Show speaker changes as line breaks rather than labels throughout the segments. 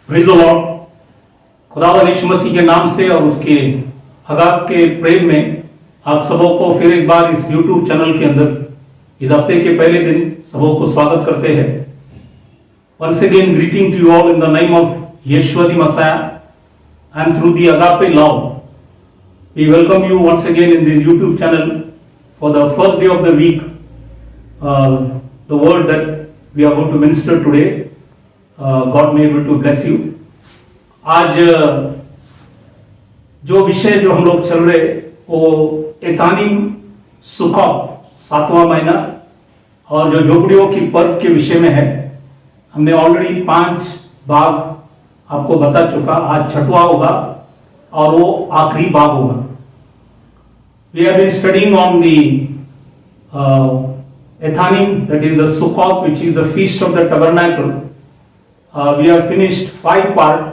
Praise the Lord. खुदावंद यीशु मसीह के नाम से और उसके अगाप के प्रेम में आप सबों को फिर एक बार इस YouTube चैनल के अंदर इस हफ्ते के पहले दिन सबों को स्वागत करते हैं। Once again greeting to you all in the name of Yeshua the Messiah and through the agape love. We welcome you once again in this YouTube channel for the first day of the week. The word that we are going to minister today, God may able to bless you. आज जो विषय जो हम लोग चल रहे वो एतानिम सुखौत 7वां महीना और जो झोपड़ियों की पर्व के विषय में है। हमने ऑलरेडी 5 भाग आपको बता चुका, आज 6वां होगा और वो आखिरी भाग होगा। We have been studying on the Ethanim, that is the Sukkot, which is the feast of the tabernacle. We have finished 5 parts,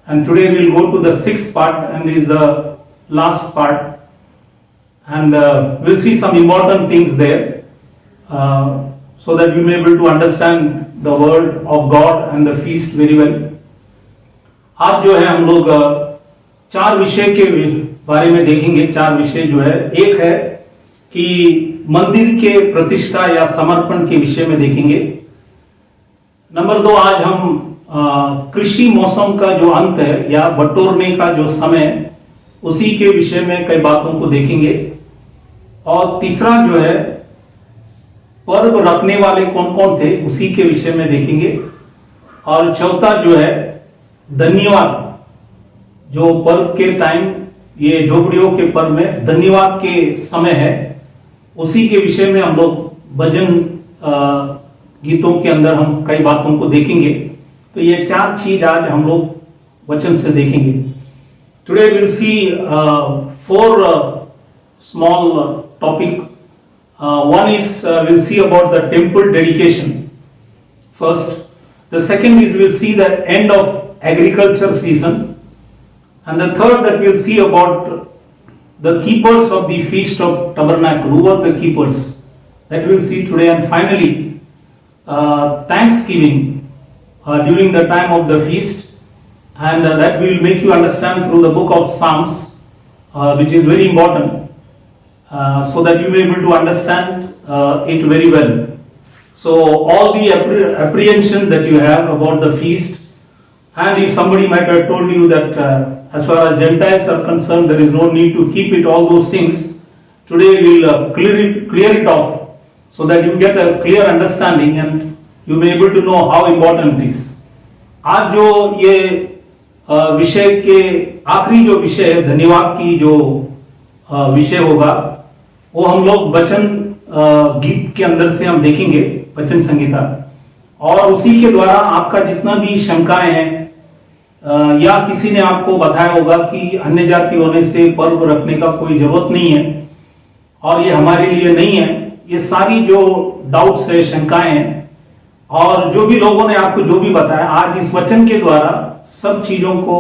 and today we will go to the 6th part, and is the last part, and we'll see some important things there, so that you may be able to understand the word of God and the feast very well. आज जो है हम लोग 4 विषय के बारे में देखेंगे। 4 विषय जो है, एक है कि मंदिर के प्रतिष्ठा या समर्पण के विषय में देखेंगे। नंबर 2, आज हम कृषि मौसम का जो अंत है या बटोरने का जो समय, उसी के विषय में कई बातों को देखेंगे। और तीसरा जो है, पर्व रखने वाले कौन कौन थे, उसी के विषय में देखेंगे। और चौथा जो है धन्यवाद, जो पर्व के टाइम, ये झोपड़ियों के पर्व में धन्यवाद के समय है, उसी के विषय में हम लोग भजन गीतों के अंदर हम कई बातों को देखेंगे। तो ये 4 चीज आज हम लोग वचन से देखेंगे। Today will see 4 small topic. One is we'll see about the temple dedication first. The second is we'll see the end of agriculture season, and the third that we'll see about the keepers of the feast of tabernacle. Who are the keepers? That we'll see today. And finally, Thanksgiving during the time of the feast, and that we will make you understand through the book of Psalms, which is very important, so that you may be able to understand it very well. So all the apprehension that you have about the feast, and if somebody might have told you that as far as Gentiles are concerned, there is no need to keep it, all those things, today we will clear it off, so that you get a clear understanding and you may be able to know how important it is. आज जो ये विषय के आखिरी जो विषय है, धन्यवाद की जो विषय होगा, वो हम लोग वचन गीत के अंदर से हम देखेंगे, वचन संगीता। और उसी के द्वारा आपका जितना भी शंकाएं हैं, या किसी ने आपको बताया होगा कि अन्य जाति होने से पर्व रखने का कोई जरूरत नहीं है और ये हमारे लिए नहीं है, ये सारी जो डाउट्स है, शंकाएं हैं, और जो भी लोगों ने आपको जो भी बताया, आज इस वचन के द्वारा सब चीजों को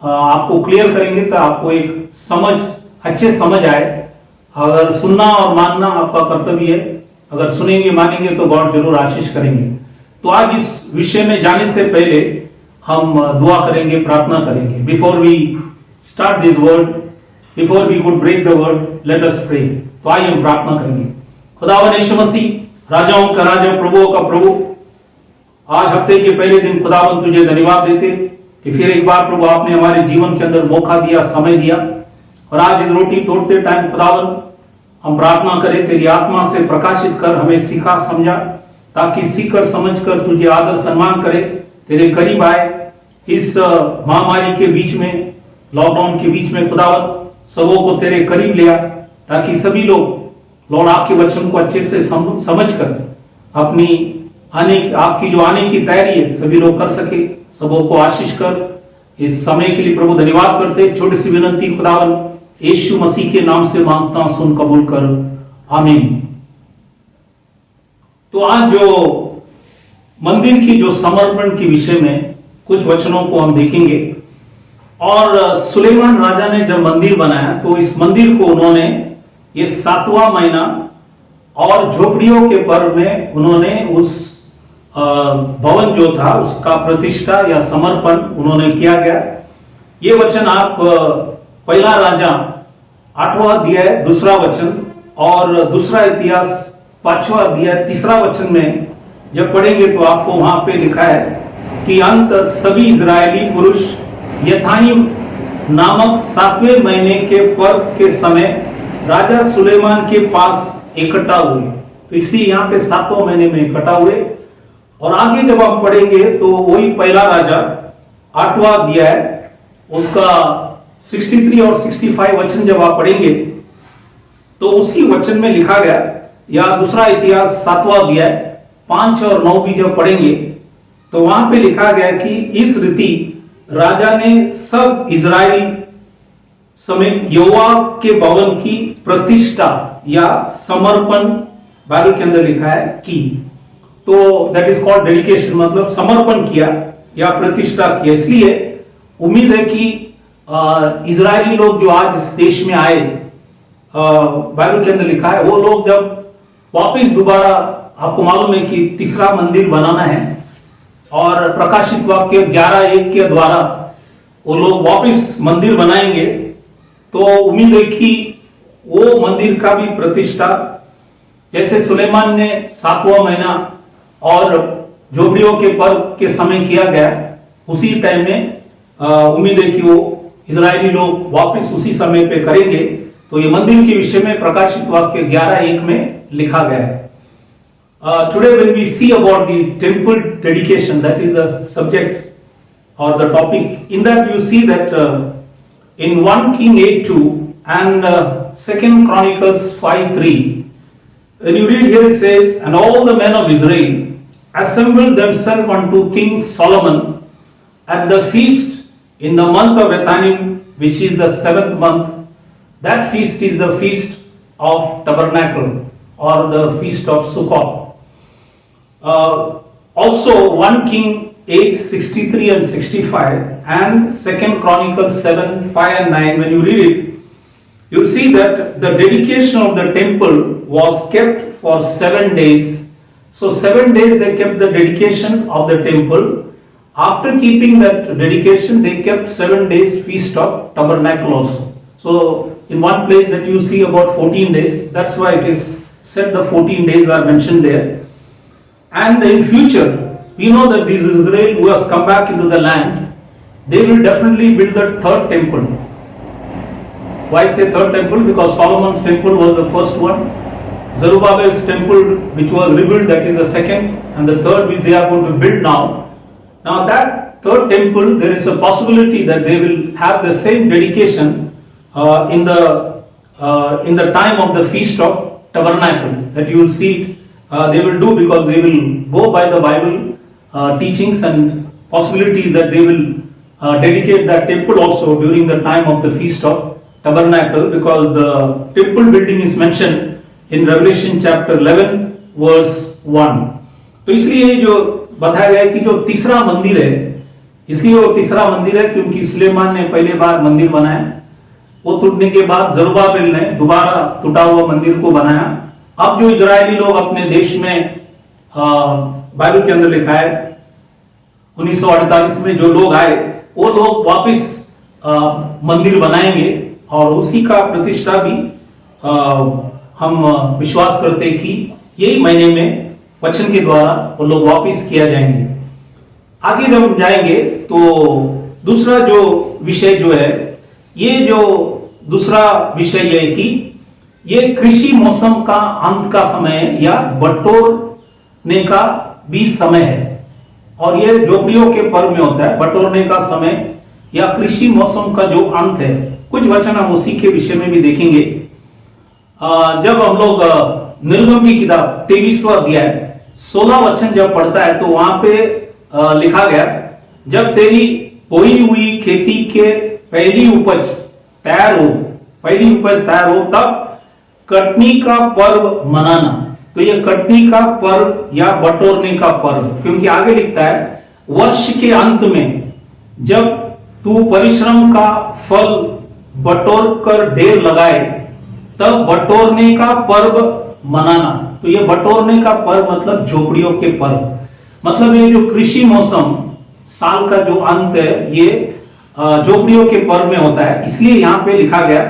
आपको क्लियर करेंगे, तो आपको एक समझ, अच्छे समझ आए। अगर सुनना और मानना आपका कर्तव्य है, अगर सुनेंगे मानेंगे तो गॉड जरूर आशीष करेंगे। तो आज इस विषय में जाने से पहले हम दुआ करेंगे, प्रार्थना करेंगे। Before we start this word, before we would break the word, let us pray. तो आइए हम प्रार्थना करेंगे। खुदावंद यीशु मसीह, राजाओं का राजा, प्रभुओं का प्रभु, आज हफ्ते के पहले दिन खुदावंद तुझे धन्यवाद देते कि फिर एक बार प्रभु आपने हमारे जीवन के अंदर मौका दिया, समय दिया, और आज इस रोटी तोड़ते टाइम खुदावंद हम प्रार्थना करें, तेरी आत्मा से प्रकाशित कर, हमें सिखा समझा, ताकि सीखकर समझकर तुझे आदर सम्मान करे, तेरे करीब आए। इस महामारी के बीच में, लॉकडाउन के बीच में खुदावंद सबों को तेरे करीब लिया, ताकि सभी लोग लॉर्ड आपके वचन को अच्छे से समझकर अपनी आपकी जो आने की तैयारी है सभी लोग कर सके। सबों को आशीष कर। इस समय के लिए प्रभु धन्यवाद करते। छोटी सी विनंती खुदावंद यीशु मसीह के नाम से मांगता, सुन कबूल कर, आमीन। तो आज जो मंदिर की जो समर्पण के विषय में कुछ वचनों को हम देखेंगे। और सुलेमान राजा ने जब मंदिर बनाया तो इस मंदिर को उन्होंने ये 7वां महीना और झोपड़ियों के पर्व में उन्होंने उस भवन जो था उसका प्रतिष्ठा या समर्पण उन्होंने किया गया। ये वचन आप पहला राजा 8वां अध्याय 2 वचन और दूसरा इतिहास 5वां अध्याय 3 वचन में जब पढ़ेंगे तो आपको वहां पे लिखा है कि अंत सभी इजरायली पुरुष यथानीम नामक 7वें महीने के पर्व के समय राजा सुलेमान के पास इकट्ठा हुए। तो इसलिए यहाँ पे 7वें महीने में इकट्ठा हुए। और आगे जब आप पढ़ेंगे तो वही पहला राजा 8वां अध्याय उसका 63 और 65 वचन जब आप पढ़ेंगे तो उसी वचन में लिखा गया, या दूसरा इतिहास 7वां अध्याय 5 और 9 भी जब पढ़ेंगे तो वहां पे लिखा गया कि इस रीति राजा ने सब इजरायली समेत यहोवा के भवन की प्रतिष्ठा या समर्पण बाइबल के अंदर लिखा है की। तो दैट इज कॉल्ड डेडिकेशन, मतलब समर्पण किया या प्रतिष्ठा किया। इसलिए उम्मीद है कि इजरायली लोग जो आज इस देश में आए, बाइबल के अंदर लिखा है वो लोग जब वापस दोबारा, आपको मालूम है कि तीसरा मंदिर बनाना है और प्रकाशित वाक्य 11:1 के द्वारा वो लोग वापस मंदिर बनाएंगे। तो उम्मीद है कि वो मंदिर का भी प्रतिष्ठा जैसे सुलेमान ने 7वां महीना और झोपड़ियों के पर्व के समय किया गया, उसी टाइम में उम्मीद है कि वो इजरायली लोग वापस उसी समय पे करेंगे। तो ये मंदिर के विषय में प्रकाशित वाक्य 11:1 में लिखा गया है। Today when we see about the temple dedication, that is the subject or the topic, in that you see that in 1 King 8:2 and 2 Chronicles 5:3, when you read here it says, and all the men of Israel assembled themselves unto King Solomon at the feast in the month of Ethanim, which is the 7th month. That feast is the feast of Tabernacle or the feast of Sukkot. Also 1 King 8:63 and 65 and 2 Chronicles 7:5 and 9, when you read it, you see that the dedication of the temple was kept for 7 days. So 7 days they kept the dedication of the temple. After keeping that dedication, they kept 7 days feast of tabernacle also. So in one place that you see about 14 days, that's why it is said the 14 days are mentioned there. And in future, we know that this Israel who has come back into the land, they will definitely build the third temple. Why say third temple? Because Solomon's temple was the first one. Zerubbabel's temple, which was rebuilt, that is the second, and the third which they are going to build now. Now that third temple, there is a possibility that they will have the same dedication in the time of the feast of tabernacle, that you will see it. They will do, because they will go by the Bible teachings and possibilities that they will dedicate that temple also during the time of the feast of tabernacle, because the temple building is mentioned in Revelation chapter 11 verse 1. तो इसलिए जो बताया गया है कि जो तीसरा मंदिर है, इसलिए वो तीसरा मंदिर है क्योंकि सुलेमान ने पहले बार मंदिर बनाया, वो टूटने के बाद जरुब्बाबेल ने दोबारा टूटा हुआ मंदिर को बनाया। अब जो इजरायली लोग अपने देश में, बाइबल के अंदर लिखा है 1948 में जो लोग आए, वो लोग वापस मंदिर बनाएंगे और उसी का प्रतिष्ठा भी हम विश्वास करते हैं कि यही महीने में वचन के द्वारा वो लोग वापस किया जाएंगे। आगे जब हम जाएंगे तो दूसरा जो विषय जो है, ये जो दूसरा विषय है कि ये कृषि मौसम का अंत का समय या बटोरने का भी समय है, और ये झोपड़ियों के पर्व में होता है बटोरने का समय या कृषि मौसम का जो अंत है। कुछ वचन हम उसी के विषय में भी देखेंगे। जब हम लोग निर्गम की किताब 23वां अध्याय 16 वचन जब पढ़ता है तो वहां पे लिखा गया, जब तेरी बोई हुई खेती के पहली उपज तैयार हो तब कटनी का पर्व मनाना। तो ये कटनी का पर्व या बटोरने का पर्व, क्योंकि आगे लिखता है वर्ष के अंत में जब तू परिश्रम का फल बटोर कर ढेर लगाए तब बटोरने का पर्व मनाना। तो ये बटोरने का पर्व मतलब झोपड़ियों के पर्व। मतलब ये जो कृषि मौसम साल का जो अंत है ये झोपड़ियों के पर्व में होता है, इसलिए यहाँ पे लिखा गया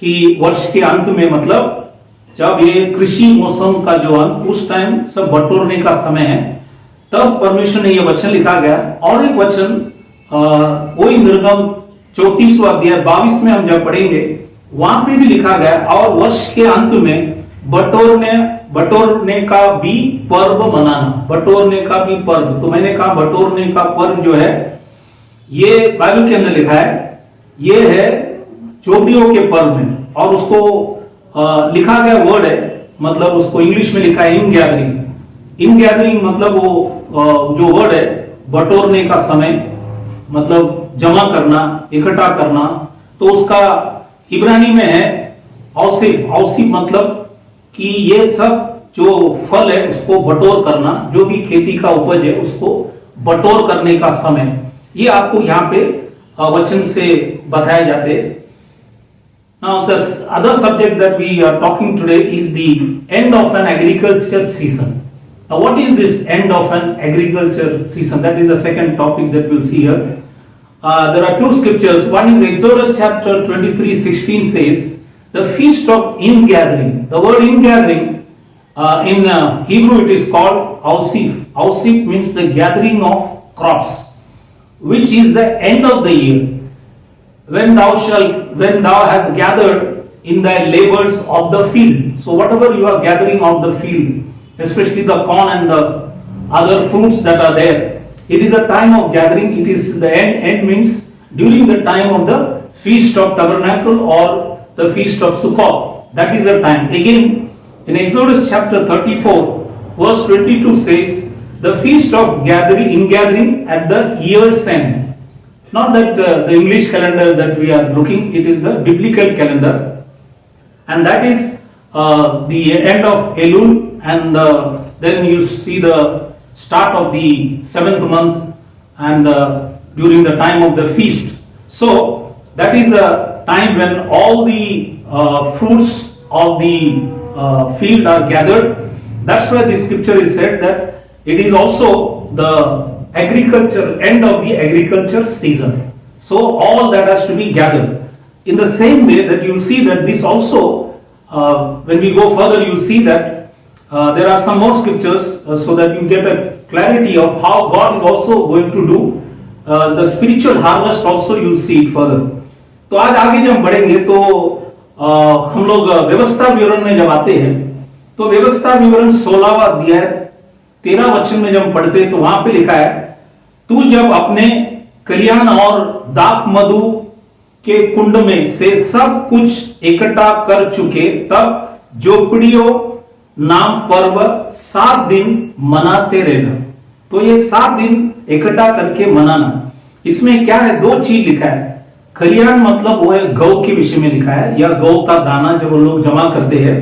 कि वर्ष के अंत में, मतलब जब ये कृषि मौसम का जो अंत, उस टाइम सब बटोरने का समय है, तब परमेश्वर ने यह वचन लिखा गया। और एक वचन वही निर्गम 34वां अध्याय 22 में हम जब पढ़ेंगे, वहां पे भी लिखा गया, और वर्ष के अंत में बटोरने का भी पर्व मनाना, बटोरने का भी पर्व। तो मैंने कहा बटोरने का पर्व जो है ये बाइबल के अंदर लिखा है, ये है झोपड़ियों के पर्व में, और उसको लिखा गया वर्ड है, मतलब उसको इंग्लिश में लिखा है इन गैदरिंग। इन गैदरिंग मतलब वो जो वर्ड है बटोरने का समय, मतलब जमा करना, इकट्ठा करना, तो उसका इब्रानी में है औसिफ। औसिफ मतलब कि ये सब जो फल है उसको बटोर करना, जो भी खेती का उपज है उसको बटोर करने का समय, ये आपको यहाँ पे वचन से बताए जाते। Now, the other subject that we are talking today is the end of an agriculture season. Now, what is this end of an agriculture season? That is the second topic that we'll see here. There are two scriptures. One is Exodus chapter 23:16 says, the feast of ingathering. The word ingathering in Hebrew it is called Ausif. Ausif means the gathering of crops, which is the end of the year. When thou hast gathered in thy labors of the field. So whatever you are gathering of the field, especially the corn and the other fruits that are there, it is a time of gathering. It is the end means during the time of the feast of tabernacle or the feast of Sukkot. That is the time. Again, in Exodus chapter 34 verse 22 says, the feast of gathering at the year's end. Not that the English calendar that we are looking, it is the biblical calendar, and that is the end of Elul, and then you see the start of the 7th month, and during the time of the feast. So that is the time when all the fruits of the field are gathered. That's why the scripture is said that it is also the end of the agriculture season. So all that has to be gathered. In the same way that you'll see that this also, when we go further, you'll see that there are some more scriptures so that you get a clarity of how God is also going to do the spiritual harvest also. You'll see it further. तो आज आगे जब हम बढ़ेंगे तो हम लोग व्यवस्था विवरण में जब आते हैं, तो व्यवस्था विवरण 16वां अध्याय 13 वचन में जब पढ़ते तो वहां पे लिखा है, तू जब अपने कल्याण और दाक मधु के कुंड में से सब कुछ इकट्ठा कर चुके, तब झोपड़ियों नाम पर्व 7 दिन मनाते रहना। तो ये 7 दिन इकट्ठा करके मनाना, इसमें क्या है, 2 चीज लिखा है। कल्याण मतलब वो है गौ के विषय में लिखा है, या गौ का दाना जब वो लोग जमा करते हैं,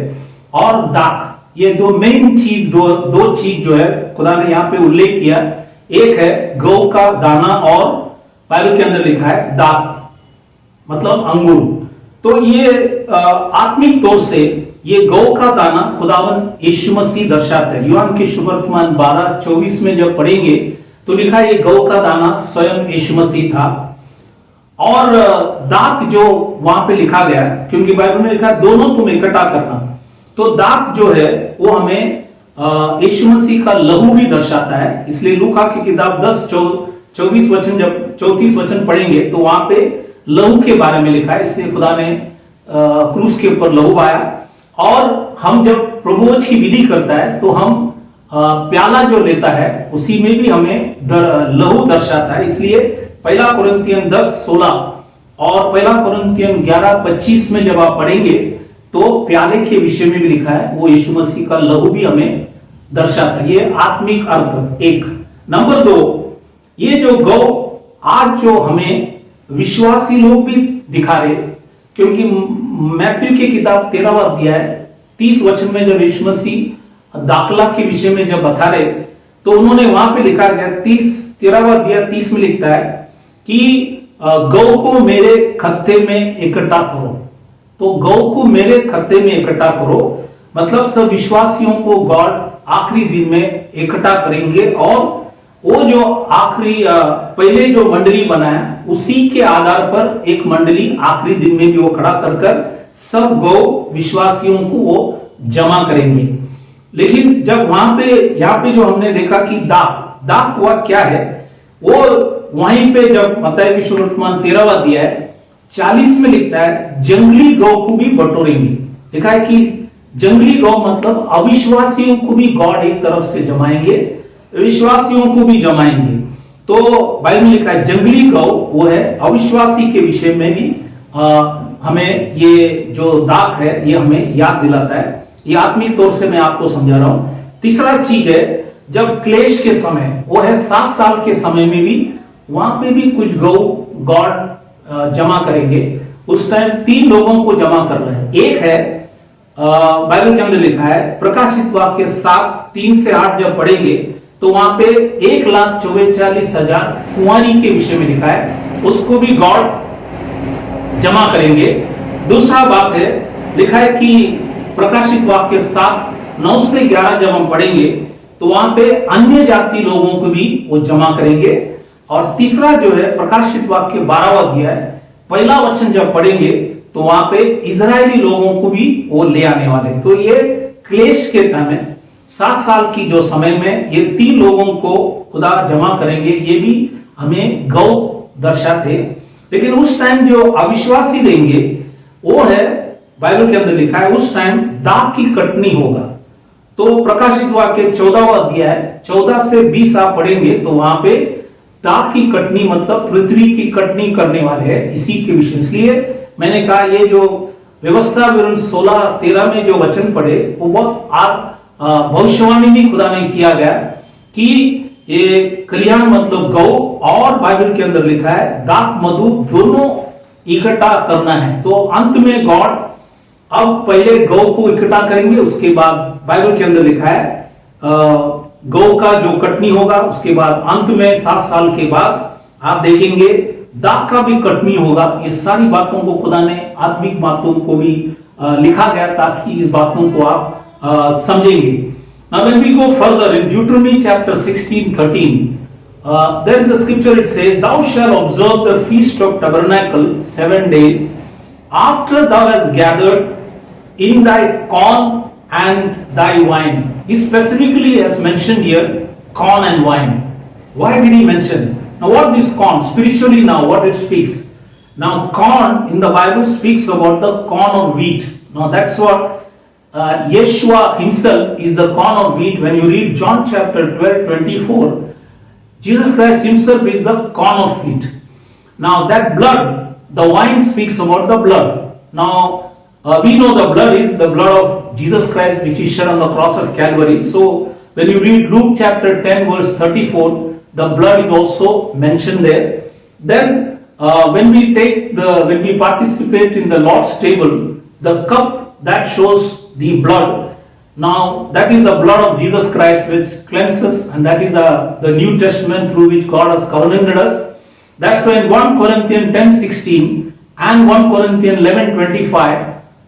और दाक, ये दो मेन चीज, दो चीज जो है खुदा ने यहाँ पे उल्लेख किया। एक है गौ का दाना, और बाइबल के अंदर लिखा है दाक मतलब अंगूर। तो ये आत्मिक तौर से ये गौ का दाना खुदावन यीशु मसीह दर्शाते हैं। यूहन्ना के सुवर्तमान 12:24 में जब पढ़ेंगे तो लिखा है ये गौ का दाना स्वयं यीशु मसीह था। और दाक जो वहां पे लिखा गया, क्योंकि बाइबल में लिखा है दोनों तुम इकट्ठा करना, तो दाक जो है वो हमें यीशु मसीह का लहू भी दर्शाता है। इसलिए लूका की किताब 10:24 वचन जब 34 वचन पढ़ेंगे तो वहां पे लहू के बारे में लिखा है। इसलिए खुदा ने क्रूस के ऊपर लहू बहाया, और हम जब प्रभुभोज की विधि करता है तो हम प्याला जो लेता है उसी में भी हमें लहू दर्शाता है। इसलिए 1 कुरिन्थियन 10:16 और 1 कुरिन्थियन 11:25 में जब आप पढ़ेंगे तो प्याले के विषय में भी लिखा है, वो यीशु मसीह का लहू भी हमें दर्शाता है। ये आत्मिक अर्थ एक। नंबर 2, ये जो गौ आज जो हमें विश्वासी लोग भी दिखा रहे, क्योंकि मैथ्यू की किताब 13वां अध्याय 30 वचन में जब यीशु मसीह दाखला के विषय में जब बता रहे तो उन्होंने वहां पे लिखा गया 13वां अध्याय 30 में लिखता है कि गौ को मेरे खत्ते में इकट्ठा करो। तो गौ को मेरे खत्ते में इकट्ठा करो मतलब सब विश्वासियों को गॉड आखिरी दिन में इकट्ठा करेंगे और वो जो आखिरी पहले जो मंडली बनाया उसी के आधार पर एक मंडली आखिरी दिन में भी वो खड़ा कर कर सब गौ विश्वासियों को वो जमा करेंगे। लेकिन जब वहां पे यहाँ पे जो हमने देखा कि दाख दाख हुआ क्या है, वो वहीं पे जब मत्ती की सुवर्तमान 13वां अध्याय 40 में लिखता है जंगली गौ को भी बटोरेंगे। लिखा है कि जंगली गौ मतलब अविश्वासियों को भी गॉड एक तरफ से जमाएंगे, विश्वासियों को भी जमाएंगे। तो बाइबल में लिखा है जंगली गौ वो है अविश्वासी के विषय में भी हमें ये जो दाख है ये हमें याद दिलाता है। ये आत्मिक तौर से मैं आपको समझा रहा हूं। तीसरा चीज है जब क्लेश के समय वो है 7 साल के समय में भी वहां पे भी कुछ गौ गॉड जमा करेंगे। उस टाइम 3 लोगों को जमा कर रहे हैं। एक है बाइबल के अंदर लिखा है प्रकाशित वाक्य 7:3 से 8 जब पढ़ेंगे तो वहां पे 1,44,000 कुंवारी के विषय में लिखा है, उसको भी गॉड जमा करेंगे। दूसरा बात है लिखा है कि प्रकाशित वाक्य 7:9 से 11 जब हम पढ़ेंगे तो वहां पे अन्य जाति लोगों को भी वो जमा करेंगे। और तीसरा जो है प्रकाशित वाक्य 12वां अध्याय पहला वचन जब पढ़ेंगे तो वहां पे इजरायली लोगों को भी वो ले आने वाले। तो ये क्लेश के टाइम में 7 साल की जो समय में ये 3 लोगों को खुदा जमा करेंगे, ये भी हमें गौ दर्शाते। लेकिन उस टाइम जो अविश्वासी लेंगे वो है बाइबल के अंदर लिखा है उस टाइम दाख की कटनी होगा। तो प्रकाशित वाक्य 14वां अध्याय 14 से 20 आप पढ़ेंगे तो वहां पे दाख की कटनी मतलब पृथ्वी की कटनी करने वाले हैं, इसी के विषय। इसलिए मैंने कहा ये जो व्यवस्था विवरण 16-13 में जो वचन पढ़े वो बहुत भविष्यवाणी भी खुदा ने किया गया कि ये कल्याण मतलब गौ और बाइबल के अंदर लिखा है दाख मधु दोनों इकट्ठा करना है। तो अंत में गॉड अब पहले गौ को इकट्ठा करेंगे, उसके बाद बाइबल के अंदर लिखा है गौ का जो कटनी होगा, उसके बाद अंत में 7 साल के बाद आप देखेंगे दाख का भी कटनी होगा। ये सारी बातों को खुदा ने आत्मिक बातों को भी लिखा गया ताकि इस बातों को आप समझेंगे। Now when we go further in Deuteronomy chapter 16:13, there is a scripture, it says, "Thou shalt observe the feast of tabernacle 7 days, after thou hast gathered in thy corn and thy wine." He specifically has mentioned here corn and wine. Why did he mention? Now what is corn? Spiritually now what it speaks. Now corn in the Bible speaks about the corn of wheat. Now that's what Yeshua himself is the corn of wheat. When you read John chapter 12:24, Jesus Christ himself is the corn of wheat. Now that blood, the wine speaks about the blood. Now we know the blood is the blood of Jesus Christ which is shed on the cross of Calvary. So when you read Luke chapter 10 verse 34, the blood is also mentioned there. Then when we participate in the Lord's table, the cup that shows the blood, now that is the blood of Jesus Christ which cleanses, and that is the New Testament through which God has covenanted us. That's why in 1 Corinthians 10:16 and 1 Corinthians 11:25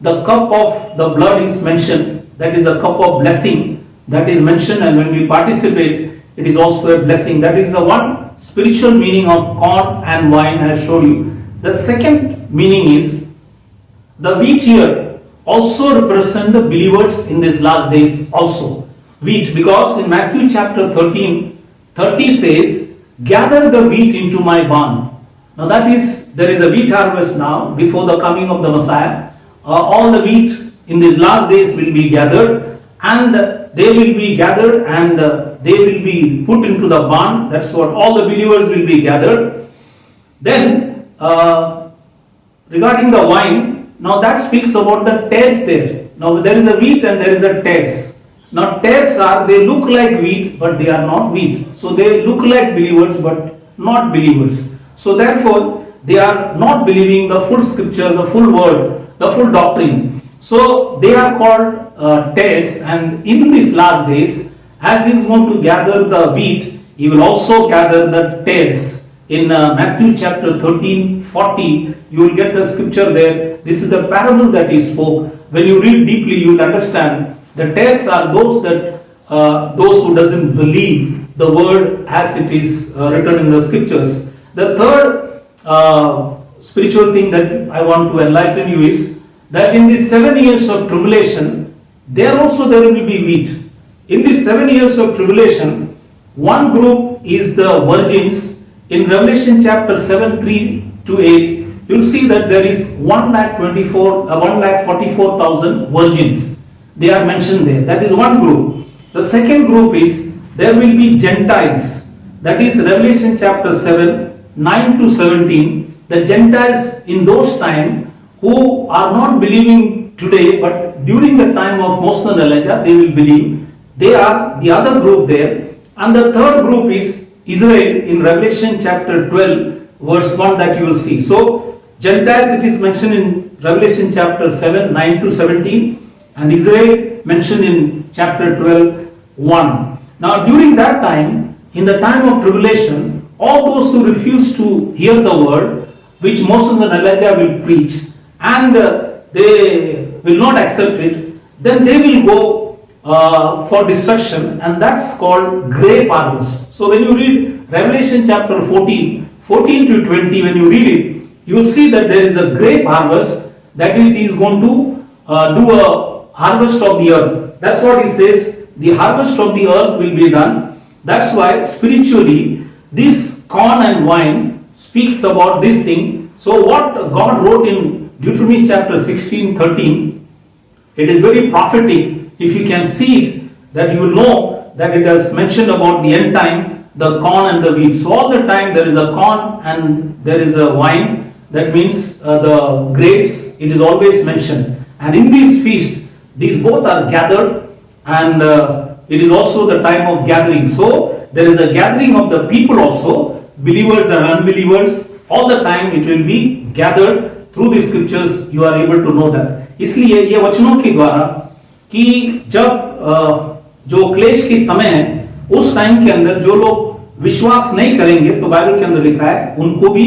the cup of the blood is mentioned. That is a cup of blessing that is mentioned, and when we participate it is also a blessing. That is the one spiritual meaning of corn and wine I showed you. The second meaning is the wheat here also represent the believers in these last days also. Wheat, because in Matthew chapter 13:30 says, "Gather the wheat into my barn." Now that is, there is a wheat harvest now before the coming of the Messiah. All the wheat in these last days will be gathered, and they will be gathered and they will be put into the barn. That's what all the believers will be gathered. Then regarding the wine, now that speaks about the tares there. Now there is a wheat and there is a tares. Now tares they look like wheat but they are not wheat. So they look like believers but not believers. So therefore they are not believing the full scripture, the full word, the full doctrine. So they are called tares, and in these last days, as he is going to gather the wheat, he will also gather the tares. In Matthew chapter 13:40, you will get the scripture there. This is the parable that he spoke. When you read deeply, you will understand the tares are those who doesn't believe the word as it is written in the scriptures. The third spiritual thing that I want to enlighten you is that in these 7 years of tribulation, there will be wheat. In these 7 years of tribulation, one group is the virgins. In Revelation chapter 7, 3 to 8, you'll see that there is 1,44,000 virgins. They are mentioned there. That is one group. The second group is there will be Gentiles. That is Revelation chapter 7, 9 to 17. The Gentiles in those times who are not believing today, but during the time of Moses and Elijah, they will believe. They are the other group there. And the third group is Israel in Revelation chapter 12, verse 1 that you will see. So, Gentiles, it is mentioned in Revelation chapter 7, 9 to 17, and Israel mentioned in chapter 12, 1. Now, during that time, in the time of tribulation, all those who refuse to hear the word which Moses and Elijah will preach, and they will not accept it, then they will go for destruction, and that's called grape harvest. So when you read Revelation chapter 14 to 20, when you read it, you will see that there is a grape harvest. That is, he is going to do a harvest of the earth. That's what he says, the harvest of the earth will be done. That's why spiritually this corn and wine speaks about this thing. So what God wrote in Deuteronomy chapter 16, 13, it is very prophetic. If you can see it, that you will know that it has mentioned about the end time, the corn and the wheat. So all the time there is a corn and there is a wine. That means the grapes, it is always mentioned. And in this feast, these both are gathered, and it is also the time of gathering. So there is a gathering of the people also, believers and unbelievers. All the time it will be gathered. Through the scriptures you are able to know that. इसलिए ये वचनों के द्वारा कि जब जो क्लेश के समय है, उस टाइम के अंदर जो लोग विश्वास नहीं करेंगे, तो बाइबल के अंदर लिखा है उनको भी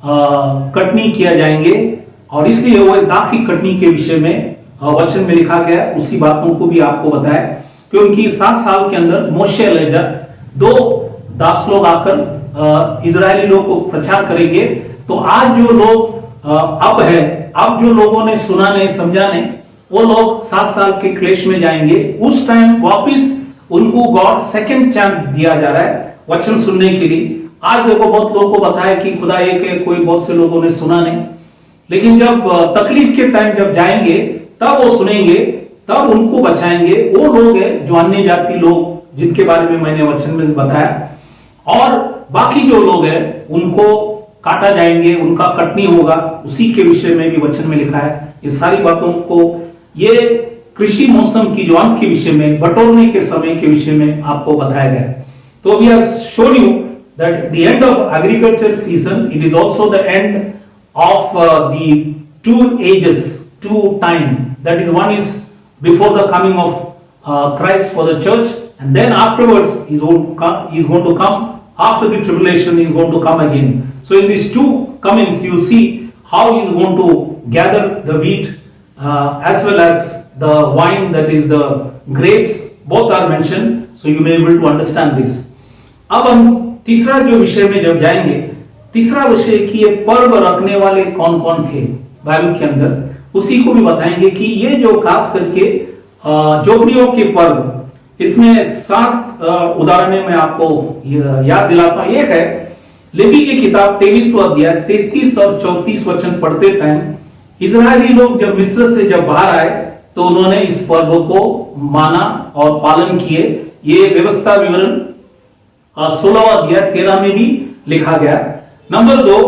कटनी किया जाएंगे, और इसलिए वो दाख की कटनी के विषय में वचन में लिखा गया, उसी बातों को भी आपको बताया। क्योंकि 7 साल के अंदर मोशे एलीजा 2 दास लोग आकर इजरायली लोग को प्रचार करेंगे। तो आज जो लोग अब जो लोगों ने सुना नहीं, समझा नहीं, वो लोग 7 साल के क्लेश में जाएंगे। उस टाइम वापिस उनको गॉड सेकंड चांस दिया जा रहा है वचन सुनने के लिए। आज देखो बहुत लोगों को बताया कि खुदा एक है, कोई बहुत से लोगों ने सुना नहीं, लेकिन जब तकलीफ के टाइम जब जाएंगे तब वो सुनेंगे, तब उनको बचाएंगे। वो लोग हैं जो अन्य जाति लोग, जिनके बारे में मैंने वचन में बताया, और बाकी जो लोग हैं उनको काटा जाएंगे, उनका कटनी होगा, उसी के विषय में भी वचन में लिखा है। इस सारी बातों को ये कृषि मौसम की जो अंत के विषय में, बटोरने के समय के विषय में आपको बताया गया है। तो we have shown you that the end of agriculture season, it is also the end of the 2 ages, 2 time. That is, one is before the coming of Christ for the church, and then afterwards he's going to come after the tribulation. He's going to come again. So in these 2 comings, you will see how he's going to gather the wheat as well as the wine, that is the grapes. Both are mentioned, so you may be able to understand this. अब हम तीसरा जो विषय में जब जाएंगे, तीसरा विषय कि ये पर्व रखने वाले कौन कौन थे बाइबल के अंदर, उसी को भी बताएंगे कि ये जो खास करके जोगनियों के पर्व, इसमें 7 उदाहरणें मैं आपको याद दिलाता हूं। एक है लेवी की किताब 23वां अध्याय 33 और 34 वचन पढ़ते टाइम, इजरायली लोग जब मिस्र से जब बाहर आए तो उन्होंने इस पर्व को माना और पालन किए। ये व्यवस्था विवरण 16वां अध्याय 13 में भी लिखा गया। नंबर 2,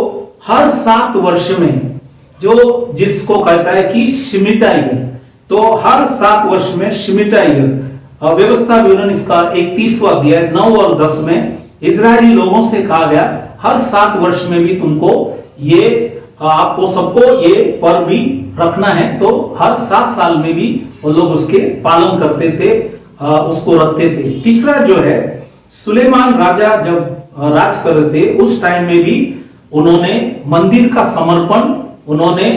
हर 7 वर्ष में जो जिसको कहता है कि शिमिटा ईयर, तो हर 7 वर्ष में शिमिटा ईयर, व्यवस्था विवरण इसका 31वां अध्याय 9 और 10 में इजरायली लोगों से कहा गया हर 7 वर्ष में भी तुमको ये आपको सबको ये पर्व भी रखना है। तो हर 7 साल में भी वो लोग उसके पालन करते थे, उसको रखते थे। तीसरा जो है, सुलेमान राजा जब राज कर रहे थे उस टाइम में भी उन्होंने मंदिर का समर्पण उन्होंने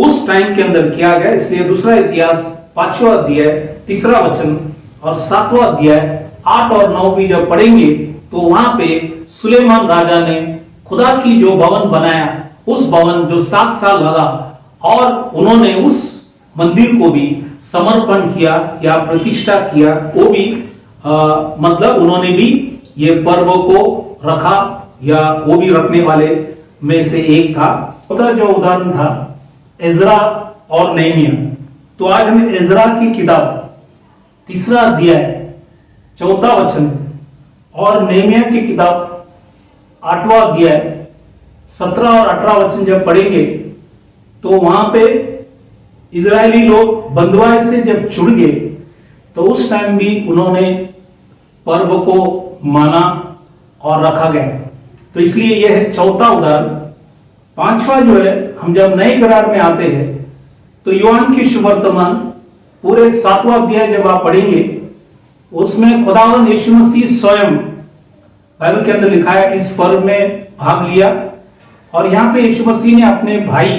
उस टाइम के अंदर किया गया। इसलिए दूसरा इतिहास 5वां अध्याय 3रा वचन और 7वां अध्याय 8 और 9 भी जब पढ़ेंगे तो वहां पे सुलेमान राजा ने खुदा की जो भवन बनाया, उस भवन जो 7 साल लगा, और उन्होंने उस मंदिर को भी समर्पण किया या प्रतिष्ठा किया, वो भी मतलब उन्होंने भी ये पर्व को रखा, या वो भी रखने वाले में से एक था। चौथा जो उदाहरण था एजरा और नेहमिया। तो आज हम एजरा की किताब 3रा अध्याय 4था वचन और नेहमिया की किताब 8वां अध्याय 17 और 18 वचन जब पढ़ेंगे तो वहां पे इजरायली लोग बंधुआई से जब छुड़ गए तो उस टाइम भी उन्होंने पर्व को माना और रखा गया। तो इसलिए यह है चौथा उदाहरण। 5वां जो है, हम जब नए करार में आते हैं तो यूहन्ना की सुवर्तमान पूरे 7वां अध्याय जब आप पढ़ेंगे उसमें खुदावंद यीशु मसीह स्वयं बाइबल के अंदर लिखा है इस पर्व में भाग लिया। और यहां पे यीशु मसीह ने अपने भाई,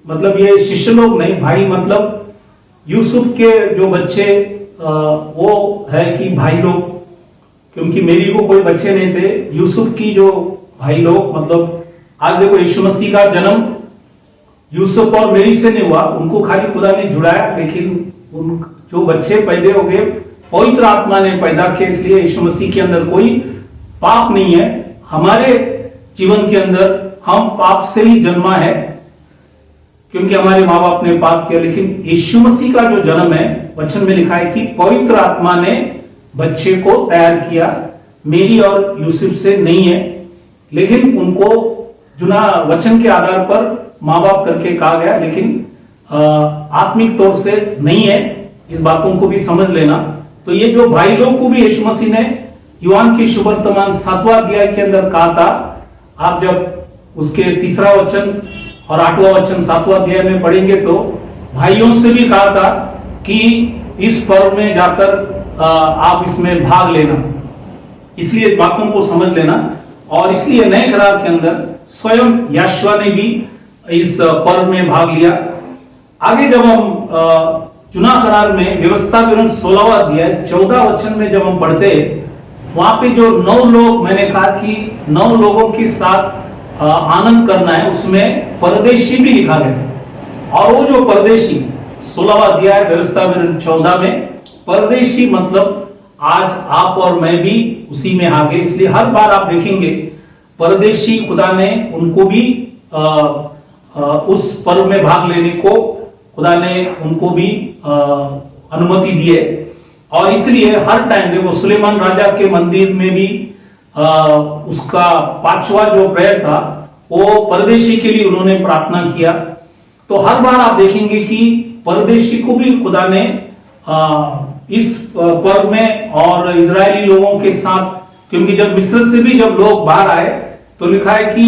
मतलब ये शिष्य लोग नहीं, भाई मतलब यूसुफ के जो बच्चे वो है कि भाई लोग, क्योंकि मेरी को कोई बच्चे नहीं थे, यूसुफ की जो भाई लोग, मतलब आज देखो यीशु मसीह का जन्म यूसुफ और मेरी से नहीं हुआ, उनको खाली खुदा ने जुड़ाया, लेकिन उन जो बच्चे पैदा हो गए पवित्र आत्मा ने पैदा किए, इसलिए यीशु मसीह के अंदर कोई पाप नहीं है। हमारे जीवन के अंदर हम पाप से ही जन्मा है क्योंकि हमारे माँ बाप ने पाप किया, लेकिन यीशु मसीह का जो जन्म है, वचन में लिखा है कि पवित्र आत्मा ने बच्चे को तैयार किया, मेरी और यूसुफ से नहीं है, लेकिन उनको चुना वचन के आधार पर माँ बाप करके कहा गया, लेकिन आत्मिक तौर से नहीं है। इस बातों को भी समझ लेना। तो ये जो भाई लोग को भी यीशु मसीह ने यूहन्ना की सुवर्तमान 7वां अध्याय के अंदर कहा था, आप जब उसके 3रा वचन और 8वां वचन 7वां अध्याय में पढ़ेंगे तो भाइयों से भी कहा था कि इस पर्व में जाकर आप इसमें भाग लेना। इसलिए बातों को समझ लेना। और इसलिए नए करार के अंदर स्वयं यहोशुआ ने भी इस पर्व में भाग लिया। आगे जब हम चुना करार में व्यवस्था विवरण 16वां अध्याय 14 वचन में जब हम पढ़ते वहां पे जो 9 लोग, मैंने कहा कि 9 लोगों के साथ आनंद करना है, उसमें परदेशी भी लिखा गया। और वो जो परदेशी 16वां अध्याय व्यवस्था विवरण 14 में परदेशी मतलब आज आप और मैं भी उसी में आ गए। इसलिए हर बार आप देखेंगे परदेशी खुदा ने उनको भी उस पर्व में भाग लेने को खुदा ने उनको भी अनुमति दी है। और इसलिए हर टाइम देखो सुलेमान राजा के मंदिर में भी उसका 5वां जो प्रेयर था वो परदेशी के लिए उन्होंने प्रार्थना किया। तो हर बार आप देखेंगे कि परदेशी को भी खुदा ने इस पर्व में और इजरायली लोगों के साथ, क्योंकि जब मिस्र से भी जब लोग बाहर आए तो लिखा है कि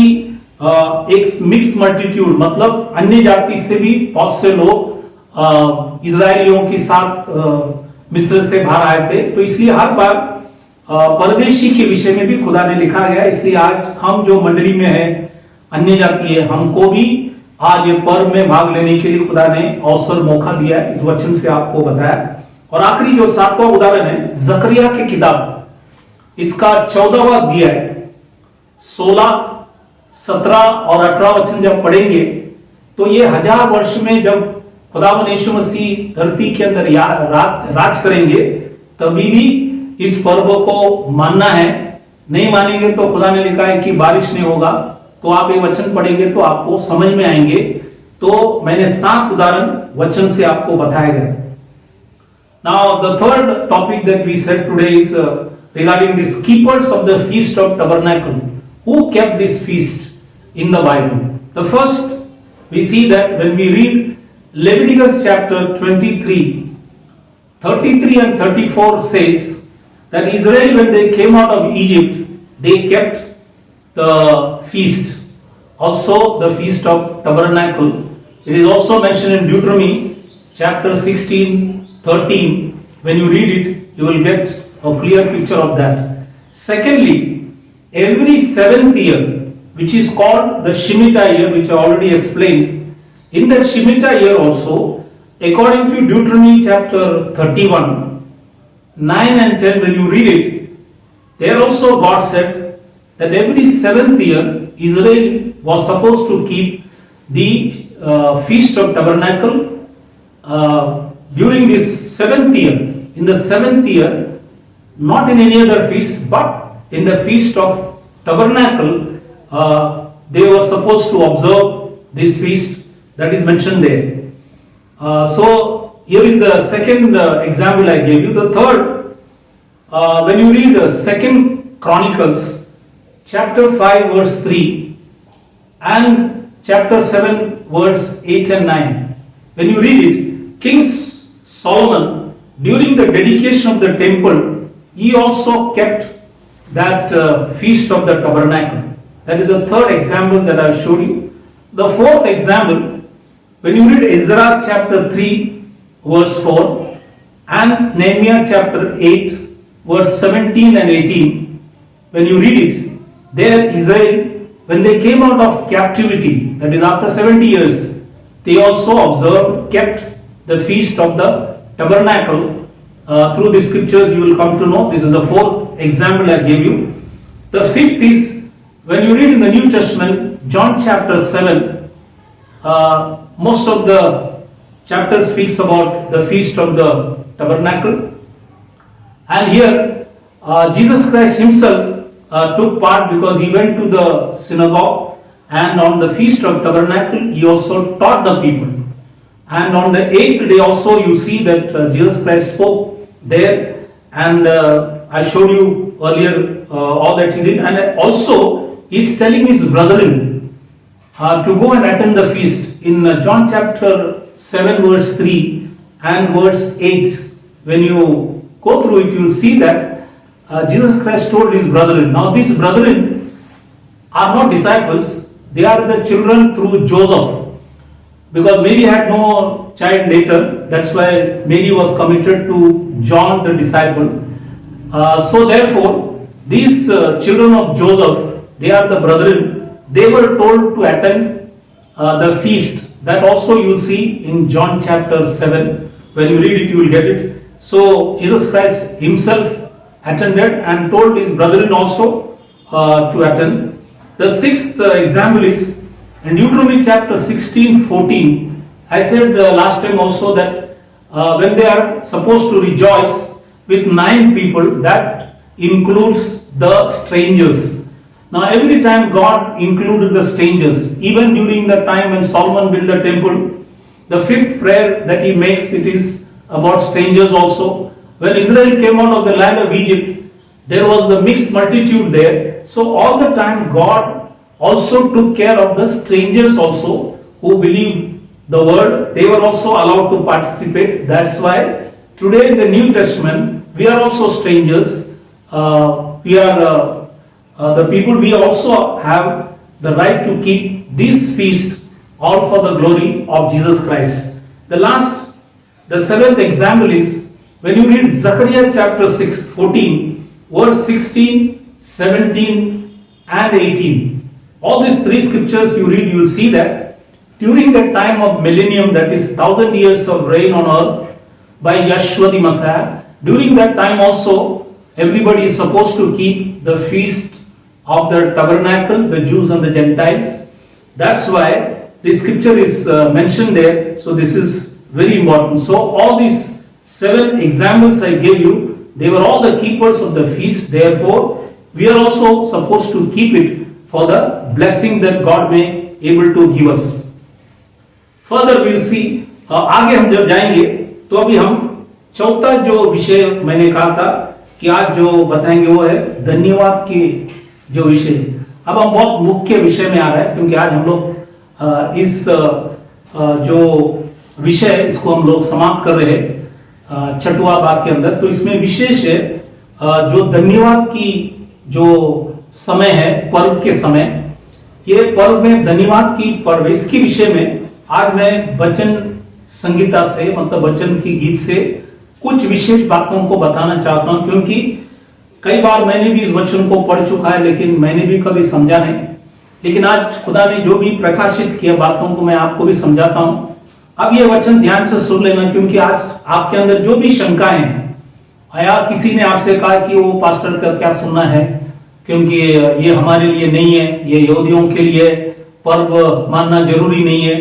एक मिक्स मल्टीट्यूड, मतलब अन्य जाति से भी बहुत से लोग इजरायलियों के साथ मिस्र से बाहर आए थे। तो इसलिए हर बार परदेशी के विषय में भी खुदा ने लिखा गया। इसलिए आज हम जो मंडली में है, अन्य जाति है, हमको भी आज ये पर्व में भाग लेने के लिए खुदा ने अवसर मौका दिया है। इस वचन से आपको बताया। और आखिरी जो 7वां उदाहरण है जकरिया की किताब, इसका 14वां अध्याय 16, 17 और 18 वचन जब पढ़ेंगे तो ये 1000 वर्ष में जब खुदावंद यीशु मसीह धरती के अंदर राज करेंगे तभी भी इस पर्व को मानना है। नहीं मानेंगे तो खुदा ने लिखा है कि बारिश नहीं होगा। तो आप ये वचन पढ़ेंगे तो आपको समझ में आएंगे। तो मैंने 7 उदाहरण वचन से आपको बताया गया। Now the third topic that we said today is regarding these keepers of the Feast of Tabernacle. Who kept this feast in the Bible? The first, we see that when we read Leviticus chapter 23, 33 and 34 says that Israel, when they came out of Egypt, they kept the feast. Also the Feast of Tabernacle. It is also mentioned in Deuteronomy chapter 16, 13. When you read it, you will get a clear picture of that. Secondly, every 7th year, which is called the Shemitah year, which I already explained, in that Shemitah year also, according to Deuteronomy chapter 31, 9 and 10, when you read it, There also God said that every seventh year Israel was supposed to keep the Feast of Tabernacle during this seventh year. In the seventh year, not in any other feast, but in the Feast of Tabernacle, they were supposed to observe this feast that is mentioned there. So here is the second example I gave you. The third, when you read Second Chronicles, chapter 5, verse 3, and chapter 7, verse 8 and 9. When you read it, King Solomon, during the dedication of the temple, he also kept that Feast of the Tabernacle. That is the third example that I showed you. The fourth example, when you read Ezra chapter 3, verse 4, and Nehemiah chapter 8, verse 17 and 18, when you read it, there Israel, when they came out of captivity, that is after 70 years, they also observed, kept the Feast of the Tabernacle. Through the scriptures you will come to know. This is the fourth example I gave you. The fifth is, when you read in the New Testament, John chapter 7, most of the chapter speaks about the Feast of the Tabernacle. And here, Jesus Christ himself took part because he went to the synagogue, and on the Feast of Tabernacle he also taught the people. And on the 8th day also you see that Jesus Christ spoke there, and I showed you earlier all that he did. And also he is telling his brethren to go and attend the feast. In John chapter 7 verse 3 and verse 8, when you go through it, you will see that Jesus Christ told his brethren. Now these brethren are not disciples, they are the children through Joseph. Because Mary had no child later, that's why Mary was committed to John the disciple. So therefore, these children of Joseph, they are the brethren, they were told to attend the feast. That also you will see in John chapter 7. When you read it, you will get it. So Jesus Christ himself attended and told his brethren also to attend. The sixth example is in Deuteronomy chapter 16:14. I said last time also that when they are supposed to rejoice with 9 people, that includes the strangers. Now every time God included the strangers, even during the time when Solomon built the temple, the fifth prayer that he makes, it is about strangers also. When Israel came out of the land of Egypt, there was the mixed multitude there. So all the time God also took care of the strangers also who believed the word. They were also allowed to participate. That's why today in the New Testament we are also strangers. We are the people. We also have the right to keep this feast all for the glory of Jesus Christ. The seventh example is when you read Zechariah chapter 14, verse 16, 17 and 18. All these 3 scriptures you read, you will see that during the time of millennium, that is 1000 years of reign on earth by Yeshua the Messiah, during that time also everybody is supposed to keep the feast of the tabernacle, the Jews and the Gentiles. That's why the scripture is mentioned there. So this is very important. So all these 7 examples I gave you, they were all the keepers of the feast. Therefore, we are also supposed to keep it for the blessing that God may able to give us. Further we'll see, आगे हम जब जाएंगे तो अभी हम चौथा जो विषय मैंने कहा था कि आज जो बताएंगे वो है धन्यवाद के जो विषय। अब हम बहुत मुख्य विषय में आ रहे हैं, क्योंकि आज हम लोग इस जो विषय इसको हम लोग समाप्त कर रहे हैं 6वां भाग के अंदर। तो इसमें विशेष है जो धन्यवाद की जो समय है, पर्व के समय, ये पर्व में धन्यवाद की पर्व, इसके विषय में आज मैं वचन संगीता से, मतलब वचन की गीत से कुछ विशेष बातों को बताना चाहता हूं, क्योंकि कई बार मैंने भी इस वचन को पढ़ चुका है लेकिन मैंने भी कभी समझा नहीं। लेकिन आज खुदा ने जो भी प्रकाशित किया बातों को मैं आपको भी समझाता हूं। अब ये वचन ध्यान से सुन लेना, क्योंकि आज आपके अंदर जो भी शंकाएं हैं या किसी ने आपसे कहा कि वो पास्टर का क्या सुनना है, क्योंकि ये हमारे लिए नहीं है, ये यहूदियों के लिए पर्व मानना जरूरी नहीं है,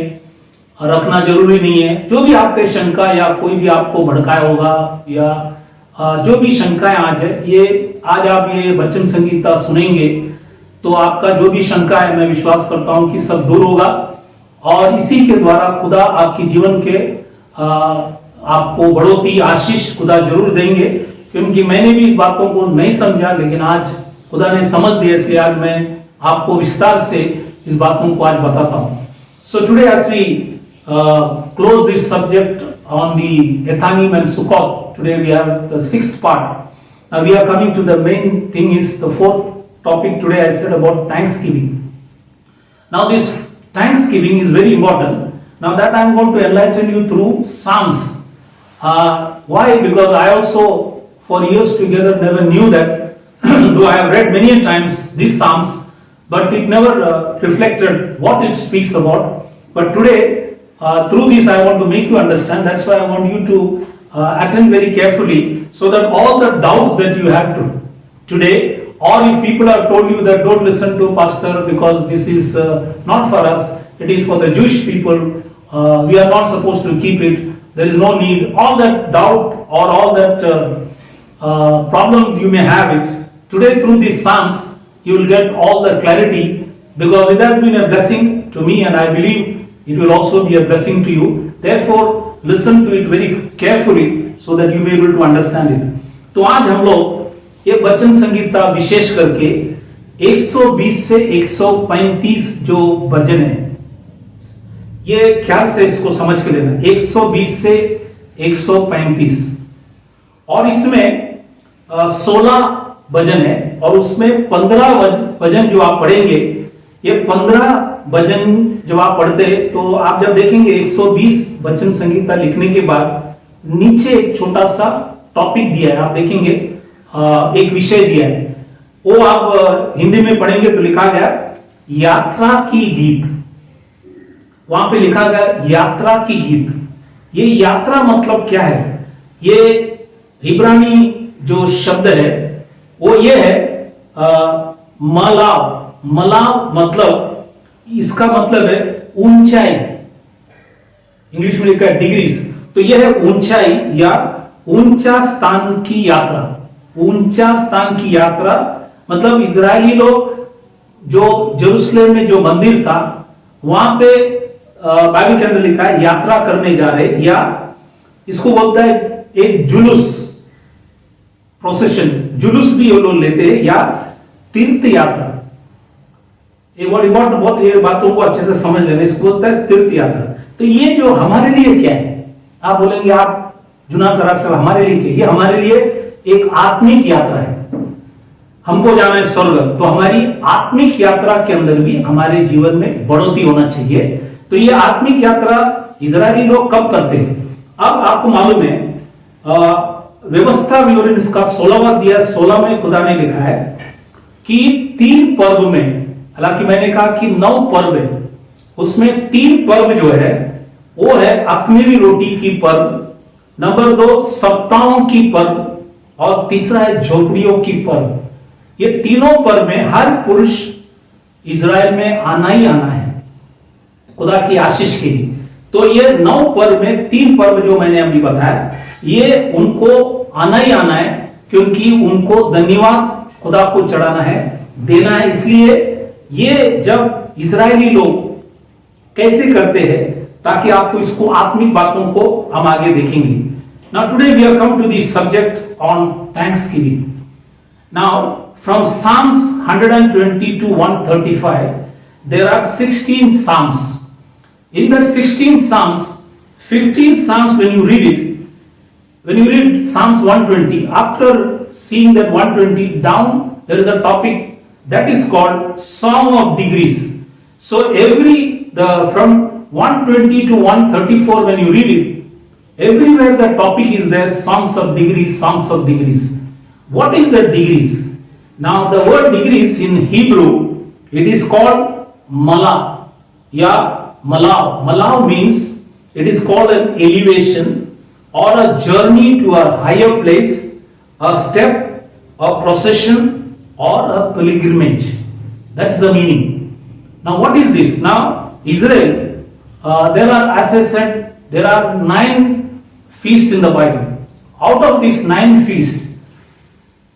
रखना जरूरी नहीं है। जो भी आपके शंका या कोई भी आपको भड़काया होगा या जो भी शंकाएं आज है, ये आज आप ये वचन संगीता सुनेंगे तो आपका जो भी शंका है, मैं विश्वास करता हूं कि सब दूर होगा और इसी के द्वारा खुदा आपके जीवन के आपको बढ़ोतरी आशीष खुदा जरूर देंगे। क्योंकि मैंने भी इस बातों को नहीं समझा, लेकिन आज खुदा ने समझ दिया, इसलिए आज मैं आपको विस्तार से इस बातों को आज बताता हूं। So today as we close this subject on the Ethanim and Sukkot, today we have the sixth part. Now we are coming to the main thing, is the fourth topic today. I said about Thanksgiving. Now this Thanksgiving is very important. Now that I am going to enlighten you through Psalms. Why? Because I also for years together never knew that, though I have read many times these Psalms, but it never reflected what it speaks about. But today, through this I want to make you understand. That's why I want you to attend very carefully, so that all the doubts that you have today, or if people have told you that don't listen to pastor because this is not for us, it is for the Jewish people, we are not supposed to keep it, there is no need, all that doubt or all that problem you may have it, today through these Psalms you will get all the clarity, because it has been a blessing to me and I believe it will also be a blessing to you. Therefore, listen to it very carefully so that you may be able to understand it. तो आज हम लोग ये वचन संगीता विशेष करके 120 से 135 जो भजन है, ये ख्याल से इसको समझ के लेना, 120 से 135, और इसमें 16 भजन है और उसमें 15 भजन जो आप पढ़ेंगे, ये 15 भजन जब आप पढ़ते हैं तो आप जब देखेंगे 120 वचन संगीता लिखने के बाद नीचे एक छोटा सा टॉपिक दिया है, आप देखेंगे एक विषय दिया है, वो आप हिंदी में पढ़ेंगे तो लिखा गया यात्रा की गीत। वहां पे लिखा गया यात्रा की गीत। ये यात्रा मतलब क्या है? ये इब्रानी जो शब्द है वो ये है मलाव। मलाव मतलब, इसका मतलब है ऊंचाई, इंग्लिश में लिखा है डिग्रीज, तो यह है ऊंचाई या ऊंचा स्थान की यात्रा। ऊंचा स्थान की यात्रा मतलब इजरायली लोग जो जेरूसलेम में जो मंदिर था वहां पे बाइबल के अंदर लिखा है यात्रा करने जा रहे, या इसको बोलता है एक जुलूस, प्रोसेशन, जुलूस भी वो लोग लेते हैं, या तीर्थ यात्रा। एक बहुत इंपॉर्टेंट, बहुत ये बातों को अच्छे से समझ लेना, इसको बोलता है तीर्थ यात्रा। तो ये जो हमारे लिए क्या है, आप बोलेंगे आप जुना करा सर हमारे लिए क्या? ये हमारे लिए एक आत्मिक यात्रा है। हमको जाना है स्वर्ग, तो हमारी आत्मिक यात्रा के अंदर भी हमारे जीवन में बढ़ोतरी होना चाहिए। तो ये आत्मिक यात्रा इजरायली लोग कब करते हैं? अब आपको मालूम है व्यवस्था विवरण इसका 16वां अध्याय 16 में खुदा ने लिखा है कि 3 पर्व में, हालांकि मैंने कहा कि 9 पर्व है, उसमें 3 पर्व जो है वो है अख़मीरी रोटी की पर्व, नंबर 2 सप्ताहों की पर्व, और तीसरा है झोपड़ियों की पर्व। ये तीनों पर्व में हर पुरुष इजराइल में आना ही आना है खुदा की आशीष के लिए। तो ये 9 पर्व में 3 पर्व जो मैंने अभी बताया, ये उनको आना ही आना है, क्योंकि उनको धन्यवाद खुदा को चढ़ाना है, देना है। इसलिए ये जब इजरायली लोग कैसे करते हैं, ताकि आपको इसको आत्मिक बातों को हम आगे देखेंगे। Now today we have come to the subject on thanksgiving. Now from Psalms 120 to 135 there are 16 Psalms. In the 16 Psalms, 15 Psalms, when you read Psalms 120, after seeing that 120 down, there is a topic that is called Song of Degrees. So from 120 to 134, when you read it, everywhere the topic is there, songs of degrees, songs of degrees. What is the degrees? Now the word degrees in Hebrew, it is called malah, ya malav. Malav means it is called an elevation or a journey to a higher place a step, a procession, or a pilgrimage. That's the meaning. Now, what is this? Now, Israel, there are, as I said, there are 9 feasts in the Bible. Out of these 9 feasts,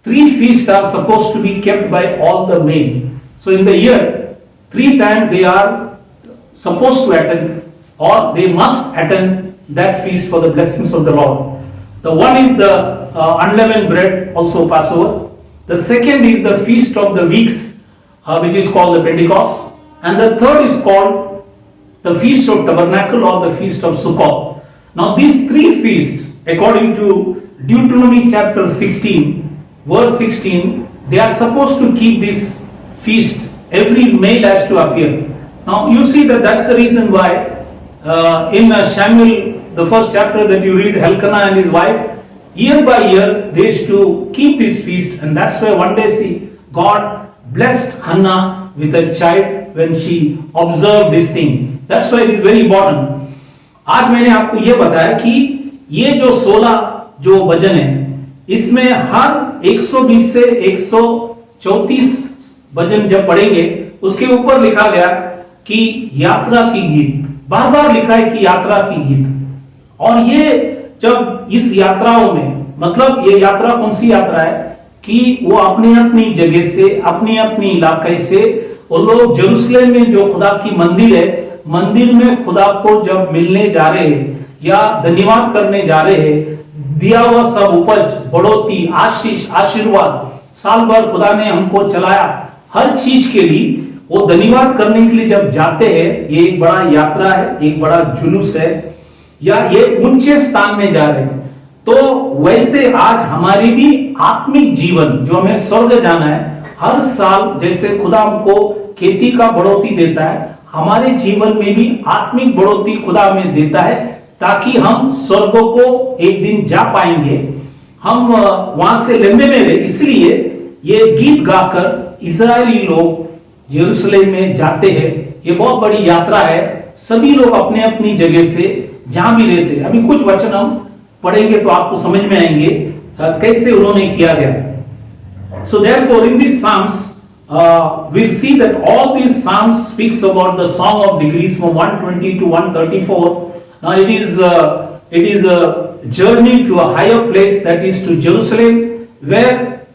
3 feasts are supposed to be kept by all the male. So, in the year, 3 times they are supposed to attend, or they must attend that feast for the blessings of the Lord. The one is the unleavened bread, also Passover. The second is the feast of the weeks, which is called the Pentecost. And the third is called the feast of tabernacle or the feast of Sukkot. Now these 3 feasts, according to Deuteronomy chapter 16, verse 16, they are supposed to keep this feast. Every male has to appear. Now you see that that's the reason why in Samuel, the first chapter that you read, Elkanah and his wife, year by year they used to keep this feast, and that's why one day see God blessed Hannah with a child when she observed this thing. That's why it is very important. आज मैंने आपको ये बताया कि ये जो 16 जो भजन है, इसमें हर 120 से 134 भजन जब पढ़ेंगे, उसके ऊपर लिखा गया कि यात्रा की गीत, बार बार लिखा है कि यात्रा की गीत। और ये जब इस यात्राओं में, मतलब ये यात्रा कौन सी यात्रा है कि वो अपनी अपनी जगह से, अपनी अपनी इलाके से, वो लोग जेरूसलेम में जो खुदा की मंदिर है, मंदिर में खुदा को जब मिलने जा रहे हैं या धन्यवाद करने जा रहे हैं, दिया हुआ सब उपज, बढ़ोतरी, आशीष, आशीर्वाद, साल भर खुदा ने हमको चलाया, हर चीज के लिए वो धन्यवाद करने के लिए जब जाते हैं, ये एक बड़ा यात्रा है, एक बड़ा जुलूस है, या ये ऊंचे स्थान में जा रहे हैं। तो वैसे आज हमारी भी आत्मिक जीवन जो हमें स्वर्ग जाना है, हर साल जैसे खुदा हमको खेती का बढ़ोतरी देता है, हमारे जीवन में भी आत्मिक बढ़ोतरी खुदा हमें देता है, ताकि हम स्वर्ग को एक दिन जा पाएंगे, हम वहां से लंबे में रहे। इसलिए ये गीत गाकर इजरायली लोग यरूशलेम में जाते हैं। ये बहुत बड़ी यात्रा है, सभी लोग अपने अपनी जगह से जहां भी रहते हैं। अभी कुछ वचन हम पढ़ेंगे तो आपको समझ में आएंगे कैसे उन्होंने किया गया। So therefore in these psalms we'll see that all these psalms speaks about the song of degrees from 120 to 134. Now it is a journey to a higher place, that is to Jerusalem, where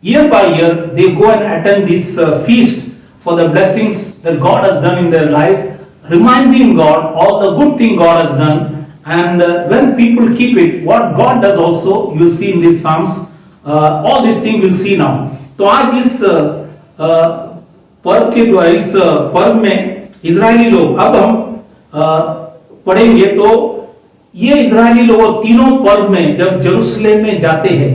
year by year they go and attend this feast for the blessings that God has done in their life, reminding God all the good thing God has done. And when people keep it, what God does also, you see in these Psalms, all these things we'll see now. तो आज इस पर्व के द्वारा, इस पर्व में Israeli लोग, अब हम पढ़ेंगे तो ये इजरायली लोग तीनों पर्व में जब जेरूसलेम में जाते हैं,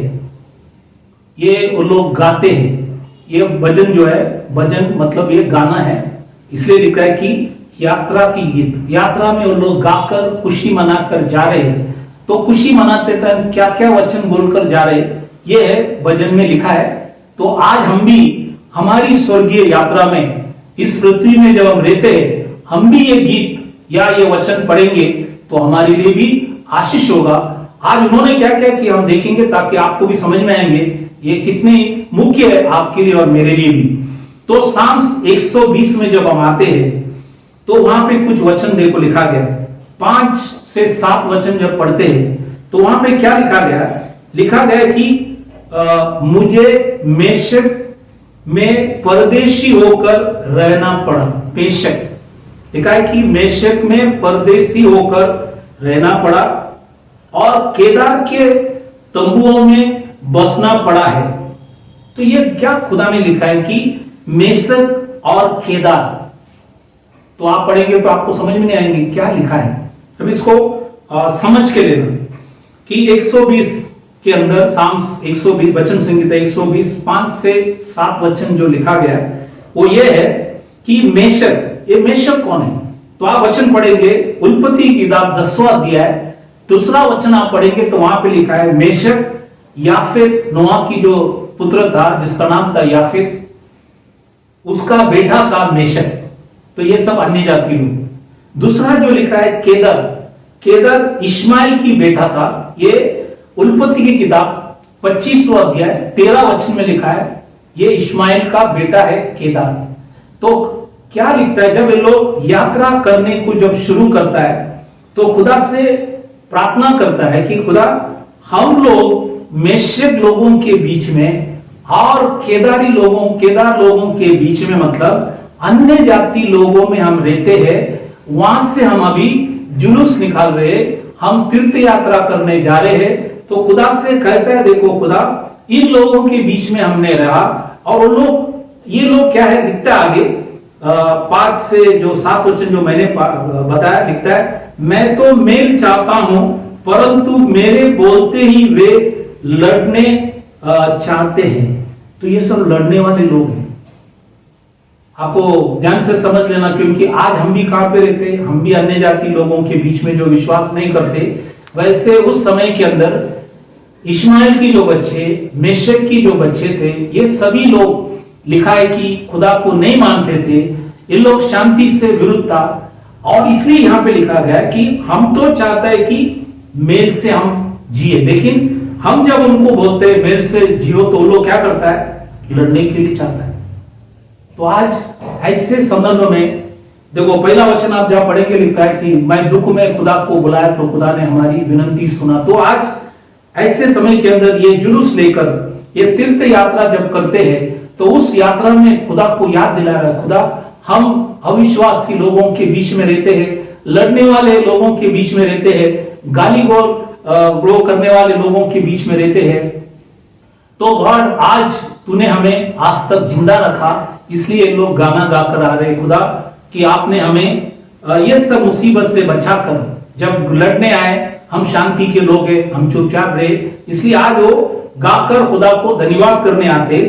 ये वो लोग गाते हैं। ये भजन जो है, भजन मतलब ये गाना है, इसलिए लिखा है कि यात्रा की गीत। यात्रा में वो लोग गाकर खुशी मनाकर जा रहे हैं। तो खुशी मनाते टाइम क्या क्या वचन बोलकर जा रहे, ये है भजन में लिखा है। तो आज हम भी हमारी स्वर्गीय यात्रा में, इस पृथ्वी में जब हम रहते हैं, हम भी ये गीत या ये वचन पढ़ेंगे तो हमारे लिए भी आशीष होगा। आज उन्होंने क्या क्या किया हम देखेंगे, ताकि आपको भी समझ में आएंगे ये कितने मुख्य है आपके लिए और मेरे लिए भी। तो साम्स 120 में जब हम आते हैं तो वहां पे कुछ वचन देखो लिखा गया, 5 से 7 वचन जब पढ़ते हैं तो वहां पे क्या लिखा गया, लिखा गया कि मुझे मेशक में परदेशी होकर रहना पड़ा। मेशक लिखा है कि मेशक में परदेशी होकर रहना पड़ा और केदार के तंबुओं में बसना पड़ा है। तो ये क्या खुदा ने लिखा है कि मेशक और केदार, तो आप पढ़ेंगे तो आपको समझ में नहीं आएंगे क्या लिखा है। अब इसको समझ के लेना कि 120 के अंदर साम्स 120 वचन संहिता 120 5 से 7 वचन जो लिखा गया है वो ये है कि मेशक, ये मेशक कौन है। तो आप वचन पढ़ेंगे उत्पत्ति की किताब 10वां अध्याय 2रा वचन आप पढ़ेंगे तो वहां पे लिखा है मेशक याफेत, नोआ की जो पुत्र था जिसका नाम था याफेत, उसका बेटा था मेशक। तो ये सब अन्य जाति लोग। दूसरा जो लिखा है केदर, केदर इस्माइल की बेटा था। ये उत्पत्ति की किताब 25वां अध्याय 13 वचन में लिखा है, ये इश्माएल का बेटा है केदार। तो क्या लिखता है, जब ये लोग यात्रा करने को जब शुरू करता है तो खुदा से प्रार्थना करता है कि खुदा हम लोग मेशेक लोगों के बीच में और केदार लोगों के बीच में, मतलब अन्य जाति लोगों में हम रहते हैं, वहां से हम अभी जुलूस निकाल रहे, हम तीर्थ यात्रा करने जा रहे हैं। तो खुदा से कहता है, देखो खुदा, इन लोगों के बीच में हमने रहा, और ये लोग क्या है, लिखता है आगे 5 से जो 7 वचन जो मैंने बताया, लिखता है, मैं तो मेल चाहता हूं परंतु मेरे बोलते ही वे लड़ने चाहते हैं। तो ये सब लड़ने वाले लोग हैं, आपको ध्यान से समझ लेना, क्योंकि आज हम भी कहां पे रहते, हम भी अन्य जाति लोगों के बीच में जो विश्वास नहीं करते, वैसे उस समय के अंदर इश्माएल की जो बच्चे, मेशेक की जो बच्चे थे, ये सभी लोग लिखा है कि खुदा को नहीं मानते थे, ये लोग शांति से विरुद्ध था। और इसलिए यहां पे लिखा गया कि हम तो चाहता है कि मेल से हम जिए, लेकिन हम जब उनको बोलते हैं मेल से जियो, तो लोग क्या करता है, लड़ने के लिए चाहता है। तो आज ऐसे संदर्भ में देखो, पहला वचन आप जहां पढ़ेंगे लिखा है कि मैं दुख में खुदा को बुलाया तो खुदा ने हमारी विनती सुना। तो आज ऐसे समय के अंदर ये जुलूस लेकर ये तीर्थ यात्रा जब करते हैं, तो उस यात्रा में खुदा को याद दिला रहा है, खुदा हम अविश्वासी लोगों के बीच में रहते हैं, लड़ने वाले लोगों के बीच में रहते हैं, गाली गलौज करने वाले लोगों के बीच में रहते हैं। तो गॉड, आज तूने हमें आज तक जिंदा रखा, इसलिए लोग गाना गाकर आ रहे, खुदा कि आपने हमें ये सब मुसीबत से बचाकर, जब लड़ने आए हम शांति के लोग हैं, हम चुपचाप रहे, इसलिए आज वो गाकर खुदा को धन्यवाद करने आते।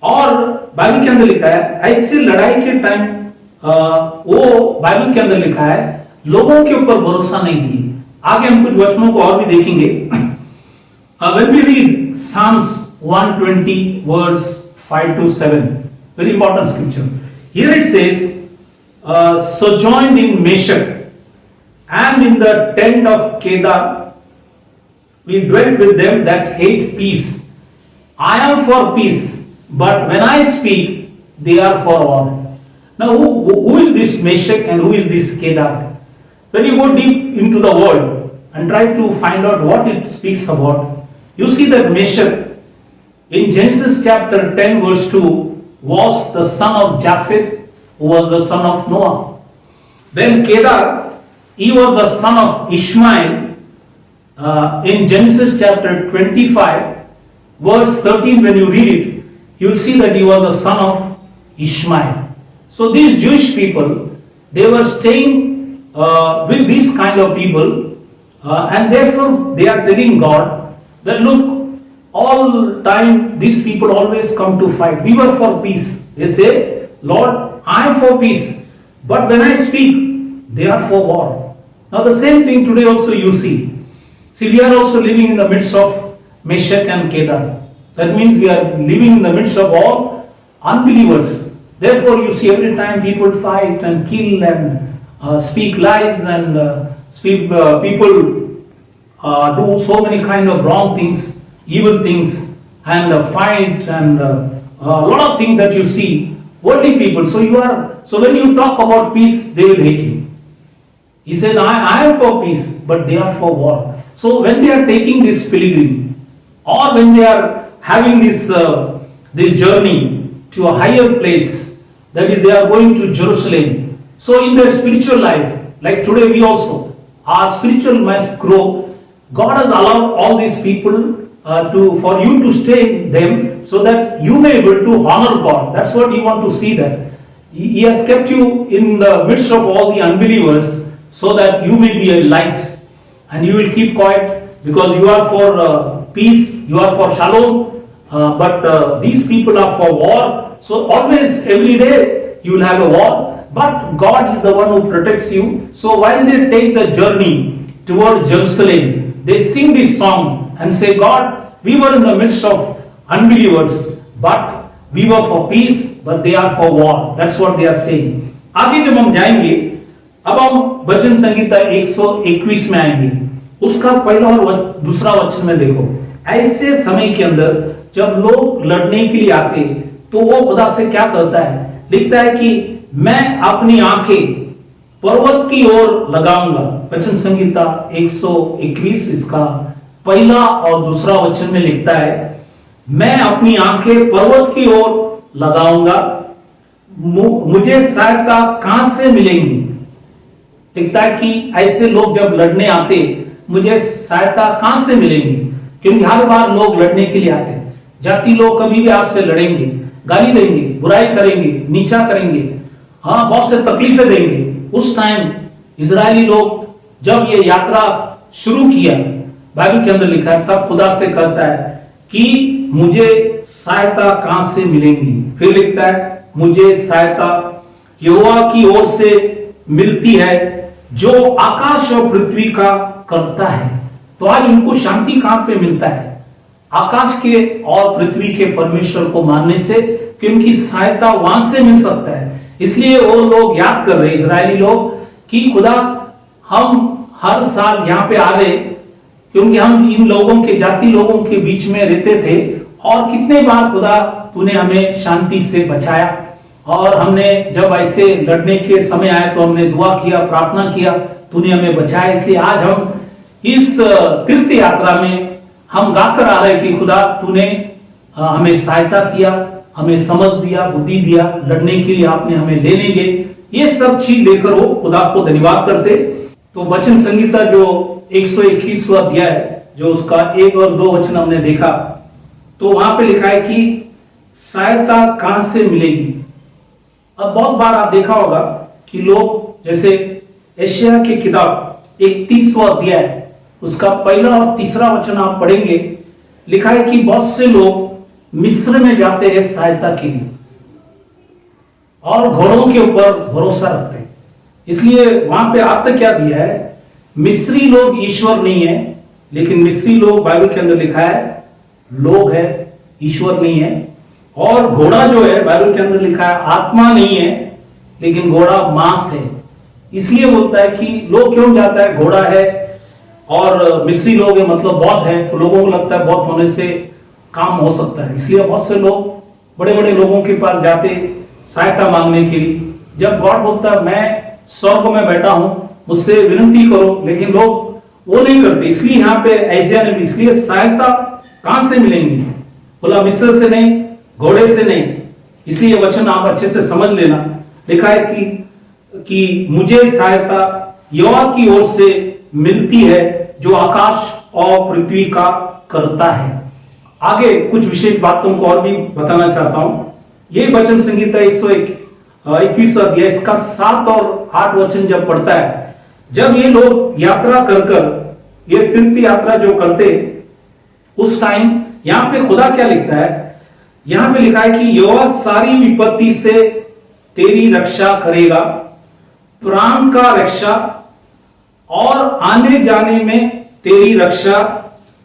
और बाइबल के अंदर लिखा है, ऐसे लड़ाई के टाइम वो बाइबल के अंदर लिखा है, लोगों के ऊपर भरोसा नहीं दिए। आगे हम कुछ वचनों को और भी देखेंगे। When we read Psalms 120 verse 5 to 7, very important scripture. Here it says, sojourned in Meshach and in the tent of Kedar, we dwelt with them that hate peace. I am for peace, but when I speak, they are for war. Now, who is this Meshach and who is this Kedar? When you go deep into the word and try to find out what it speaks about, you see that Meshach in Genesis chapter 10 verse 2 was the son of Japheth, who was the son of Noah. Then Kedar, he was the son of Ishmael. In Genesis chapter 25 verse 13, when you read it, you will see that he was the son of Ishmael. So these Jewish people, they were staying with these kind of people, and therefore they are telling God that look, all time these people always come to fight. We were for peace. They say, Lord, I am for peace, but when I speak, they are for war. Now the same thing today also you see. See, we are also living in the midst of Meshach and Kedar. That means we are living in the midst of all unbelievers. Therefore you see every time people fight and kill and speak lies and people do so many kind of wrong things, evil things, and fight and a lot of things that you see, worldly people. So when you talk about peace, they will hate you. He says, I am for peace, but they are for war. So when they are taking this pilgrim, or when they are having this journey to a higher place, that is, they are going to Jerusalem. So in their spiritual life, like today we also, our spiritual must grow. God has allowed all these people for you to stay in them, so that you may be able to honor God. That's what He wants to see, that He has kept you in the midst of all the unbelievers, so that you may be a light, and you will keep quiet, because you are for peace, you are for shalom, but these people are for war. So always, every day, you will have a war, but God is the one who protects you. So while they take the journey towards Jerusalem, they sing this song and say, God, we were in the midst of unbelievers, but we were for peace, but they are for war. That's what they are saying. आगे जब हम जाएंगे, अब हम भजन संगीता 121 में आएंगे। उसका पहला और दूसरा वचन में देखो, ऐसे समय के अंदर जब लोग लड़ने के लिए आते तो वो खुदा से क्या करता है, लिखता है कि मैं अपनी आंखें पर्वत की ओर लगाऊंगा। वचन संहिता 121 इसका पहला और दूसरा वचन में लिखता है, मैं अपनी आंखें पर्वत की ओर लगाऊंगा, मुझे सहायता कहां से मिलेंगी। लिखता है कि ऐसे लोग जब लड़ने आते मुझे सहायता कहां से मिलेंगी, क्योंकि हर बार लोग लड़ने के लिए आते। जाति लोग कभी भी आपसे लड़ेंगे, गाली देंगे, बुराई करेंगे, नीचा करेंगे, हाँ बहुत से तकलीफें देंगे। उस टाइम इजरायली लोग जब ये यात्रा शुरू किया, बाइबल के अंदर लिखा है, तब खुदा से कहता है कि मुझे सहायता कहां से मिलेंगी। फिर लिखता है, मुझे सहायता यहोवा की ओर से मिलती है जो आकाश और पृथ्वी का करता है। तो आज उनको शांति कहां पे मिलता है? आकाश के और पृथ्वी के परमेश्वर को मानने से, क्योंकि सहायता वहां से मिल सकता है। इसलिए वो लोग याद कर रहे, इजरायली लोग, कि खुदा हम हर साल यहाँ पे आ रहे, क्योंकि हम इन लोगों के जाति लोगों के बीच में रहते थे, और कितने बार खुदा तूने हमें शांति से बचाया, और हमने जब ऐसे लड़ने के समय आए तो हमने दुआ किया, प्रार्थना किया, तूने हमें बचाया। इसलिए आज हम इस तीर्थ यात्रा में हम गाकर आ रहे कि खुदा तूने हमें सहायता किया, हमें समझ दिया, बुद्धि दिया, लड़ने के लिए आपने हमें लेने गए। ये सब चीज लेकर वो खुदा को धन्यवाद करते। तो वचन संहिता जो 121वां अध्याय जो उसका 1 और 2 वचन हमने देखा, तो वहां पे लिखा है कि सहायता कहां से मिलेगी। अब बहुत बार आप देखा होगा कि लोग, जैसे यशायाह की किताब 31वां अध्याय उसका पहला और तीसरा वचन आप पढ़ेंगे, लिखा है कि बहुत से लोग मिस्र में जाते हैं सहायता के लिए और घोड़ों के ऊपर भरोसा रखते हैं। इसलिए वहां पे अर्थ क्या दिया है, मिस्री लोग ईश्वर नहीं है, लेकिन मिस्री लोग बाइबल के अंदर लिखा है लोग है, ईश्वर नहीं है। और घोड़ा जो है बाइबल के अंदर लिखा है आत्मा नहीं है, लेकिन घोड़ा मांस है। इसलिए बोलता है कि लोग क्यों जाता है, घोड़ा है और मिस्री लोग है, मतलब बौद्ध है, तो लोगों को लगता है बौद्ध होने से काम हो सकता है। इसलिए बहुत से लोग बड़े बड़े लोगों के पास जाते सहायता मांगने के लिए। जब गॉड बोलता है मैं स्वर्ग में बैठा हूं, मुझसे विनती करो, लेकिन लोग वो नहीं करते। इसलिए यहाँ पे ऐसिया ने भी, इसलिए सहायता कहां से मिलेंगी, बोला मिस्र से नहीं, घोड़े से नहीं। इसलिए वचन आप अच्छे से समझ लेना, लिखा है कि मुझे सहायता यहोवा की ओर से मिलती है जो आकाश और पृथ्वी का करता है। आगे कुछ विशेष बातों को और भी बताना चाहता हूं। ये वचन संहिता 121 अध्याय इसका 7 और 8 वचन जब पढ़ता है, जब ये लोग यात्रा कर ये तीर्थ यात्रा जो करते उस टाइम यहां पे खुदा क्या लिखता है, यहां पे लिखा है कि यहोवा सारी विपत्ति से तेरी रक्षा करेगा, प्राण का रक्षा और आने जाने में तेरी रक्षा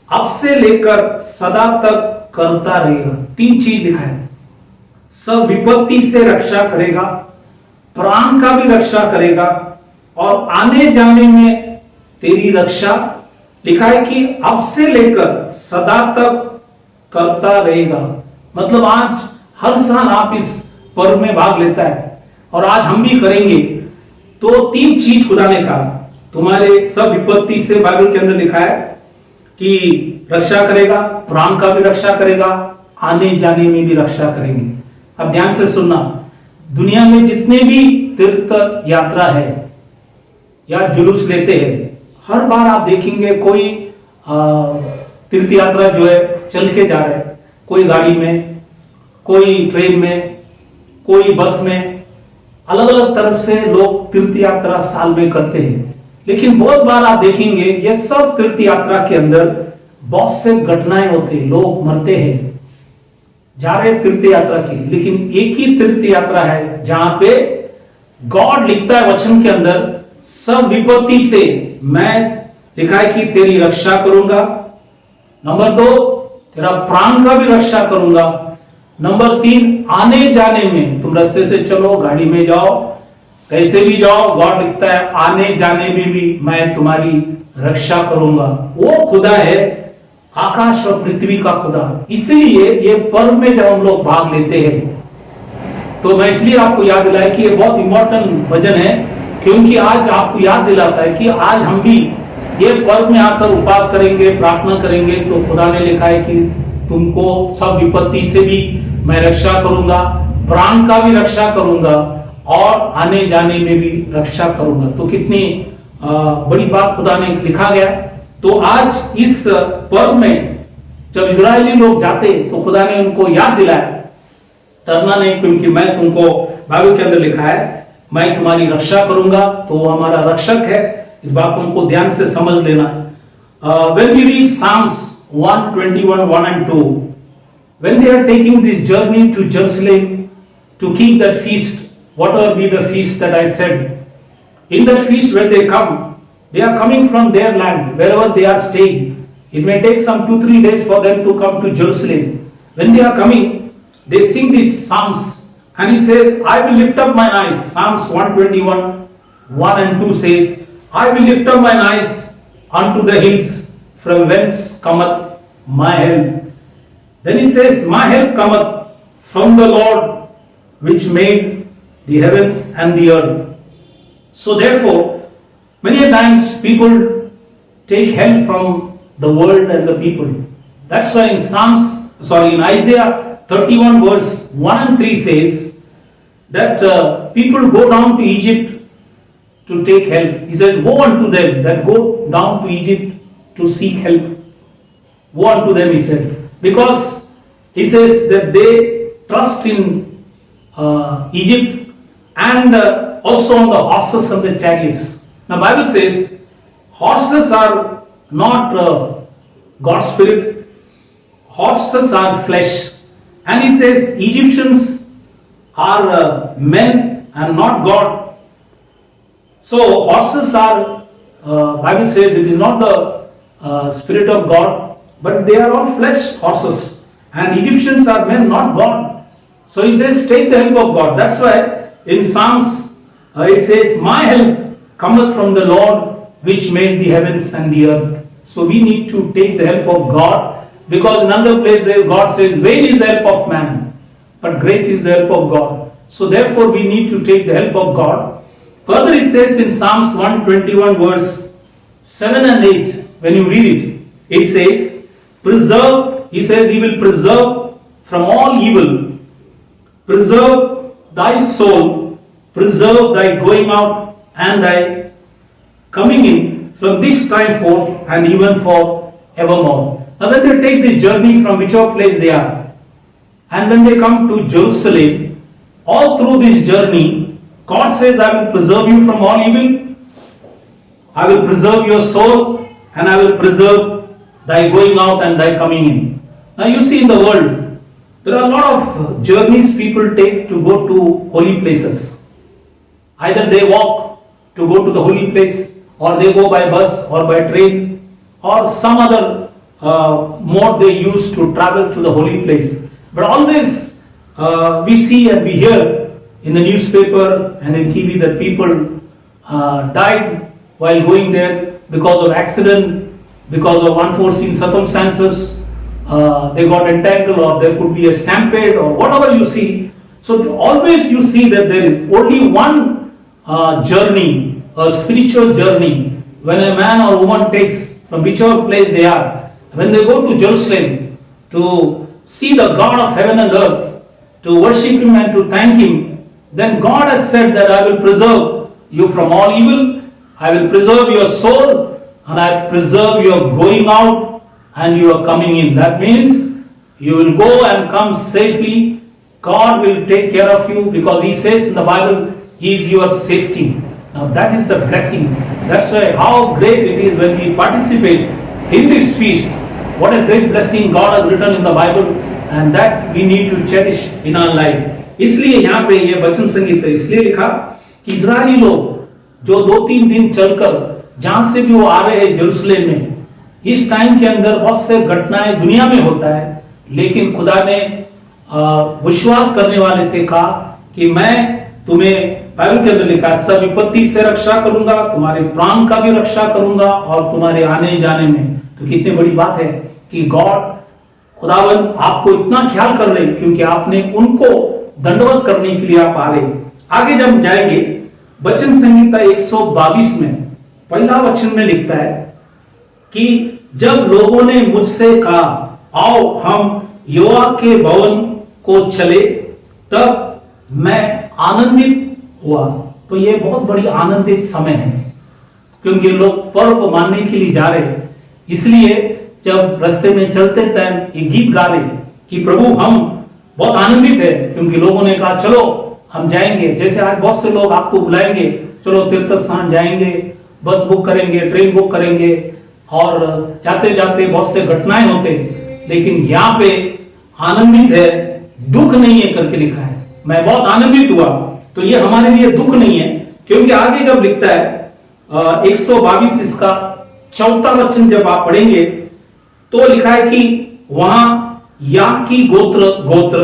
अब से लेकर सदा तक करता रहेगा। 3 चीज लिखा है, सब विपत्ति से रक्षा करेगा, प्राण का भी रक्षा करेगा और आने जाने में तेरी रक्षा। लिखा है कि अब से लेकर सदा तक करता रहेगा। मतलब आज हर साल आप इस पर्व में भाग लेता है और आज हम भी करेंगे। तो 3 चीज खुदा ने कहा, तुम्हारे सब विपत्ति से बाइबल के अंदर लिखा है कि रक्षा करेगा, प्राण का भी रक्षा करेगा, आने जाने में भी रक्षा करेंगे। अब ध्यान से सुनना, दुनिया में जितने भी तीर्थ यात्रा है या जुलूस लेते हैं, हर बार आप देखेंगे कोई तीर्थ यात्रा जो है चल के जा रहा है, कोई गाड़ी में, कोई ट्रेन में, कोई बस में, अलग अलग तरफ से लोग तीर्थ यात्रा साल में करते हैं। लेकिन बहुत बार आप देखेंगे ये सब तीर्थ यात्रा के अंदर बहुत से घटनाएं होती है, लोग मरते हैं जा रहे तीर्थ यात्रा की। लेकिन एक ही तीर्थ यात्रा है जहां पे गॉड लिखता है वचन के अंदर, सब विपत्ति से मैं, लिखा है कि तेरी रक्षा करूंगा। नंबर 2, तेरा प्राण का भी रक्षा करूंगा। नंबर 3, आने जाने में, तुम रास्ते से चलो, गाड़ी में जाओ, कैसे भी जाओ, गॉड लिखता है आने जाने में भी मैं तुम्हारी रक्षा करूंगा। वो खुदा है आकाश और पृथ्वी का खुदा। इसीलिए ये पर्व में जब हम लोग भाग लेते हैं, तो मैं इसलिए आपको याद दिलाया कि ये बहुत इंपॉर्टेंट भजन है, क्योंकि आज आपको याद दिलाता है कि आज हम भी ये पर्व में आकर उपवास करेंगे, प्रार्थना करेंगे, तो खुदा ने लिखा है कि तुमको सब विपत्ति से भी मैं रक्षा करूंगा, प्राण का भी रक्षा करूंगा और आने जाने में भी रक्षा करूंगा। तो कितनी बड़ी बात खुदा ने लिखा गया। तो आज इस पर्व में जब इजरायली लोग जाते तो खुदा ने उनको याद दिलाया, डरना नहीं, क्योंकि मैं तुमको, बाइबल के अंदर लिखा है, मैं तुम्हारी रक्षा करूंगा। तो वो हमारा रक्षक है, इस बात को ध्यान से समझ लेना। When we read Psalms 121, 1 and 2, when they are taking this journey to Jerusalem to keep that feast, whatever be the feast that I said, in that feast when they come, they are coming from their land, wherever they are staying. It may take some 2-3 days for them to come to Jerusalem. When they are coming, they sing these psalms, and he says, I will lift up mine eyes. Psalms 121, 1 and 2 says, I will lift up mine eyes unto the hills, from whence cometh my help. Then he says, my help cometh from the Lord, which made the heavens and the earth. So therefore, many a times people take help from the world and the people. That's why in Isaiah 31 verse 1 and 3 says that people go down to Egypt to take help. He says, woe unto them that go down to Egypt to seek help. Woe unto them, he said, because he says that they trust in Egypt and also on the horses and the chariots. Now Bible says horses are not God's spirit, horses are flesh, and he says Egyptians are men and not God. So horses are, Bible says it is not the spirit of God, but they are all flesh horses, and Egyptians are men, not God. So he says take the help of God. That's why in Psalms it says, my help cometh from the Lord, which made the heavens and the earth. So we need to take the help of God, because in another place God says, vain is the help of man, but great is the help of God. So therefore we need to take the help of God. Further it says in Psalms 121 verse 7 and 8, when you read it, it says, preserve, he says, he will preserve from all evil, preserve thy soul, preserve thy going out and thy coming in from this time forth and even for evermore. Now when they take the journey from whichever place they are, and when they come to Jerusalem, all through this journey, God says, I will preserve you from all evil, I will preserve your soul, and I will preserve thy going out and thy coming in. Now you see in the world, there are a lot of journeys people take to go to holy places. Either they walk to go to the holy place, or they go by bus or by train, or some other mode they use to travel to the holy place. But always we see and we hear in the newspaper and in TV that people died while going there because of accident, because of unforeseen circumstances. They got entangled, or there could be a stampede, or whatever you see. So always you see that there is only one journey, a spiritual journey, when a man or woman takes from whichever place they are. When they go to Jerusalem to see the God of heaven and earth, to worship Him and to thank Him, then God has said that I will preserve you from all evil, I will preserve your soul, and I will preserve your going out and your coming in. That means you will go and come safely. God will take care of you, because He says in the Bible, He is your safety. Now that is a blessing. That's why how great it is when we participate in this feast. What a great blessing God has written in the Bible, and that we need to cherish in our life. इसलिए यहाँ पे ये वचन संगीत इसलिए लिखा कि Israeli लोग जो 2-3 दिन चलकर जहां से भी वो आ रहे हैं जेरूसलेम में, इस टाइम के अंदर बहुत से घटनाएं दुनिया में होता है, लेकिन खुदा ने विश्वास करने वाले से कहा कि मैं तुम्हें, बाइबल के अंदर लिखा, सब विपत्ति से रक्षा करूंगा, तुम्हारे प्राण का भी रक्षा करूंगा और तुम्हारे आने जाने में। तो कितनी बड़ी बात है कि गॉड खुदावन आपको इतना ख्याल कर रहे क्योंकि आपने उनको दंडवत करने के लिए आप आ रहे। आगे जब जाएंगे वचन संहिता 122 में पहला वचन में लिखता है कि जब लोगों ने मुझसे कहा आओ हम यहोवा के भवन को चले, तब मैं आनंदित हुआ। तो ये बहुत बड़ी आनंदित समय है क्योंकि लोग पर्व मानने के लिए जा रहे, इसलिए जब रास्ते में चलते टाइम ये गीत गा रहे कि प्रभु हम बहुत आनंदित है क्योंकि लोगों ने कहा चलो हम जाएंगे। जैसे आज बहुत से लोग आपको बुलाएंगे, चलो तीर्थ स्थान जाएंगे, बस बुक करेंगे, ट्रेन बुक करेंगे और जाते जाते बहुत से घटनाएं होते, लेकिन यहाँ पे आनंदित है, दुख नहीं है करके लिखा है। मैं बहुत आनंदित हुआ, तो ये हमारे लिए दुख नहीं है क्योंकि आगे जब लिखता है 122 इसका 4था वचन जब आप पढ़ेंगे तो लिखा है कि वहां या की गोत्र,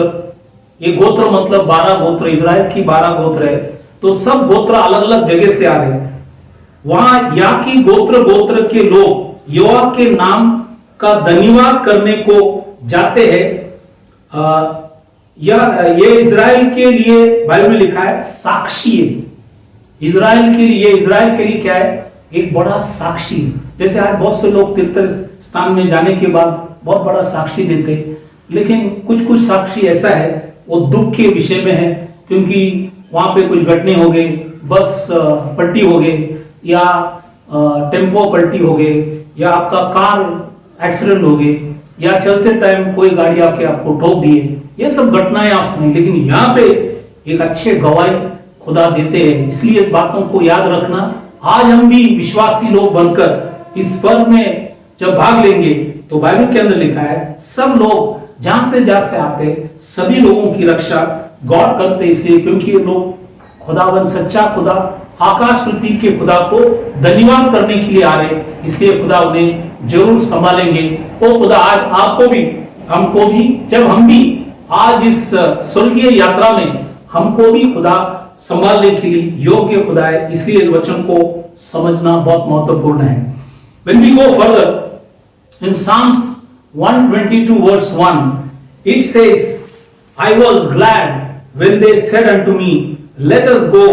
ये गोत्र मतलब 12 गोत्र, इजराइल की 12 गोत्र है, तो सब गोत्र अलग अलग जगह से आ रहे हैं। वहां या की गोत्र के लोग यहोवा के नाम का धन्यवाद करने को जाते हैं। ये इजराइल के लिए बाइबल में लिखा है साक्षी है। इजराइल के लिए क्या है? एक बड़ा साक्षी। जैसे आज बहुत से लोग तीर्थ स्थान में जाने के बाद बहुत बड़ा साक्षी देते, लेकिन कुछ कुछ साक्षी ऐसा है वो दुख के विषय में है क्योंकि वहां पे कुछ घटने हो गए, बस पलटी हो गए या टेम्पो पलटी हो गए या आपका कार एक्सीडेंट हो गए या चलते टाइम कोई गाड़ी आके आपको ठोक दिए, ये सब घटनाएं आप सुने। लेकिन यहाँ पे एक अच्छे गवाही खुदा देते हैं, इसलिए इस बातों को याद रखना। आज हम भी विश्वासी लोग बनकर इस पर्व में जब भाग लेंगे तो बाइबल के अंदर लिखा है सब लोग जहां से आते सभी लोगों की रक्षा गॉड करते, इसलिए क्योंकि ये लोग खुदावन सच्चा खुदा आकाश श्रुति के खुदा को धन्यवाद करने के लिए आ रहे, इसलिए खुदा उन्हें जरूर संभालेंगे। वो खुदा आज आपको भी हमको भी, जब हम भी आज इस स्वर्गीय यात्रा में हमको भी खुदा संभालने के लिए योग्य खुदा है, इसलिए इस वचन को समझना बहुत महत्वपूर्ण है। When we go further in Psalms 122 verse 1, it says, I was glad when they said unto me, let us go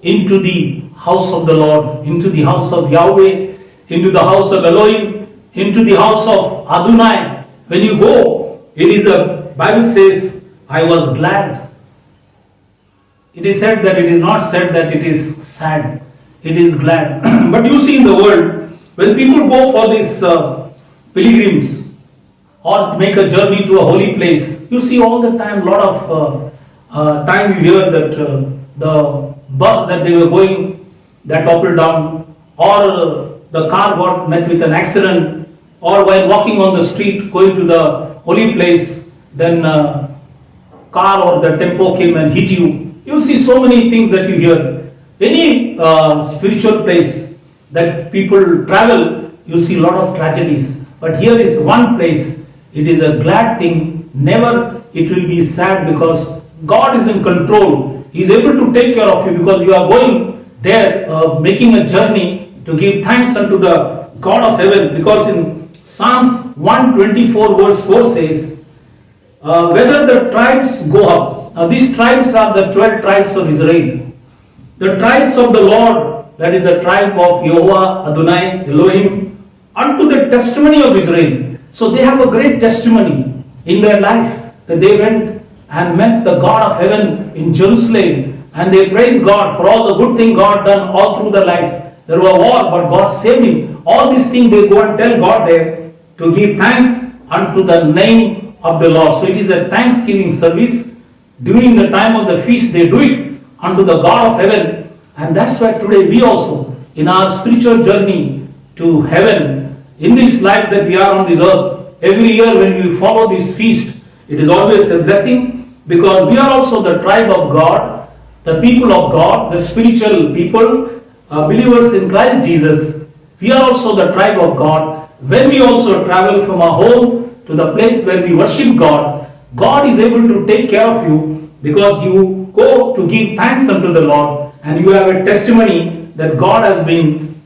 into the house of the Lord, into the house of Yahweh, into the house of Elohim, into the house of Adonai. When you go, it is a Bible says, I was glad. It is said that it is not said that it is sad. It is glad. But you see in the world, when people go for these pilgrims or make a journey to a holy place, you see all the time, lot of time you hear that the bus that they were going, that toppled down, or the car got met with an accident, or while walking on the street going to the holy place, then car or the tempo came and hit you. You see so many things that you hear. Any spiritual place that people travel, you see a lot of tragedies. But here is one place, it is a glad thing. Never it will be sad because God is in control. He is able to take care of you because you are going there, making a journey to give thanks unto the God of heaven. Because in Psalms 124 verse 4 says, whether the tribes go up. Now these tribes are the 12 tribes of Israel. The tribes of the Lord, that is the tribe of Yehovah, Adonai, Elohim, unto the testimony of Israel. So they have a great testimony in their life that they went and met the God of heaven in Jerusalem and they praised God for all the good thing God done all through their life. There were war, but God saved him. All these things they go and tell God there to give thanks unto the name of the Lord. So it is a thanksgiving service. During the time of the feast, they do it unto the God of heaven. And that's why today we also, in our spiritual journey to heaven, in this life that we are on this earth, every year when we follow this feast, it is always a blessing because we are also the tribe of God, the people of God, the spiritual people, believers in Christ Jesus. We are also the tribe of God. When we also travel from our home to the place where we worship God, God is able to take care of you because you go to give thanks unto the Lord and you have a testimony that God has been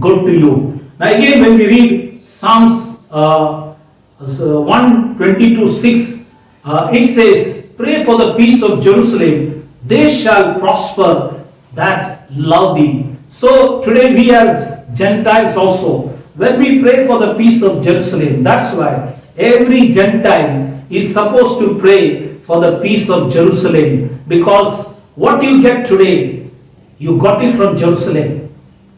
good to you. Now again, when we read Psalms 1:22-6, it says, "Pray for the peace of Jerusalem, they shall prosper that love thee." So today we as Gentiles also, when we pray for the peace of Jerusalem, that's why every Gentile is supposed to pray for the peace of Jerusalem, because what you get today, you got it from Jerusalem.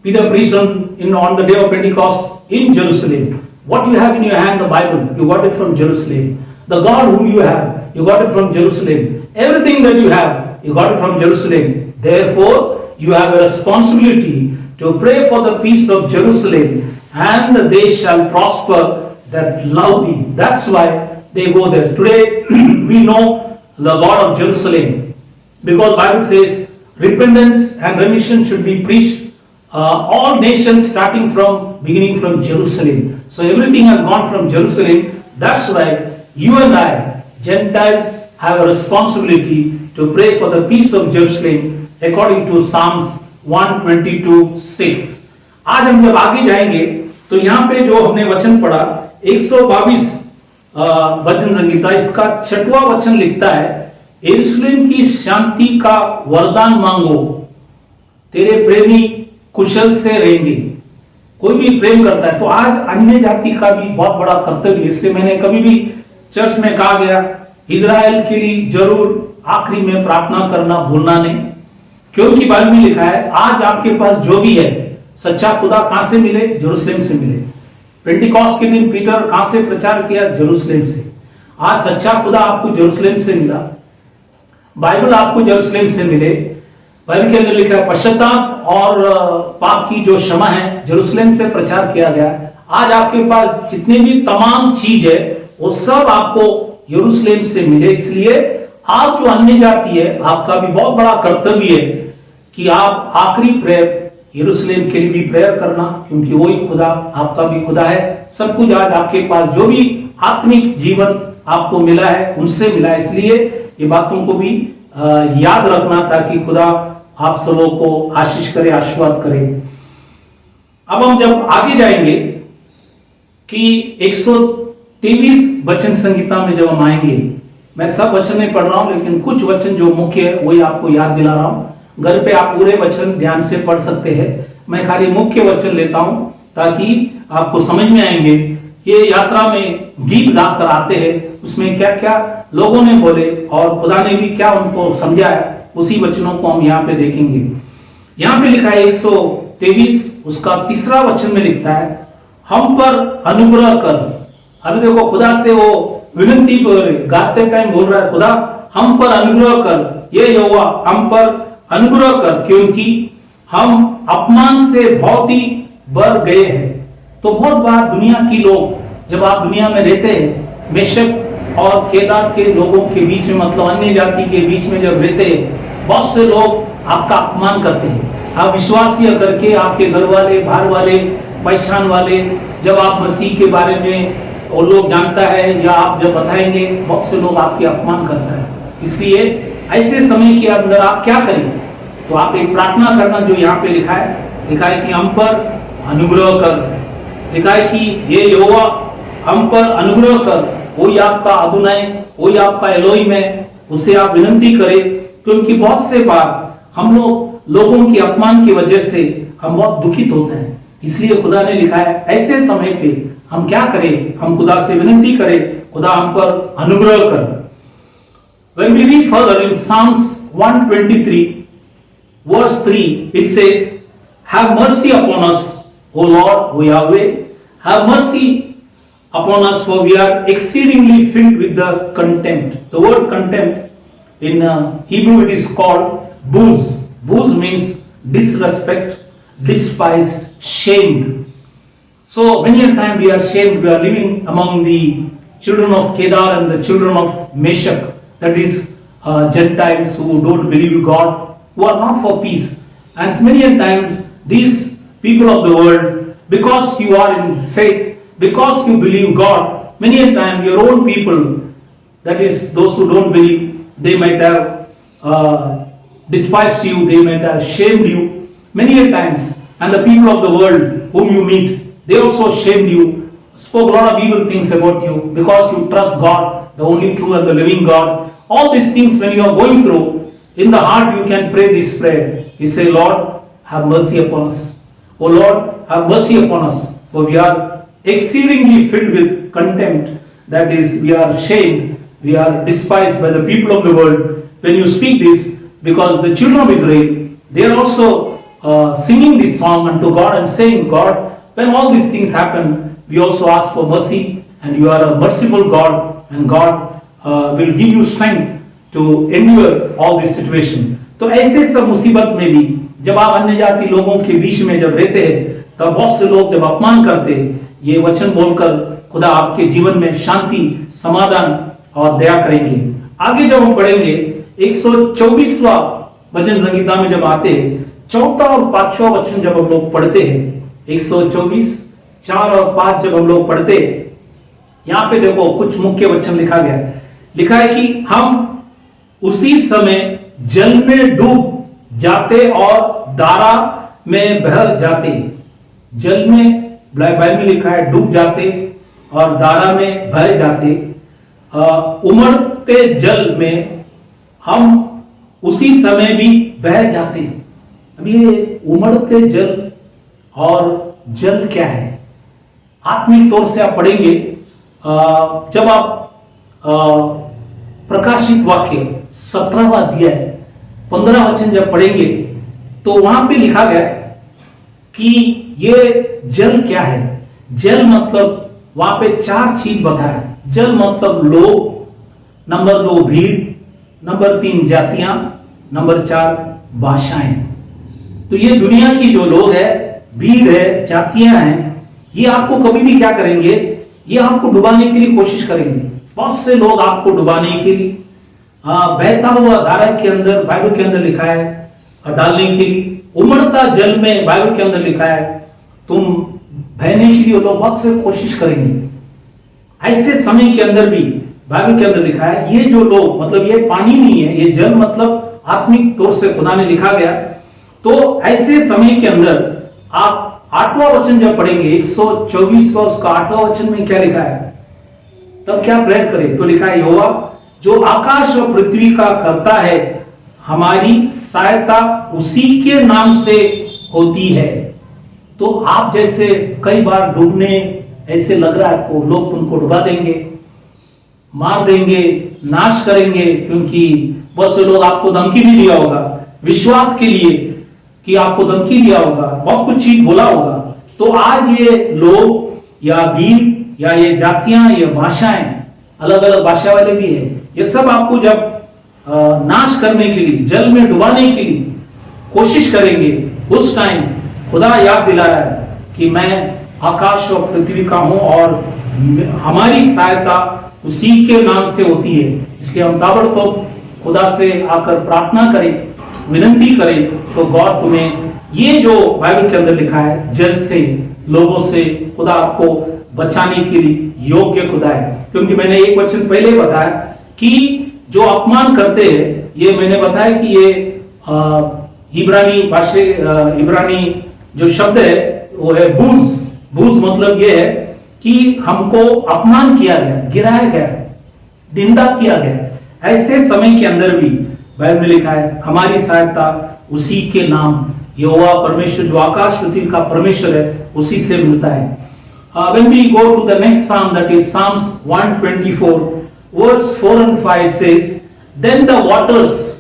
Peter preached on the day of Pentecost in Jerusalem. What you have in your hand, the Bible, you got it from Jerusalem. The God whom you have, you got it from Jerusalem. Everything that you have, you got it from Jerusalem. Therefore, you have a responsibility to pray for the peace of Jerusalem, and they shall prosper that love thee. That's why they go there. Today, we know the God of Jerusalem, because Bible says repentance and remission should be preached all nations, beginning from Jerusalem. So everything has gone from Jerusalem. That's why you and I, Gentiles, have a responsibility to pray for the peace of Jerusalem according to Psalms 122:6. आज हम जब आगे जाएंगे तो यहाँ पे जो हमने वचन पढ़ा 122 वचन संहिता, इसका 6वां वचन लिखता है, यरूशलेम की शांति का वरदान मांगो, तेरे प्रेमी कुशल से रहेंगे। कोई भी प्रेम करता है, तो आज अन्य जाति का भी बहुत बड़ा कर्तव्य है। इसलिए मैंने कभी भी चर्च में कहा गया, इजराइल के लिए जरूर आखिरी में प्रार्थना करना भूलना नहीं, क्योंकि बाइबल में लिखा है आज आपके पास जो भी है, सच्चा खुदा कहां से मिले? जेरूशलेम से मिले। पेंटिकॉस्ट के दिन पीटर कहां से प्रचार किया? जेरूशलेम से। आज सच्चा खुदा आपको जेरूशलेम से मिला, बाइबल आपको जेरूशलेम से मिले। बाइबल के अंदर लिखा है पश्चाताप और पाप की जो क्षमा है जेरूशलेम से प्रचार किया गया। आज आपके पास जितने भी तमाम चीज है वो सब आपको यरूशलेम से मिले। इसलिए आप जो अन्य जाति है, आपका भी बहुत बड़ा कर्तव्य है कि आप आखिरी प्रेयर यरूशलेम के लिए भी प्रेयर करना, क्योंकि वही खुदा आपका भी खुदा है। सब कुछ आज आपके पास जो भी आत्मिक जीवन आपको मिला है उनसे मिला है। इसलिए ये बातों को भी याद रखना, ताकि खुदा आप सबों को आशीष करे, आशीर्वाद करे। अब हम जब आगे जाएंगे कि 123 वचन संहिता में जब हम आएंगे, मैं सब वचन नहीं पढ़ रहा हूं, लेकिन कुछ वचन जो मुख्य है वही आपको याद दिला रहा हूं। घर पे आप पूरे वचन ध्यान से पढ़ सकते हैं, मैं खाली मुख्य वचन लेता हूं ताकि आपको समझ में आएंगे। ये यात्रा में गीत गाकर आते हैं, उसमें क्या क्या लोगों ने बोले और खुदा ने भी क्या उनको समझाया, उसी वचनों को हम यहाँ पे देखेंगे। यहाँ पे लिखा है 123 उसका 3रा वचन में लिखता है, हम पर अनुग्रह कर। अभी देखो खुदा से वो विनती गाते टाइम बोल रहा है, खुदा हम पर अनुग्रह कर, ये यहोवा हम पर अनुग्रह कर, क्योंकि हम अपमान से बहुत ही बढ़ गए हैं। तो बहुत बार दुनिया की लोग, जब आप दुनिया में रहते हैं, मेशक और केदार के लोगों के बीच में, मतलब अन्य जाति के बीच में जब रहते हैं, बहुत से लोग आपका अपमान करते हैं। आप विश्वासी करके आपके घर वाले, बाहर वाले, पहचान वाले, जब आप मसीह के बारे में वो लोग जानता है या आप जब बताएंगे, बहुत से लोग आपके अपमान करता है। इसलिए ऐसे समय के अंदर आप क्या करें? तो आप एक प्रार्थना करना, जो यहाँ पे लिखा है कि हम पर अनुग्रह कर। लिखा है कि ये यहोवा हम पर अनुग्रह कर, वही आपका अदुनाई, वही आपका एलोहिम है, उससे आप विनती करें, क्योंकि बहुत से बार हम लोगों के अपमान की वजह से हम बहुत दुखित होते हैं। इसलिए खुदा ने लिखा है ऐसे समय पे हम क्या करें? हम खुदा से विनती करें, खुदा हम पर अनुग्रह कर। When we read further in Psalms 123 verse 3, it says, have mercy upon us, O Lord, O Yahweh, have mercy upon us, for we are exceedingly filled with the contempt. The word contempt in Hebrew it is called booz. Booz means disrespect, despised, shamed. So many a time we are shamed. We are living among the children of Kedar and the children of Meshach, that is Gentiles who don't believe God, who are not for peace. And many a times these people of the world, because you are in faith, because you believe God, many a time your own people, that is those who don't believe, they might have despised you, they might have shamed you many a times. And the people of the world whom you meet, they also shamed you. spoke a lot of evil things about you because you trust God, the only true and the living God. All these things, when you are going through, in the heart you can pray this prayer. You say, Lord, have mercy upon us. O Lord, have mercy upon us, for we are exceedingly filled with contempt. That is, we are ashamed, we are despised by the people of the world. When you speak this, because the children of Israel, they are also singing this song unto God and saying, God, when all these things happen, we also ask for mercy, and you are a merciful God, and God will give you strength to endure all this situation. तो ऐसे सब मुसीबत में भी जब आप अन्य जाति लोगों के बीच में जब रहते हैं, तब बहुत से लोग जब अपमान करते हैं, ये वचन बोलकर खुदा आपके जीवन में शांति, समाधान और दया करेंगे। आगे जब हम पढ़ेंगे 124वां वचन संहिता में जब आते हैं, चौथा और पांचवा वचन जब हम लोग पढ़ते हैं, 124, 4 और 5 जब हम लोग पढ़ते हैं, यहां पे देखो कुछ मुख्य वचन लिखा गया है। लिखा है कि हम उसी समय जल में डूब जाते और दारा में बह जाते। जल में बाइबल में लिखा है डूब जाते और दारा में बह जाते। उमड़ते जल में हम उसी समय भी बह जाते। अब ये उमड़ते जल और जल क्या है? आत्मिक तौर से आप पढ़ेंगे, जब आप प्रकाशित वाक्य 17वां अध्याय 15 वचन जब पढ़ेंगे, तो वहां पे लिखा गया कि ये जल क्या है। जल मतलब वहां पे 4 चीज बताया। जल मतलब लोग, नंबर 2 भीड़, नंबर 3 जातियां, नंबर 4 भाषाएं। तो ये दुनिया की जो लोग है, भीड़ है, जातियां हैं, ये आपको कभी भी क्या करेंगे? ये आपको डुबाने के लिए कोशिश करेंगे। बहुत से लोग आपको डुबाने के लिए, बहता हुआ धारा के अंदर बाइबल के अंदर लिखा है डालने के लिए, उमड़ता जल में बाइबल के अंदर लिखा है तुम बहने के लिए लोग बहुत से कोशिश करेंगे। ऐसे समय के अंदर भी बाइबल के अंदर लिखा है, ये जो लोग, मतलब ये पानी नहीं है, ये जल मतलब आत्मिक तौर से खुदा ने लिखा गया। तो ऐसे समय के अंदर आप 8वां वचन जब पढ़ेंगे, 124 का उसका 8वां वचन में क्या लिखा है? तब क्या प्रेयर करें? तो लिखा है, यहोवा जो आकाश और पृथ्वी का करता है, हमारी सहायता उसी के नाम से होती है। तो आप जैसे कई बार डूबने ऐसे लग रहा है आपको, लोग तुमको डुबा देंगे, मार देंगे, नाश करेंगे, क्योंकि बहुत से लोग आपको धमकी भी दिया होगा विश्वास के लिए, कि आपको धमकी दिया होगा, बहुत कुछ चीज बोला होगा। तो आज ये लोग या भीड़ या ये जातियां, ये भाषाएं, अलग अलग भाषा वाले भी है, ये सब आपको जब नाश करने के लिए, जल में डुबाने के लिए कोशिश करेंगे, उस टाइम खुदा याद दिला रहा है कि मैं आकाश और पृथ्वी का हूं और हमारी सहायता उसी के नाम से होती है। इसलिए हम ताबड़तोड़ खुदा से आकर प्रार्थना करें, विनती करें, तो गॉड तुम्हें ये जो बाइबल के अंदर लिखा है, जल से, लोगों से खुदा आपको बचाने के लिए योग्य खुदा है। क्योंकि मैंने एक वचन पहले बताया कि जो अपमान करते हैं, ये मैंने बताया कि ये इब्रानी भाषा, इब्रानी जो शब्द है वो है बूज। बूज मतलब ये है कि हमको अपमान किया गया, गिराया गया, निंदा किया गया। ऐसे समय के अंदर भी बाइबल में लिखा है हमारी सहायता उसी के नाम, यहोवा परमेश्वर जो आकाश पृथ्वी का परमेश्वर है, उसी से मिलता है। When we go to the next psalm, that is Psalms 124, verse 4 and 5 says, then the waters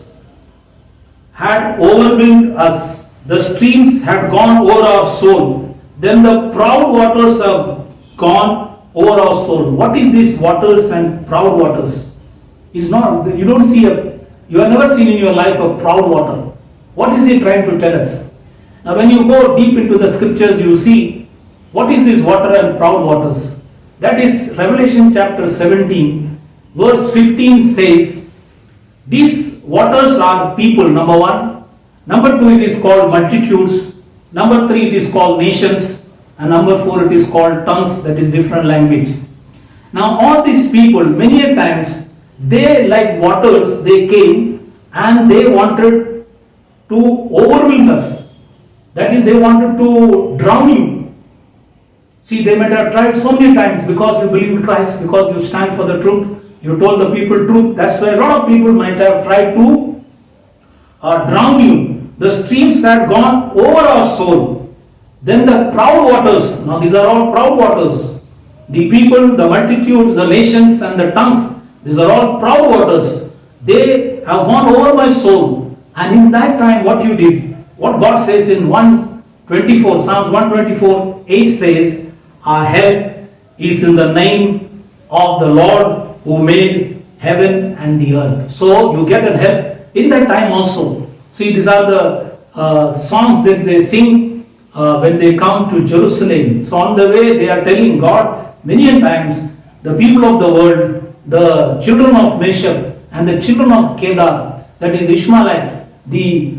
had overwhelmed us, the streams had gone over our soul, then the proud waters have gone over our soul. What is these waters and proud waters? Is not, you don't see you have never seen in your life a proud water. What is he trying to tell us? Now when you go deep into the scriptures, you see what is this water and proud waters. That is Revelation chapter 17 verse 15 says, these waters are people, number 1. Number 2, it is called multitudes. Number 3, it is called nations. And number 4, it is called tongues, that is different language. Now all these people, many a times, they like waters, they came and they wanted to overwhelm us. That is, they wanted to drown you. See, they might have tried so many times because you believe in Christ, because you stand for the truth, you told the people truth. That's why a lot of people might have tried to drown you. The streams had gone over our soul. Then the proud waters, now these are all proud waters. The people, the multitudes, the nations and the tongues, these are all proud waters. They have gone over my soul. And in that time, what you did, what God says in 124, Psalms 124, 8 says, our help is in the name of the Lord who made heaven and the earth. So you get a help in that time also. See, these are the songs that they sing when they come to Jerusalem. So on the way, they are telling God many times, the people of the world, the children of Meshach and the children of Kedar, that is Ishmaelite, the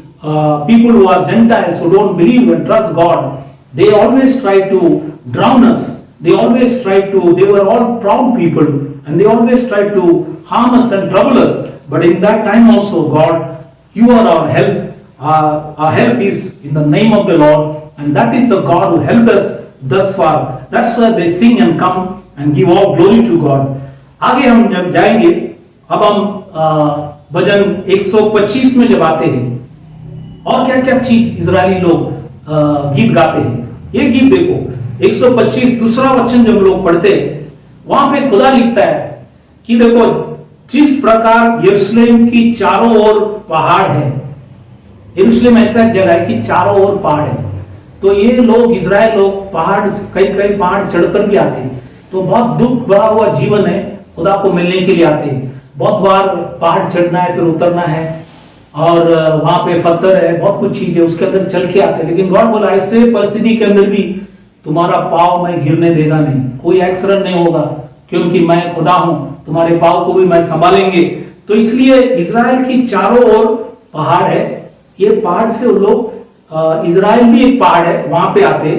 people who are Gentiles, who don't believe and trust God, they always try to drown us. They always try to, they were all proud people, and they always try to harm us and trouble us. But in that time also, God, you are our help. Our help is in the name of the Lord, and that is the God who helped us thus far. That's why they sing and come and give all glory to God. आगे हम जब जाएंगे, अब हम भजन 125 में जब आते हैं, और क्या क्या चीज इजरायली लोग गीत गाते हैं। ये गीत देखो, 125 दूसरा वचन जब लोग पढ़ते, वहां पे खुदा लिखता है कि देखो, जिस प्रकार यरूशलेम की चारों ओर पहाड़ है, यरूशलेम ऐसा जगह है कि चारों ओर पहाड़ है, तो ये लोग इजराइल लोग पहाड़, कई कई पहाड़ चढ़कर भी आते हैं, तो बहुत दुख भरा हुआ जीवन है, खुदा को मिलने के लिए आते हैं। बहुत बार पहाड़ चढ़ना है, फिर उतरना है, और वहां पे पत्थर है, बहुत कुछ चीज है, उसके अंदर चल के आते हैं। लेकिन गॉड बोला, ऐसे परिस्थिति के अंदर भी तुम्हारा पाव मैं गिरने देगा नहीं, कोई एक्सीडेंट नहीं होगा, क्योंकि मैं खुदा हूं, तुम्हारे पाव को भी मैं संभालेंगे। तो इसलिए इजराइल की चारों ओर पहाड़ है, ये पहाड़ से लोग, इजराइल भी एक पहाड़ है, वहां पे आते।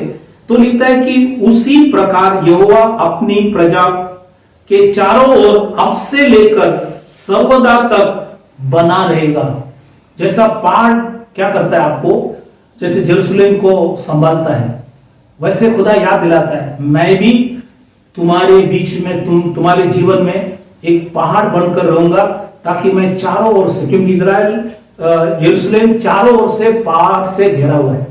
तो लिखता है कि उसी प्रकार यहोवा अपनी प्रजा के चारों ओर अब से लेकर सर्वदा तक बना रहेगा। जैसा पहाड़ क्या करता है आपको, जैसे यरूशलेम को संभालता है, वैसे खुदा याद दिलाता है, मैं भी तुम्हारे बीच में, तुम्हारे जीवन में एक पहाड़ बनकर रहूंगा, ताकि मैं चारों ओर से, क्योंकि इजराइल, यरूशलेम चारों ओर से पहाड़ से घिरा हुआ है,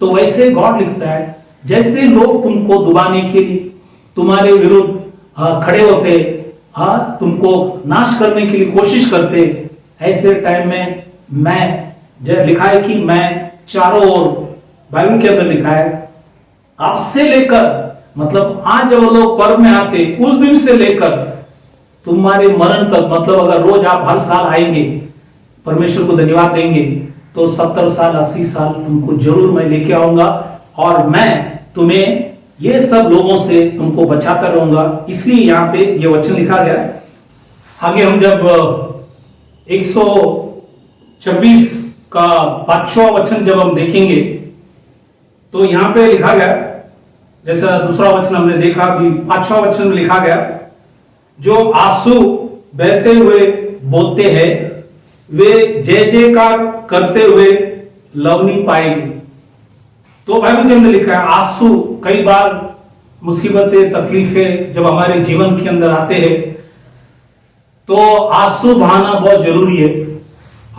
तो वैसे गॉड लिखता है, जैसे लोग तुमको दबाने के लिए तुम्हारे विरुद्ध खड़े होते, तुमको नाश करने के लिए कोशिश करते, ऐसे टाइम में मैं, जब लिखा है कि मैं चारों ओर, बाइबल के अंदर लिखा है, अब से लेकर, मतलब आज जब लोग पर्व में आते, उस दिन से लेकर तुम्हारे मरण तक, मतलब अगर रोज आप हर साल आएंगे, परमेश्वर को धन्यवाद देंगे, तो 70 साल 80 साल तुमको जरूर मैं लेके आऊंगा, और मैं तुम्हें ये सब लोगों से तुमको बचाता रहूंगा। इसलिए यहाँ पे ये वचन लिखा गया। आगे हम जब 126 का 5वां वचन जब हम देखेंगे, तो यहाँ पे लिखा गया, जैसा दूसरा वचन हमने देखा, अभी 5वां वचन में लिखा गया, जो आंसू बहते हुए बोलते हैं, वे जय जयकार करते हुए लवनी पाएंगे। तो बाइबल के अंदर लिखा है, आंसू, कई बार मुसीबतें, तकलीफें जब हमारे जीवन के अंदर आते हैं, तो आंसू बहाना बहुत जरूरी है।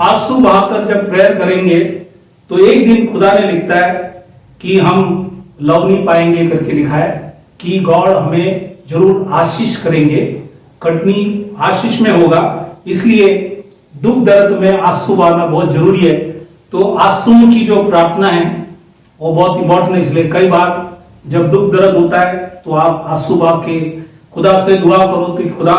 आंसू बहाकर जब प्रेयर करेंगे, तो एक दिन खुदा ने लिखता है कि हम लवनी पाएंगे करके लिखा है, कि गॉड हमें जरूर आशीष करेंगे, कटनी आशीष में होगा। इसलिए दुख दर्द में आंसू बहाना बहुत जरूरी है। तो आंसुओं की जो प्रार्थना है वो बहुत इंपॉर्टेंट है। इसलिए कई बार जब दुख दर्द होता है, तो आप आंसू बहा के खुदा से दुआ करो, तो खुदा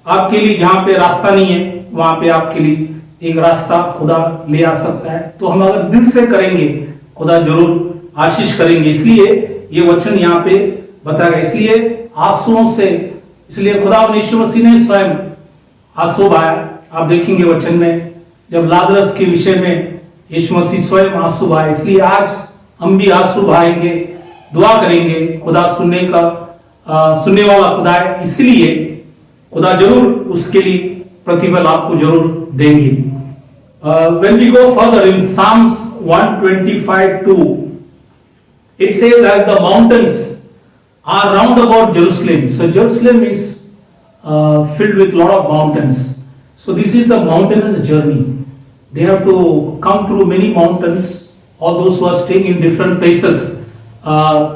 आपके लिए जहां पे रास्ता नहीं है, वहां पे आपके लिए एक रास्ता खुदा ले आ सकता है। तो हम अगर दिल से करेंगे, खुदा जरूर आशीष करेंगे। इसलिए ये वचन यहाँ पे बताया गया। इसलिए आंसुओं से, इसलिए खुदा यीशु मसीह ने स्वयं आंसू बहाया। आप देखेंगे वचन में, जब लाजरस के विषय में यीशु मसीह स्वयं आंसू बहाए। इसलिए आज हम भी आंसू बहाएंगे, दुआ करेंगे। खुदा सुनने वाला खुदा है, इसलिए खुदा जरूर उसके लिए प्रतिफल आपको जरूर देंगे। When we go further in Psalms 125:2, it says that the mountains are round about Jerusalem. So Jerusalem is filled with lot of mountains. So this is a mountainous journey. They have to come through many mountains. All those who are staying in different places,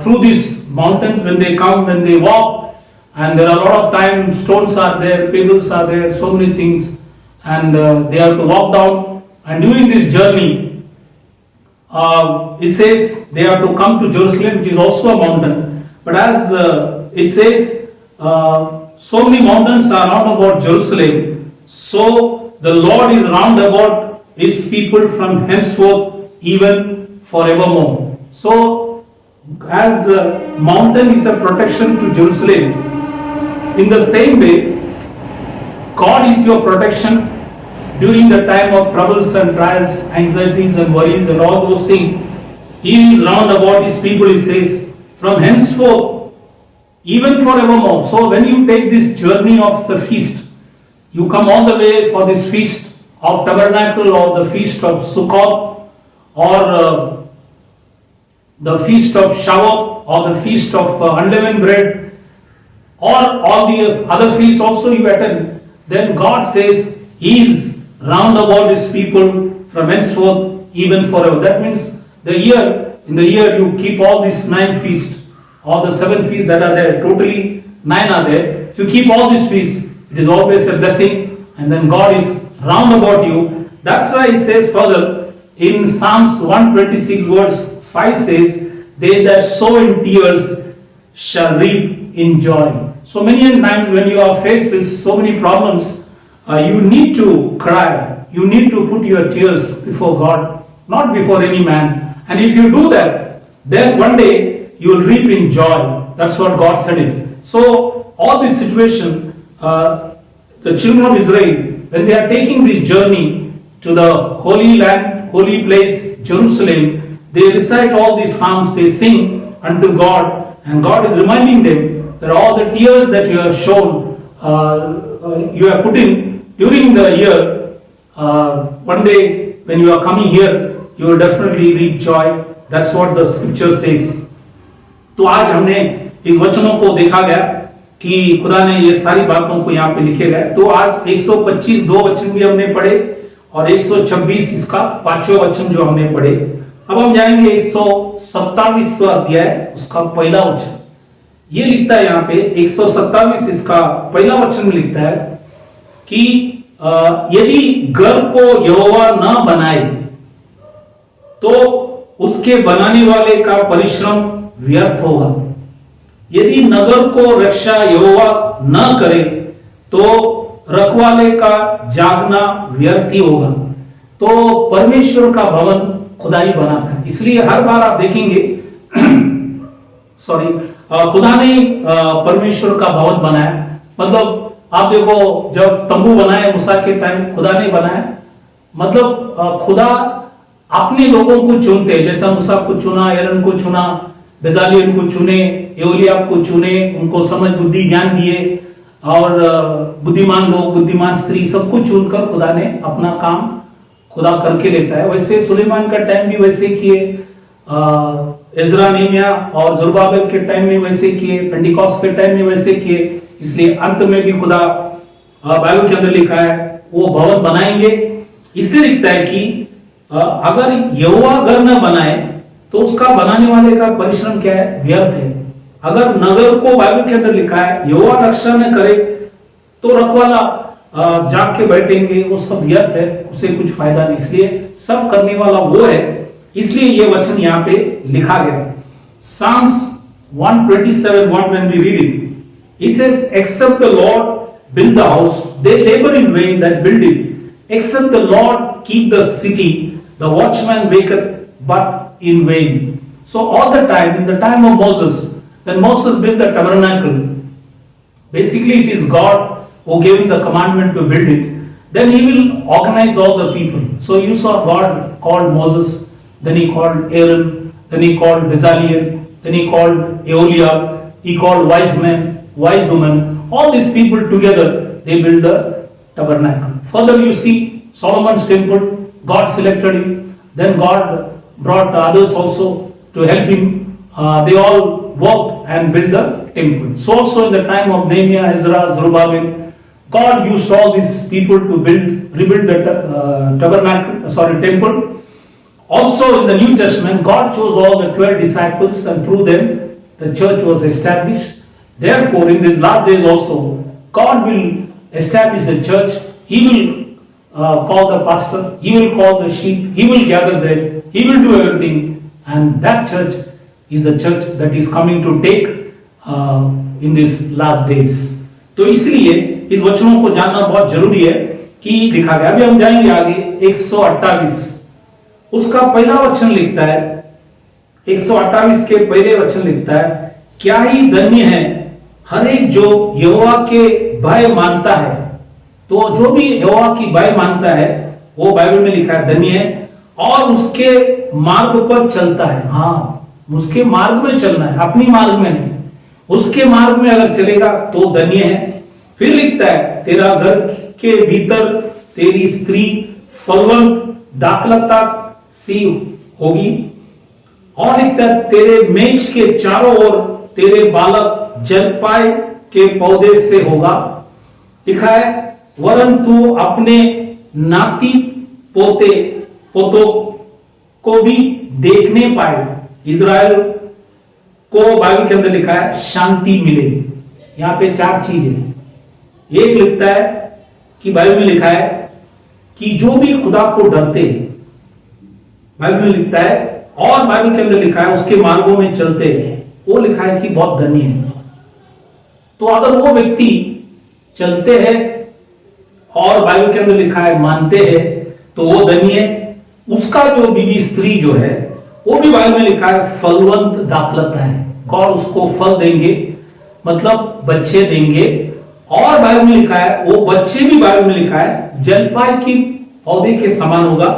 through these mountains, when they come, when they walk, and there are a lot of times stones are there, pebbles are there, so many things, and they have to walk down. And during this journey, it says they have to come to Jerusalem, which is also a mountain. But as it says, so many mountains are round about Jerusalem, so the Lord is round about His people from henceforth, even forevermore. So, as a mountain is a protection to Jerusalem, in the same way, God is your protection during the time of troubles and trials, anxieties and worries and all those things. He is round about His people, He says, from henceforth, even forevermore. So when you take this journey of the feast, you come all the way for this feast of tabernacle or the feast of Sukkot or the feast of Shavuot or the feast of unleavened bread or all the other feasts also you attend, then God says He is round about His people from henceforth even forever. That means in the year you keep all these 9 feasts, all the 7 feasts that are there, totally 9 are there. If you keep all these feasts, it is always a blessing, and then God is round about you. That's why He says further in Psalms 126 verse 5 says, they that sow in tears shall reap in joy. So many times when you are faced with so many problems, you need to cry. You need to put your tears before God, not before any man. And if you do that, then one day you will reap in joy. That's what God said it. So all this situation, the children of Israel, when they are taking this journey to the holy land, holy place, Jerusalem, they recite all these psalms, they sing unto God, and God is reminding them that all the tears that you have shown, you have put in during the year, one day when you are coming here, you will definitely reap joy. That's what the scripture says. तो आज हमने इस वचनों को देखा गया कि खुदा ने ये सारी बातों को यहाँ पे लिखे गए। तो आज 125 2 वचन भी हमने पढ़े और 126 इसका 5वां वचन जो हमने पढ़े। अब हम जाएंगे 127वां अध्याय उसका पहला वचन। ये लिखता है यहाँ पे 127 इसका पहला वचन में लिखता है कि यदि घर को यहोवा न बनाए तो उसके बनाने वाले का परिश्रम व्यर्थ होगा। यदि नगर को रक्षा यहोवा न करे तो रखवाले का जागना व्यर्थ ही होगा। तो परमेश्वर का भवन खुदा ही बनाता है। इसलिए हर बार आप देखेंगे खुदा ने परमेश्वर का भवन बनाया। मतलब आप देखो जब तंबू बनाए मूसा के टाइम खुदा ने बनाया। मतलब खुदा अपने लोगों को चुनते हैं, जैसा मूसा को चुना, एरन को चुना, बेजालियल को चुने, एहोलियाब को चुने, उनको समझ बुद्धि ज्ञान दिए और बुद्धिमान लोग, बुद्धिमान स्त्री सबको चुनकर खुदा ने अपना काम खुदा करके लेता है। वैसे सुलेमान का टाइम भी वैसे किए, इज़रा नेहमिया और ज़रुब्बाबेल के टाइम में वैसे किए, पेंटिकॉस्ट के टाइम में वैसे किए। इसलिए अंत में भी खुदा बाइबल के अंदर लिखा है वो भवन बनाएंगे। इसलिए लिखता है कि अगर यहोवा घर न बनाए तो उसका बनाने वाले का परिश्रम क्या है? व्यर्थ है। अगर नगर को बाइबल के अंदर लिखा है यहोवा रक्षा न करे तो रखवाला जाग के बैठेंगे, वो सब व्यर्थ है, उसे कुछ फायदा नहीं। इसलिए सब करने वाला वो है। इसलिए ये वचन यहाँ पे लिखा गया। Psalms 127:1 when we read it, it says, except the Lord build the house, they labor in vain that build it. Except the Lord keep the city, the watchman waketh but in vain. So all the time, in the time of Moses, when Moses built the tabernacle, basically it is God who gave him the commandment to build it. Then he will organize all the people. So you saw God called Moses, then he called Aaron, then he called Bezalel, then he called Aholiab, he called wise men, wise women. All these people together, they build the tabernacle. Further you see Solomon's temple, God selected him. Then God brought others also to help him. They all worked and build the temple. So also in the time of Nehemiah, Ezra, Zerubbabel, God used all these people to rebuild the temple. Also in the New Testament, God chose all the 12 disciples, and through them the church was established. Therefore, in these last days also, God will establish the church. He will call the pastor, He will call the sheep, He will gather them, He will do everything, and that church is the church that is coming to take in these last days. तो इसलिए इस वचनों को जानना बहुत जरूरी है कि लिखा गया। अभी हम जाएंगे आगे 128, उसका पहला वचन लिखता है, 128 के पहले वचन लिखता है, क्या ही धन्य है हर एक जो यहोवा के भय मानता है। तो जो भी यहोवा की भय मानता है वो बाइबल में लिखा है धन्य है, और उसके मार्ग पर चलता है। हाँ, उसके मार्ग में चलना है, अपनी मार्ग में नहीं, उसके मार्ग में अगर चलेगा तो धन्य है। फिर लिखता है, तेरा घर के भीतर तेरी स्त्री फलवंत दाखलता सी होगी। और लिखता है, तेरे मेज के चारों ओर तेरे बालक जलपाई के पौधे से होगा। लिखा है, वरन तू अपने नाती पोतों को भी देखने पाए। इज़राइल को बाइबल के अंदर लिखा है शांति मिले। यहां पे 4 चीज है। एक लिखता है कि बाइबल में लिखा है कि जो भी खुदा को डरते, बाइबल में लिखता है, और बाइबल के अंदर लिखा है उसके मार्गों में चलते, वो लिखा है कि बहुत धन्य है। तो अगर वो व्यक्ति चलते हैं और बाइबल के अंदर लिखा है मानते हैं तो वो धन्य है। उसका जो बीवी स्त्री जो है वो भी बाइबल में लिखा है फलवंत दाखलता है, और उसको फल देंगे, मतलब बच्चे देंगे। और बाइबल में लिखा है वो बच्चे भी बाइबल में लिखा है जलपाई की पौधे के समान होगा।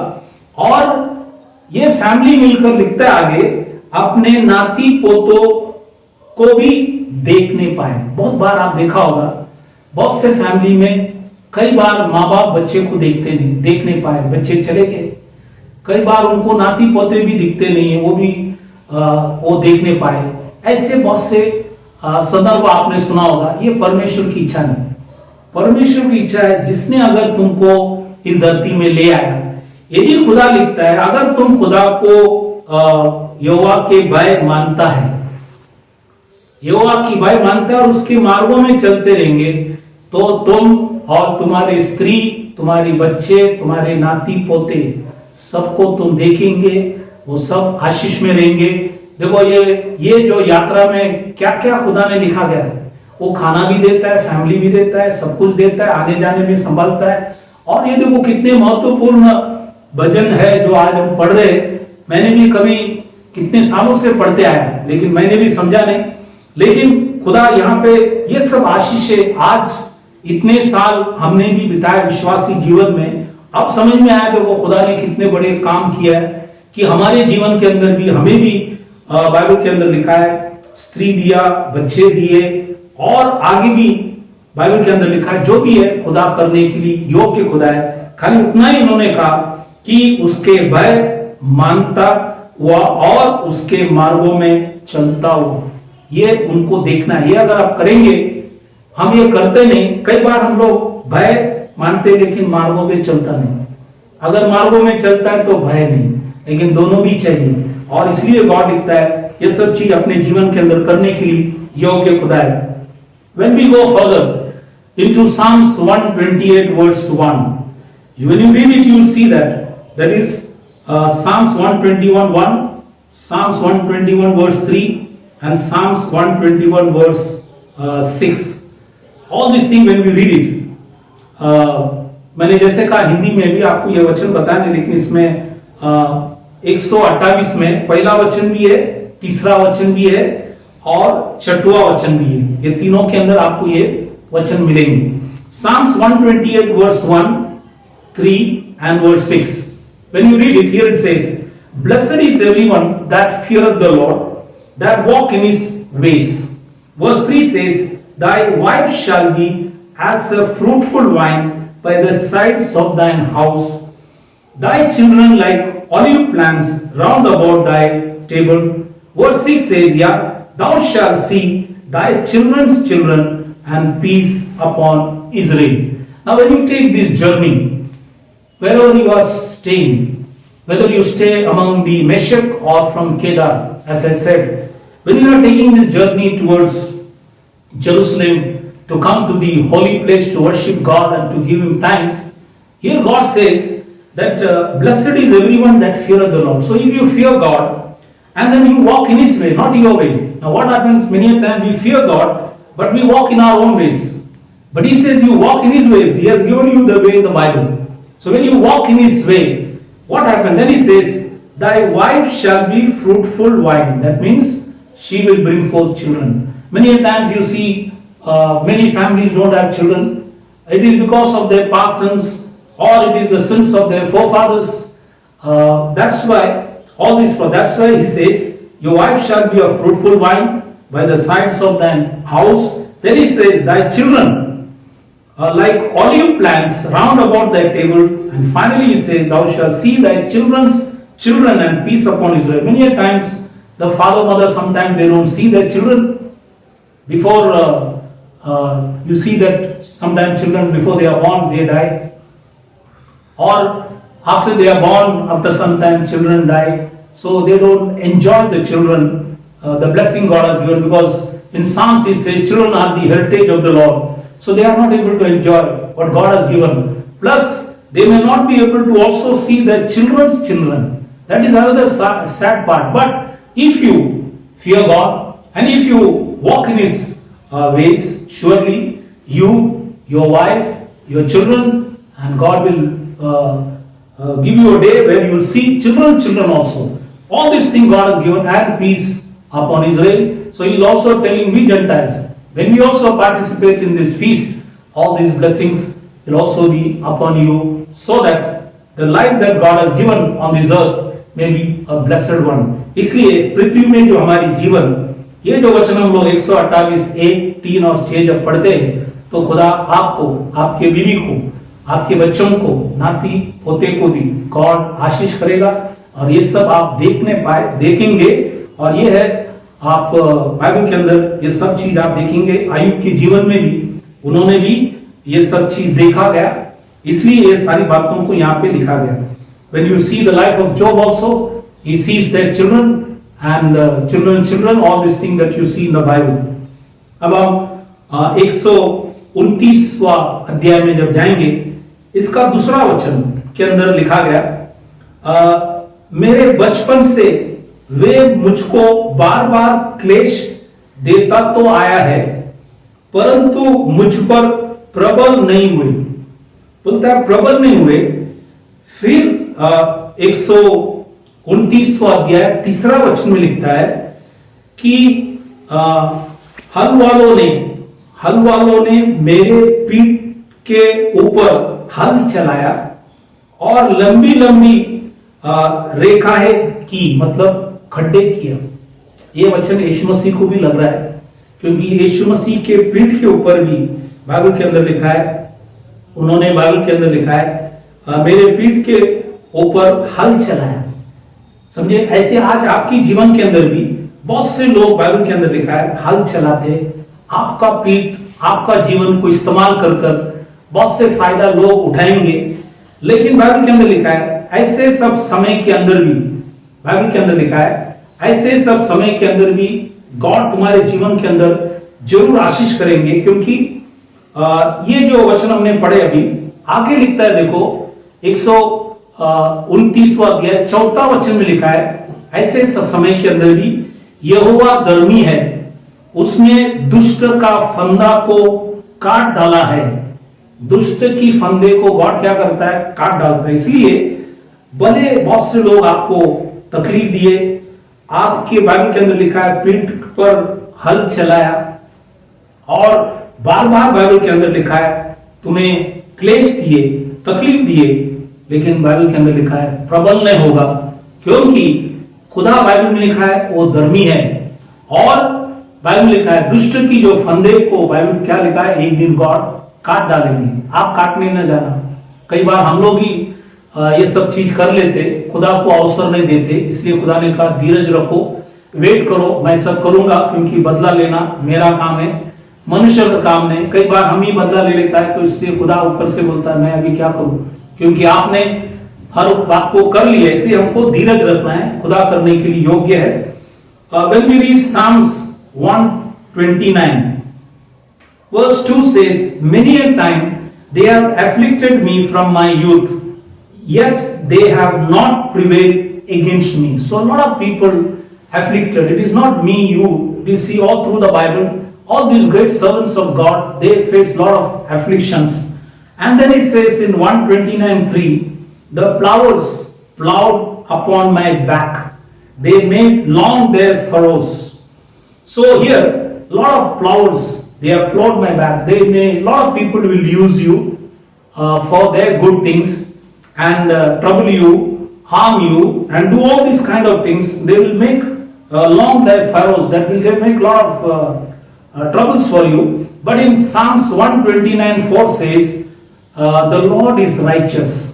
और ये फैमिली मिलकर लिखता है आगे, अपने नाती पोतों को भी देखने पाए। बहुत बार आप देखा होगा, बहुत से फैमिली में कई बार माँ बाप बच्चे को देख नहीं पाए, बच्चे चले गए। कई बार उनको नाती पोते भी दिखते नहीं है, वो भी वो देखने पाए। ऐसे बहुत से संदर्भ आपने सुना होगा। ये परमेश्वर की इच्छा नहीं, परमेश्वर की इच्छा है जिसने अगर तुमको इस धरती में ले आया। यदि खुदा लिखता है अगर तुम खुदा को यहोवा के भय मानता है, यहोवा की भय मानता है और उसके मार्गों में चलते रहेंगे, तो तुम और तुम्हारे स्त्री, तुम्हारे बच्चे, तुम्हारे नाती पोते सबको तुम देखेंगे, वो सब आशीष में रहेंगे। देखो ये जो यात्रा में क्या क्या खुदा ने लिखा गया है, वो खाना भी देता है, फैमिली भी देता है, सब कुछ देता है, आने जाने में संभालता है। और ये देखो कितने महत्वपूर्ण भजन है जो आज हम पढ़ रहे। मैंने भी कभी कितने सालों से पढ़ते आया, लेकिन मैंने भी समझा नहीं। लेकिन खुदा यहाँ पे ये सब आशीष है। आज इतने साल हमने भी बिताए विश्वासी जीवन में, अब समझ में आया देखो खुदा ने कितने बड़े काम किया है कि हमारे जीवन के अंदर भी, हमें भी बाइबल के अंदर लिखा है स्त्री दिया, बच्चे दिए, और आगे भी बाइबल के अंदर लिखा है जो भी है खुदा करने के लिए योग्य खुदा है। खाली उतना ही उन्होंने कहा कि उसके भय मानता हुआ और उसके मार्गों में चलता हुआ। ये उनको देखना है। ये अगर आप करेंगे, हम ये करते नहीं। कई बार हम लोग भय मानते लेकिन मार्गों में चलता नहीं। अगर मार्गों में चलता है तो भय नहीं, लेकिन दोनों भी चाहिए। और इसलिए गॉड लिखता है ये सब चीज अपने जीवन के अंदर करने के लिए योग्य खुदा है। When we go further into Psalms 128 verse 1, when you read it, you will see that is Psalms 121:1, Psalms 121 verse 3, and Psalms 121 verse 6. All these things when we read it, मैंने जैसे कहा हिंदी में भी आपको यह वचन बताने, लेकिन इसमें 128 में पहला वचन भी है, तीसरा वचन भी है और छठवां वचन भी है। ये तीनों के अंदर आपको ये वचन मिलेंगे। Psalms 128 verse 1, 3 and verse 6. When you read it, here it says, "Blessed is everyone that feareth the Lord, that walk in his ways." Verse 3 says, "Thy wife shall be as a fruitful vine by the sides of thine house, thy children like olive plants round about thy table." Verse 6 says, "Yeah, thou shalt see thy children's children and peace upon Israel. Now when you take this journey, wherever you are staying, whether you stay among the Meshach or from Kedar, as I said, when you are taking this journey towards Jerusalem to come to the holy place to worship God and to give Him thanks, here God says that blessed is everyone that feareth the Lord. So if you fear God and then you walk in His way, not your way. Now what happens many a time, we fear God but we walk in our own ways. But He says you walk in His ways. He has given you the way in the Bible. So when you walk in His way, what happens? Then He says, thy wife shall be fruitful wine. That means she will bring forth children. Many a times you see many families don't have children. It is because of their past sins, or it is the sins of their forefathers. That's why He says, your wife shall be a fruitful vine by the sides of thine house. Then He says, thy children are like olive plants round about thy table. And finally He says, thou shalt see thy children's children and peace upon Israel. Many a times the father, mother, sometimes they don't see their children. Before you see that sometimes children before they are born, they die. Or after they are born, after some time children die. So they don't enjoy the children, the blessing God has given, because in Psalms He says children are the heritage of the Lord. So they are not able to enjoy what God has given. Plus they may not be able to also see their children's children. That is another sad part. But if you fear God and if you walk in His ways, surely you, your wife, your children, and God will give you a day where you will see children also. All these things God has given, and peace upon Israel. So He is also telling we Gentiles, when we also participate in this feast, all these blessings will also be upon you, so that the life that God has given on this earth may be a blessed one. इसलिए पृथ्वी में जो हमारी जीवन, ये जो वचन हम लोग 128 1 3 और 6 जब पढ़ते हैं, तो खुदा आपको, आपके बीवी को, आपके बच्चों को, नाती पोते को भी गॉड आशीष करेगा। और ये सब आप देखेंगे। और ये है आप बाइबल के अंदर ये सब चीज आप देखेंगे। आयुब के जीवन में भी उन्होंने भी ये सब चीज देखा गया, इसलिए ये सारी बातों को यहाँ पे लिखा गया। When you see the life of Job also, he sees their children and children, all these things that you see in the Bible. अब हम 129वां अध्याय में जब जाएंगे, इसका दूसरा वचन के अंदर लिखा गया, मेरे बचपन से वे मुझको बार बार क्लेश देता तो आया है, परंतु मुझ पर प्रबल नहीं हुए। बोलता है प्रबल नहीं हुए। फिर 129वां अध्याय तीसरा वचन में लिखता है कि हल वालों ने मेरे पीठ के ऊपर हल चलाया और लंबी लंबी रेखाएं की, मतलब खड्डे किया। ये वचन यीशु मसीह को भी लग रहा है, क्योंकि यीशु मसीह के पीठ के ऊपर भी बाइबल के अंदर लिखा है, उन्होंने बाइबल के अंदर लिखा है मेरे पीठ के ऊपर हल चलाया। समझे? ऐसे आज आपकी जीवन के अंदर भी बहुत से लोग, बाइबल के अंदर लिखा है, हल चलाते, आपका पीठ, आपका जीवन को इस्तेमाल कर बहुत से फायदा लोग उठाएंगे। लेकिन बाइबल के अंदर लिखा है ऐसे सब समय के अंदर भी, बाइबल के अंदर लिखा है ऐसे सब समय के अंदर भी गॉड तुम्हारे जीवन के अंदर जरूर आशीष करेंगे। क्योंकि ये जो वचन हमने पढ़े अभी, आगे लिखता है, देखो 129वां अध्याय 4 वचन में लिखा है, ऐसे समय के अंदर भी यहोवा धर्मी है, उसने दुष्ट का फंदा को काट डाला है। दुष्ट की फंदे को गॉड क्या करता है? काट डालता है। इसलिए भले बहुत से लोग आपको तकलीफ दिए, आपके बाइबल के अंदर लिखा है पीठ पर हल चलाया, और बार बार बाइबल के अंदर लिखा है तुम्हें क्लेश दिए, तकलीफ दिए, लेकिन बाइबल के अंदर लिखा है प्रबल नहीं होगा, क्योंकि खुदा बाइबल में लिखा है वो धर्मी है। और बाइबल में लिखा है दुष्ट की जो फंदे को, बाइबल क्या लिखा है, एक दिन गॉड काट डालेंगे। आप काटने न जाना। कई बार हम लोग ही ये सब चीज कर लेते, खुदा को अवसर नहीं देते, इसलिए खुदा ने कहा धीरज रखो, वेट करो, मैं सब करूंगा, क्योंकि बदला लेना मेरा काम है, मनुष्य का काम नहीं। कई बार हम ही बदला ले लेता है, तो इसलिए खुदा ऊपर से बोलता है मैं अभी क्या करूं, क्योंकि आपने हर बात को कर लिया, इसलिए हमको धीरज रखना है, खुदा करने के लिए योग्य है। When we read Psalms 129, verse 2 says, many a time they have afflicted me from my youth, yet they have not prevailed against me. So a lot of people afflicted. It is not me, you. We see all through the Bible, all these great servants of God, they face a lot of afflictions. And then it says in 129:3, the plowers plowed upon my back. They made long their furrows. So here, a lot of plowers, they have plowed my back. A lot of people will use you for their good things and trouble you, harm you, and do all these kind of things. They will make long their furrows. That will make a lot of troubles for you. But in Psalms 129:4 says, the Lord is righteous.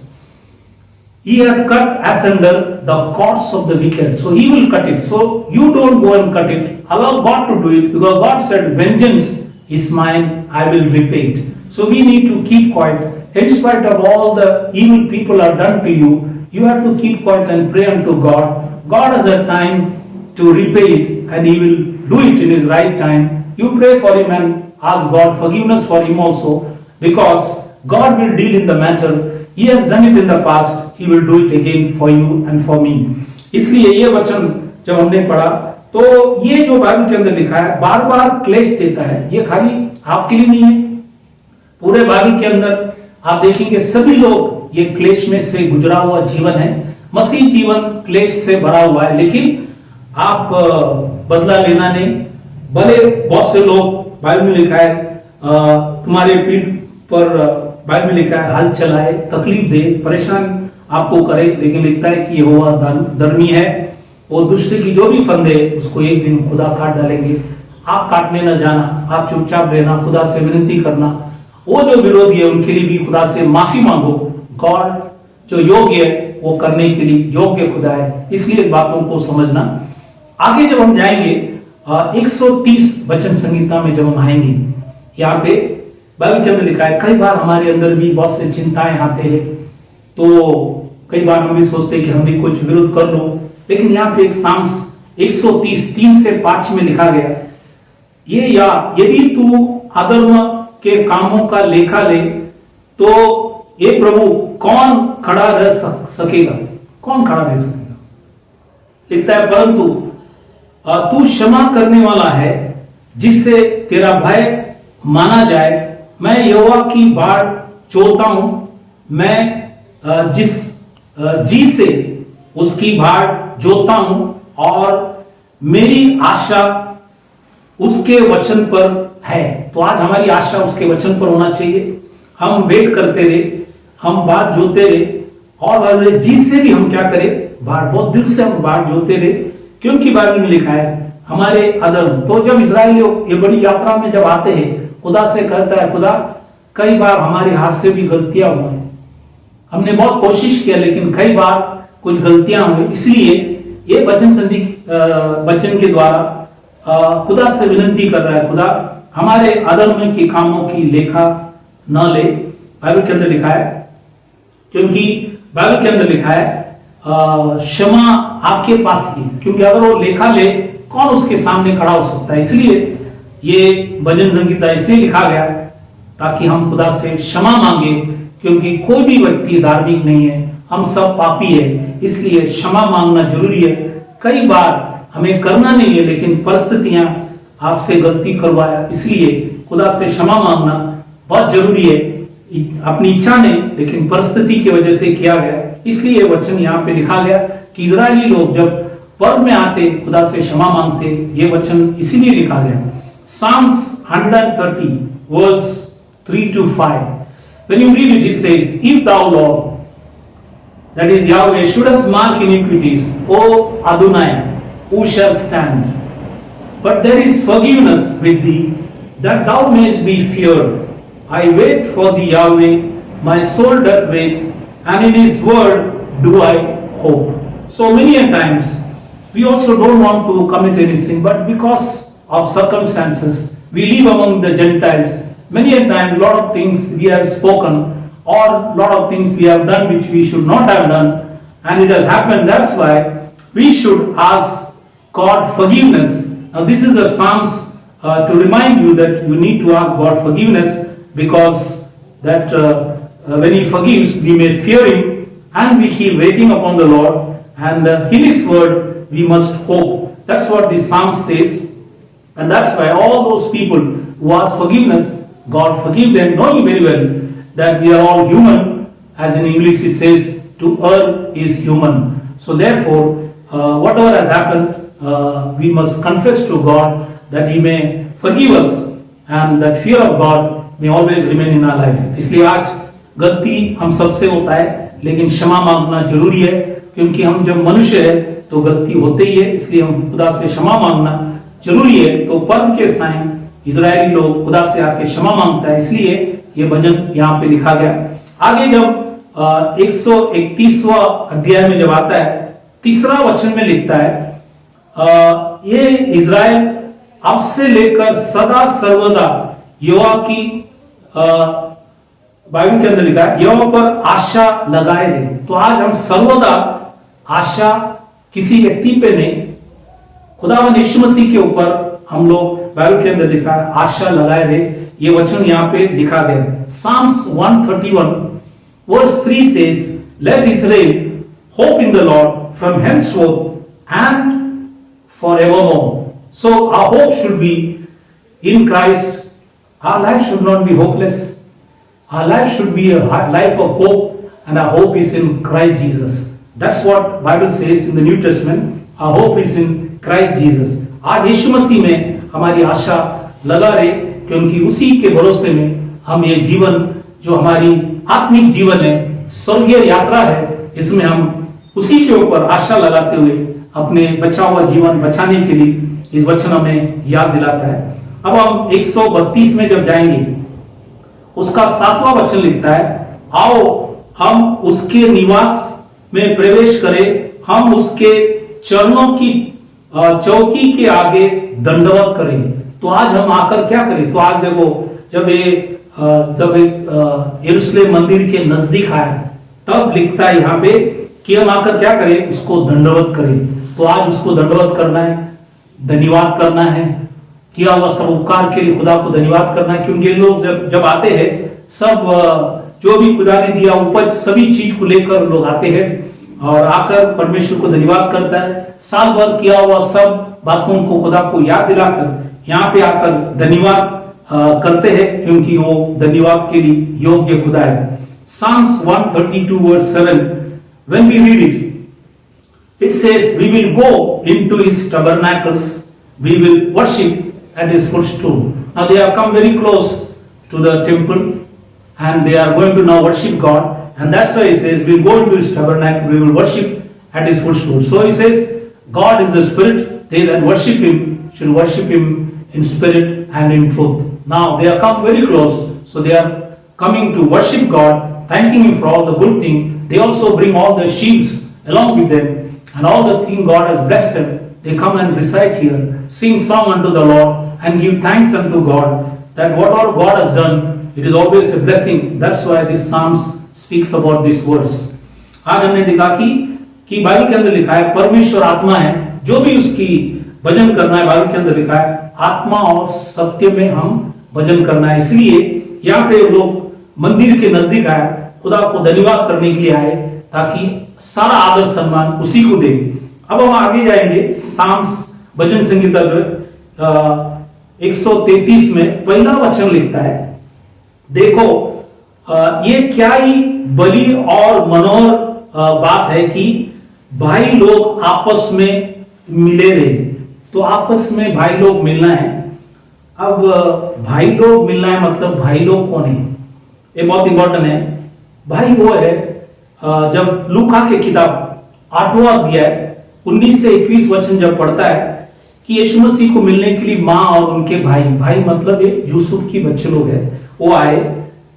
He hath cut asunder the cords of the wicked. So he will cut it. So you don't go and cut it. Allow God to do it, because God said, vengeance is mine, I will repay it. So we need to keep quiet. In spite of all the evil people are done to you, you have to keep quiet and pray unto God. God has a time to repay it, and He will do it in His right time. You pray for him and ask God forgiveness for him also, because God will deal in the matter. He has done it in the past. He will do it again for you and for me. इसलिए ये वचन जब हमने पढ़ा, तो ये जो Bible के अंदर लिखा है, बार बार क्लेश देता है, ये खाली आपके लिए नहीं है, पूरे बाइबल के अंदर आप देखेंगे सभी लोग ये क्लेश में से गुजरा हुआ जीवन है। मसीह जीवन क्लेश से भरा हुआ है, लेकिन आप बदला लेना नहीं। भले बहुत से लोग, बाइबल में लिखा है, तुम्हारे पीठ पर, बाइबल में लिखा है, हल चलाए, तकलीफ दे, परेशान आपको करे, लेकिन लिखता है कि यहोवा धर्मी है, वो दुष्ट की जो भी फंदे उसको एक दिन खुदा काट डालेंगे। आप काटने न जाना, आप चुपचाप रहना, खुदा से विनती करना, वो जो विरोधी है उनके लिए भी खुदा से माफी मांगो। गॉड जो योग्य है वो करने के लिए योग्य खुदा है, इसलिए इस बातों को समझना। आगे जब हम जाएंगे 130 वचन संहिता में जब हम आएंगे, यहाँ पे बाइबल के अंदर लिखा है, कई बार हमारे अंदर भी बहुत से चिंताएं आते हैं, तो कई बार हम भी सोचते हैं कि हम भी कुछ विरोध कर लो, लेकिन यहाँ पे एक साम्स 130 3 से 5 में लिखा गया, ये या यदि तू अधर्म के कामों का लेखा ले, तो ये प्रभु कौन खड़ा रह सकेगा, कौन खड़ा रह सकेगा। लिखता है, परंतु तू क्षमा करने वाला है, जिससे तेरा भय माना जाए। मैं यहोवा की बाढ़ जोता हूं, मैं जिस जी से उसकी बाढ़ जोता हूं, और मेरी आशा उसके वचन पर है। तो आज हमारी आशा उसके वचन पर होना चाहिए। हम वेट करते रहे, हम बाढ़ जोते रहे, और जी से भी हम क्या करें, बाढ़, बहुत दिल से हम बाढ़ जोते रहे, क्योंकि बाइबल में लिखा है हमारे अधर्म। तो जब इजराइली लोग ये बड़ी यात्रा में जब आते हैं, खुदा से कहता है, खुदा कई बार हमारे हाथ से भी गलतियां हुई, हमने बहुत कोशिश किया, लेकिन कई बार कुछ गलतियां हुई, इसलिए ये वचन के द्वारा खुदा से विनती कर रहा है, खुदा हमारे अधर्म के कामों की लेखा न ले। बाइबल के अंदर लिखा है, क्योंकि बाइबल के अंदर लिखा है क्षमा आपके पास की, क्योंकि अगर वो लेखा ले, कौन उसके सामने खड़ा हो सकता है। इसलिए ये भजन संगीता इसलिए लिखा गया ताकि हम खुदा से क्षमा मांगे, क्योंकि कोई भी व्यक्ति धार्मिक नहीं है, हम सब पापी है, इसलिए क्षमा मांगना जरूरी है। कई बार हमें करना नहीं है, लेकिन परिस्थितियां आपसे गलती करवाया, इसलिए खुदा से क्षमा मांगना बहुत जरूरी है। अपनी इच्छा नहीं, लेकिन परिस्थिति की वजह से किया गया, इसलिए वचन यहाँ पे लिखा गया कि इजरायली लोग जब पर्व में आते, खुदा से क्षमा मांगते, ये वचन इसीलिए लिखा गया। Psalms 130 verse 3 to 5. When you read it, it says, if thou Lord, that is Yahweh, shouldest mark iniquities, O Adonai, who shall stand? But there is forgiveness with thee, that thou mayest be feared. I wait for thee, Yahweh, my soul doth wait, and in his word do I hope. So many a times we also don't want to commit any sin, but because of circumstances, we live among the Gentiles. Many a times, lot of things we have spoken, or lot of things we have done which we should not have done, and it has happened. That's why we should ask God forgiveness. Now, this is a Psalms to remind you that you need to ask God forgiveness, because that when He forgives, we may fear Him, and we keep waiting upon the Lord, and in His word we must hope. That's what the Psalm says, and that's why all those people who ask forgiveness, God forgive them, knowing very well that we are all human. As in English it says, to err is human. So therefore, whatever has happened, we must confess to God that He may forgive us, and that fear of God may always remain in our life. इसलिए आज गलती हम सबसे होता है, लेकिन क्षमा मांगना जरूरी है, क्योंकि हम जब मनुष्य है तो गलती होते ही है, इसलिए हम खुदा से क्षमा मांगना जरूरी है। तो पर्व के टाइम इजरायली लोग खुदा से आके क्षमा मांगता है, इसलिए ये भजन यहाँ पे लिखा गया। आगे जब 131वां अध्याय में जब आता है, तीसरा वचन में लिखता है, ये इजराइल अब से लेकर सदा सर्वदा यहोवा की, बाइबल के अंदर लिखा है, यहोवा पर आशा लगाए रहे। तो आज हम सर्वदा आशा किसी व्यक्ति पे नहीं, खुदावन यीशु मसीह के ऊपर हम लोग, बाइबल के अंदर लिखा है, आशा लगाए रहे। ये वचन यहाँ पे लिखा गया। Psalms 131 verse 3 says, let Israel hope in the Lord from henceforth and forevermore. So our hope should be in Christ. Our life should not be hopeless. Our life should be a life of hope, and our hope is in Christ Jesus. That's what Bible says in the New Testament. Our hope is in Christ Jesus. आज यीशु मसीह में हमारी आशा लगा रहे, क्योंकि उसी के भरोसे में हम ये जीवन, जो हमारी आत्मिक जीवन है, स्वर्गीय यात्रा है, इसमें हम उसी के ऊपर आशा लगाते हुए अपने बचा हुआ जीवन बचाने के लिए इस वचन हमें याद दिलाता है। अब हम 132 में जब जाएंगे, उसका 7वां वचन लिखता है, आओ हम उसके निवास में प्रवेश करें, हम उसके चरणों की चौकी के आगे दंडवत करें। तो आज हम आकर क्या करें? तो आज देखो, जब यरूशलेम मंदिर के नजदीक आए, तब लिखता है यहाँ पे कि हम आकर क्या करें? उसको दंडवत करें। तो आज उसको दंडवत करना है, धन्यवाद करना है, किया हुआ सब उपकार के लिए खुदा को धन्यवाद करना है, क्योंकि लोग जब आते हैं, सब जो भी खुदा ने दिया उपज, सभी चीज को लेकर लोग आते हैं और आकर परमेश्वर को धन्यवाद करता है। साल भर किया हुआ सब बातों को खुदा को याद दिलाकर यहाँ पे आकर धन्यवाद करते हैं, क्योंकि वो धन्यवाद के लिए योग्य खुदा है। Psalms 132 verse 7, when we read it, it says, we will go into his tabernacles, we will worship at his footstool. Now they have come very close to the temple, and they are going to now worship God, and that's why he says, we'll go into his tabernacle, we will worship at his footstool. So he says, God is the spirit, they that worship him should worship him in spirit and in truth. Now they have come very close, so they are coming to worship God, thanking him for all the good things. They also bring all the sheaves along with them, and all the things God has blessed them. They come and recite here, sing song unto the Lord, and give thanks unto God, that whatever God has done, it is always a blessing. That's why this Psalms speaks about this verse. आज हमने देखा कि Bible के अंदर लिखा है, परमेश्वर आत्मा है, जो भी उसकी भजन करना है, बाइबल के अंदर लिखा है, आत्मा और सत्य में हम भजन करना है। इसलिए यहाँ पे लोग मंदिर के नजदीक आए, खुदा को धन्यवाद करने के लिए आए, ताकि सारा आदर सम्मान उसी को दे। अब हम आगे जाएंगे, साम्स भजन संगीता 133 में पहला वचन लिखता है, देखो ये क्या ही बड़ी और मनोहर बात है कि भाई लोग आपस में मिले रहे। तो आपस में भाई लोग मिलना है। अब भाई लोग मिलना है, मतलब भाई लोग कौन है? ये बहुत इंपॉर्टेंट है। भाई वो है, जब लूका की किताब 8वां अध्याय 19 से 21 वचन जब पढ़ता है कि यीशु मसीह को मिलने के लिए माँ और उनके भाई मतलब ये यूसुफ की बच्चे लोग हैं, वो आए।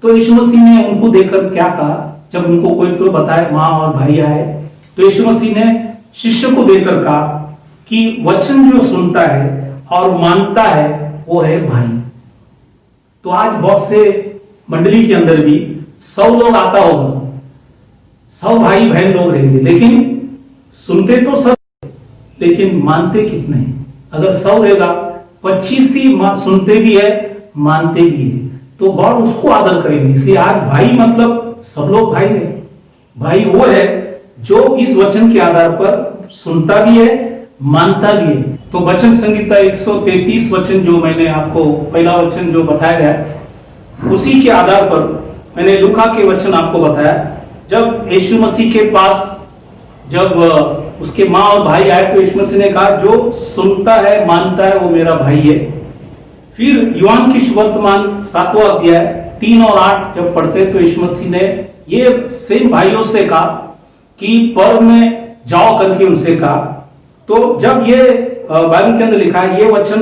तो यीशु मसीह ने उनको देखकर क्या कहा? जब उनको कोई तो बताए माँ और भाई आए, तो यीशु मसीह ने शिष्य को देखकर कहा कि वचन जो सुनता है और मानता है वो है भाई। तो आज बहुत से मंडली के अंदर भी 100 लोग आता होगा, 100 भाई बहन लोग रहेंगे, लेकिन सुनते तो सब, लेकिन मानते कितने हैं? अगर 100 रहेगा, 25 ही सुनते भी है, मानते भी है, तो गॉड उसको आदर करेंगे। इसलिए आज भाई मतलब सब लोग भाई नहीं, भाई वो है जो इस वचन के आधार पर सुनता भी है, मानता भी है। तो वचन संहिता 133 वचन जो मैंने आपको पहला वचन जो बताया है, उसी के आधार पर मैंने लूका के वचन आपको बताया। जब यीशु मसीह के पास जब उसके माँ और भाई आए तो यीशु मसीह ने कहा जो सुनता है मानता है वो मेरा भाई है। फिर यूहन्ना की सुवर्तमान 7वां अध्याय 3 और 8 जब पढ़ते तो यीशु मसीह ने ये सेम भाइयों से कहा कि पर्व में जाओ करके उनसे कहा। तो जब ये बाइबल के अंदर लिखा है, ये वचन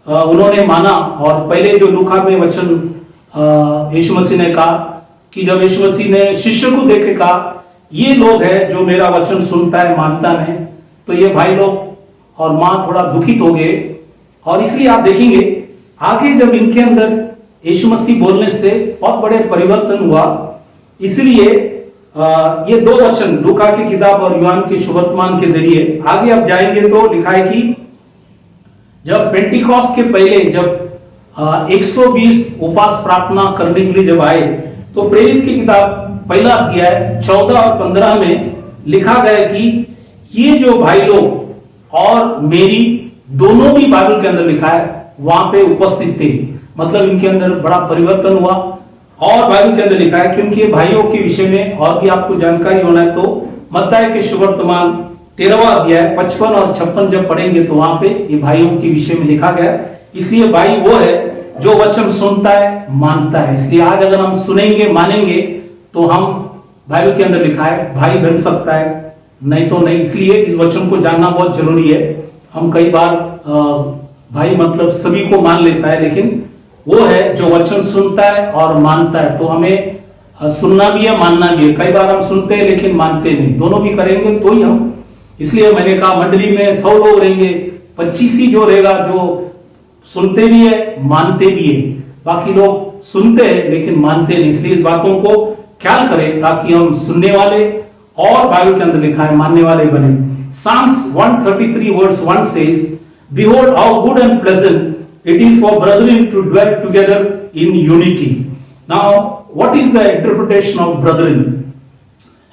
उन्होंने माना। और पहले जो लूका में वचन यीशु मसीह ने कहा कि जब यीशु मसीह ने शिष्य को देख के कहा ये लोग है जो मेरा वचन सुनता है मानता है, तो ये भाई लोग और मां थोड़ा दुखित हो गए। और इसलिए आप देखेंगे आगे जब इनके अंदर यीशु मसीह बोलने से बहुत बड़े परिवर्तन हुआ। इसलिए ये दो वचन लूका की किताब और यूहन्ना के सुवर्तमान के जरिए आगे आप जाएंगे तो लिखा है कि जब पेंटिकॉस्ट के पहले जब 120 उपवास प्रार्थना करने के लिए जब आए तो प्रेरित की किताब पहला अध्याय 14 और 15 में लिखा गया कि ये जो भाई लोग और मेरी दोनों भी बाइबल के अंदर लिखा है वहां पे उपस्थित थे। मतलब इनके अंदर बड़ा परिवर्तन हुआ। और बाइबल के अंदर लिखा है कि उनके भाइयों के विषय में और भी आपको जानकारी होना है तो मत्ती के सुवर्तमान 13वां अध्याय 55 और 56 जब पढ़ेंगे तो वहां पे ये भाइयों के विषय में लिखा गया। इसलिए भाई वो है जो वचन सुनता है मानता है। इसलिए आज अगर हम सुनेंगे मानेंगे तो हम बाइबल के अंदर लिखा है भाई बन सकता है, नहीं तो नहीं। इसलिए इस वचन को जानना बहुत जरूरी है। हम कई बार भाई मतलब सभी को मान लेता है, लेकिन वो है जो वचन सुनता है और मानता है। तो हमें सुनना भी है मानना भी है। कई बार हम सुनते हैं लेकिन मानते नहीं, दोनों भी करेंगे तो ही हम। इसलिए मैंने कहा मंडली में 100 लोग रहेंगे, 25 ही जो रहेगा जो सुनते भी है मानते भी है, बाकी लोग सुनते हैं लेकिन मानते नहीं। इसलिए इस बातों को ख्याल करें ताकि हम सुनने वाले और बाइबल के अंदर लिखा है मानने वाले बने। Psalms 133 verse 1 says, Behold how good and pleasant it is for brethren to dwell together in unity. Now, what is the interpretation of brethren?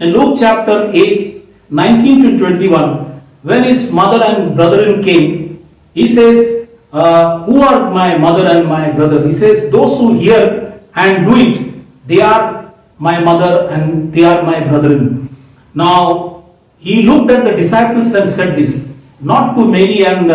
In Luke chapter 8, 19 to 21, when his mother and brethren came, he says, who are my mother and my brother? He says, those who hear and do it, they are my mother and they are my brethren. Now, he looked at the disciples and said this, not to many, and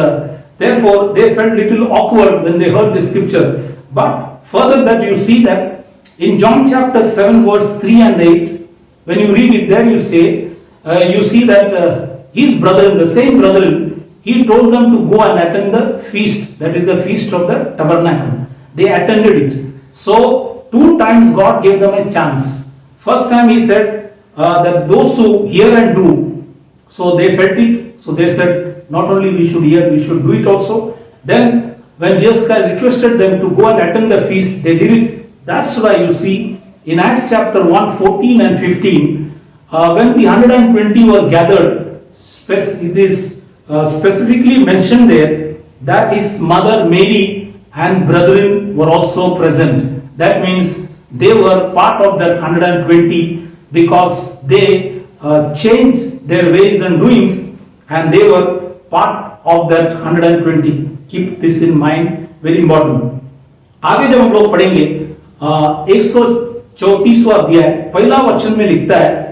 therefore they felt little awkward when they heard this scripture. But further that you see that in John chapter 7 verse 3 and 8, when you read it there you see that his brethren, the same brethren, he told them to go and attend the feast, that is the feast of the tabernacle. They attended it. So 2 times God gave them a chance. First time he said that those who hear and do, so they felt it, so they said not only we should hear, we should do it also. Then when Jesus Christ requested them to go and attend the feast, they did it. That's why you see in Acts chapter 1, 14 and 15, when the 120 were gathered, it is specifically mentioned there that his mother Mary and brethren were also present. That means they were part of that 120 because they changed their ways and doings and they were part of that 120. Keep this in mind, very important. आगे जब हम लोग पढ़ेंगे 134वां अध्याय पहला वचन में लिखता है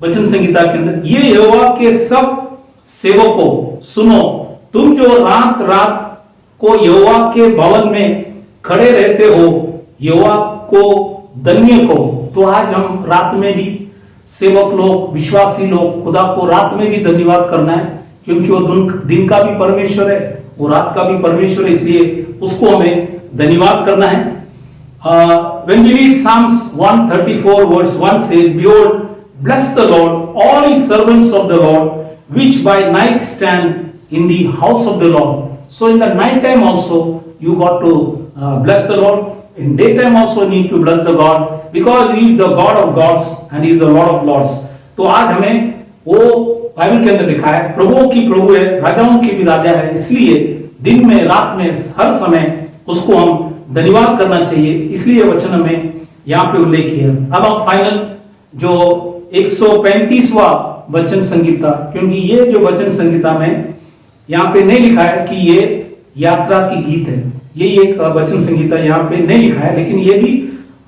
वचन संहिता के अंदर, ये यहोवा के सब सेवकों सुनो, तुम जो रात रात को यहोवा के भवन में खड़े रहते हो, यहोवा को धन्य को। तो आज हम रात में भी सेवक लोग, विश्वासी लोग, खुदा को रात में भी धन्यवाद करना है क्योंकि वो दिन का भी परमेश्वर है, वो रात का भी परमेश्वर है, इसलिए उसको हमें धन्यवाद करना है। When we read Psalms 134 verse 1 says, Behold, bless the Lord, all his servants of the Lord, which by night stand in the house of the Lord. So in the night time also you got to bless the Lord. In daytime also need to bless the God, because He is the God of gods and He is the Lord of lords. तो आज हमें वो Bible के अंदर लिखा है, प्रभुओं की प्रभु है, राजाओं की भी राजा है, इसलिए दिन में रात में हर समय उसको हम धन्यवाद करना चाहिए। इसलिए वचन हमें यहाँ पे उल्लेख किया। अब हम फाइनल जो 135वां वचन संहिता, क्योंकि ये जो वचन संहिता में यहाँ पे नहीं लिखा है कि ये यात्रा की गीत है, ये एक वचन संहिता यहाँ पे नहीं लिखा है, लेकिन ये भी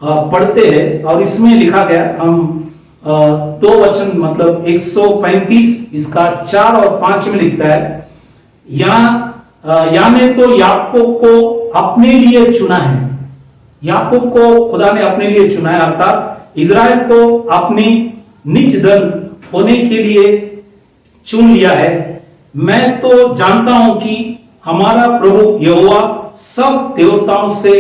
पढ़ते हैं और इसमें लिखा गया, हम दो वचन मतलब 135 इसका 4 और 5 में लिखता है, याने तो याकूब को अपने लिए चुना है, याकूब को खुदा ने अपने लिए चुना है, अर्थात इजराइल को अपनी निज दल होने के लिए चुन लिया है। मैं तो जानता हूं कि हमारा प्रभु यहोवा सब देवताओं से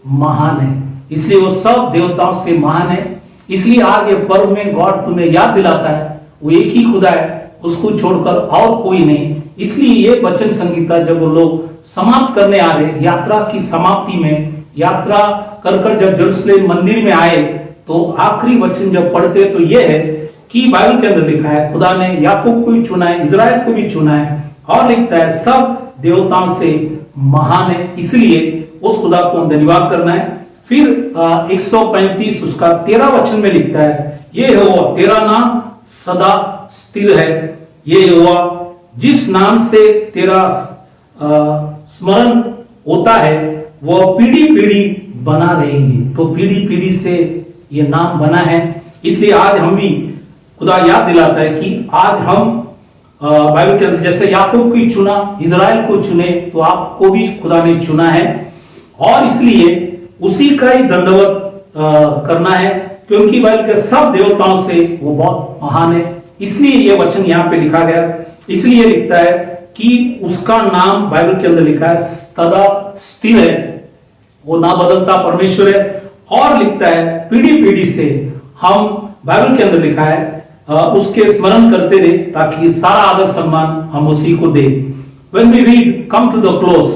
महान है, इसलिए वो सब देवताओं से महान है। इसलिए आज ये पर्व में गॉड तुम्हें याद दिलाता है वो एक ही खुदा है, उसको छोड़कर और कोई नहीं। इसलिए ये वचन संहिता जब वो लोग समाप्त करने आ रहे, यात्रा की समाप्ति में यात्रा कर जब यरूशलेम मंदिर में आए, तो आखिरी वचन जब पढ़ते तो ये है कि बाइबल के अंदर लिखा है खुदा ने याकूब को भी चुना है, इजराइल को भी चुना है, और लिखता है सब देवताओं से महान है, इसलिए उस खुदा को धन्यवाद करना है। फिर 135 उसका 13 वचन में लिखता है, ये यहोवा तेरा नाम सदा स्थिर है, ये यहोवा जिस नाम से तेरा स्मरण होता है वो पीढ़ी पीढ़ी बना रहेंगे। तो पीढ़ी पीढ़ी से ये नाम बना है, इसलिए आज हम भी खुदा याद दिलाता है कि आज हम बाइबल के अंदर जैसे याकूब की चुना, इजराइल को चुने, तो आपको भी खुदा ने चुना है, और इसलिए उसी का ही दंडवत करना है, क्योंकि बाइबल के सब देवताओं से वो बहुत महान है। इसलिए ये वचन यहाँ पे लिखा गया, इसलिए लिखता है कि उसका नाम बाइबल के अंदर लिखा है सदा स्थिर है, वो ना बदलता परमेश्वर है, और लिखता है पीढ़ी पीढ़ी से हम बाइबल के अंदर लिखा है उसके स्मरण करते रहे, ताकि सारा आदर सम्मान हम उसी को दे। When we read, come to the close,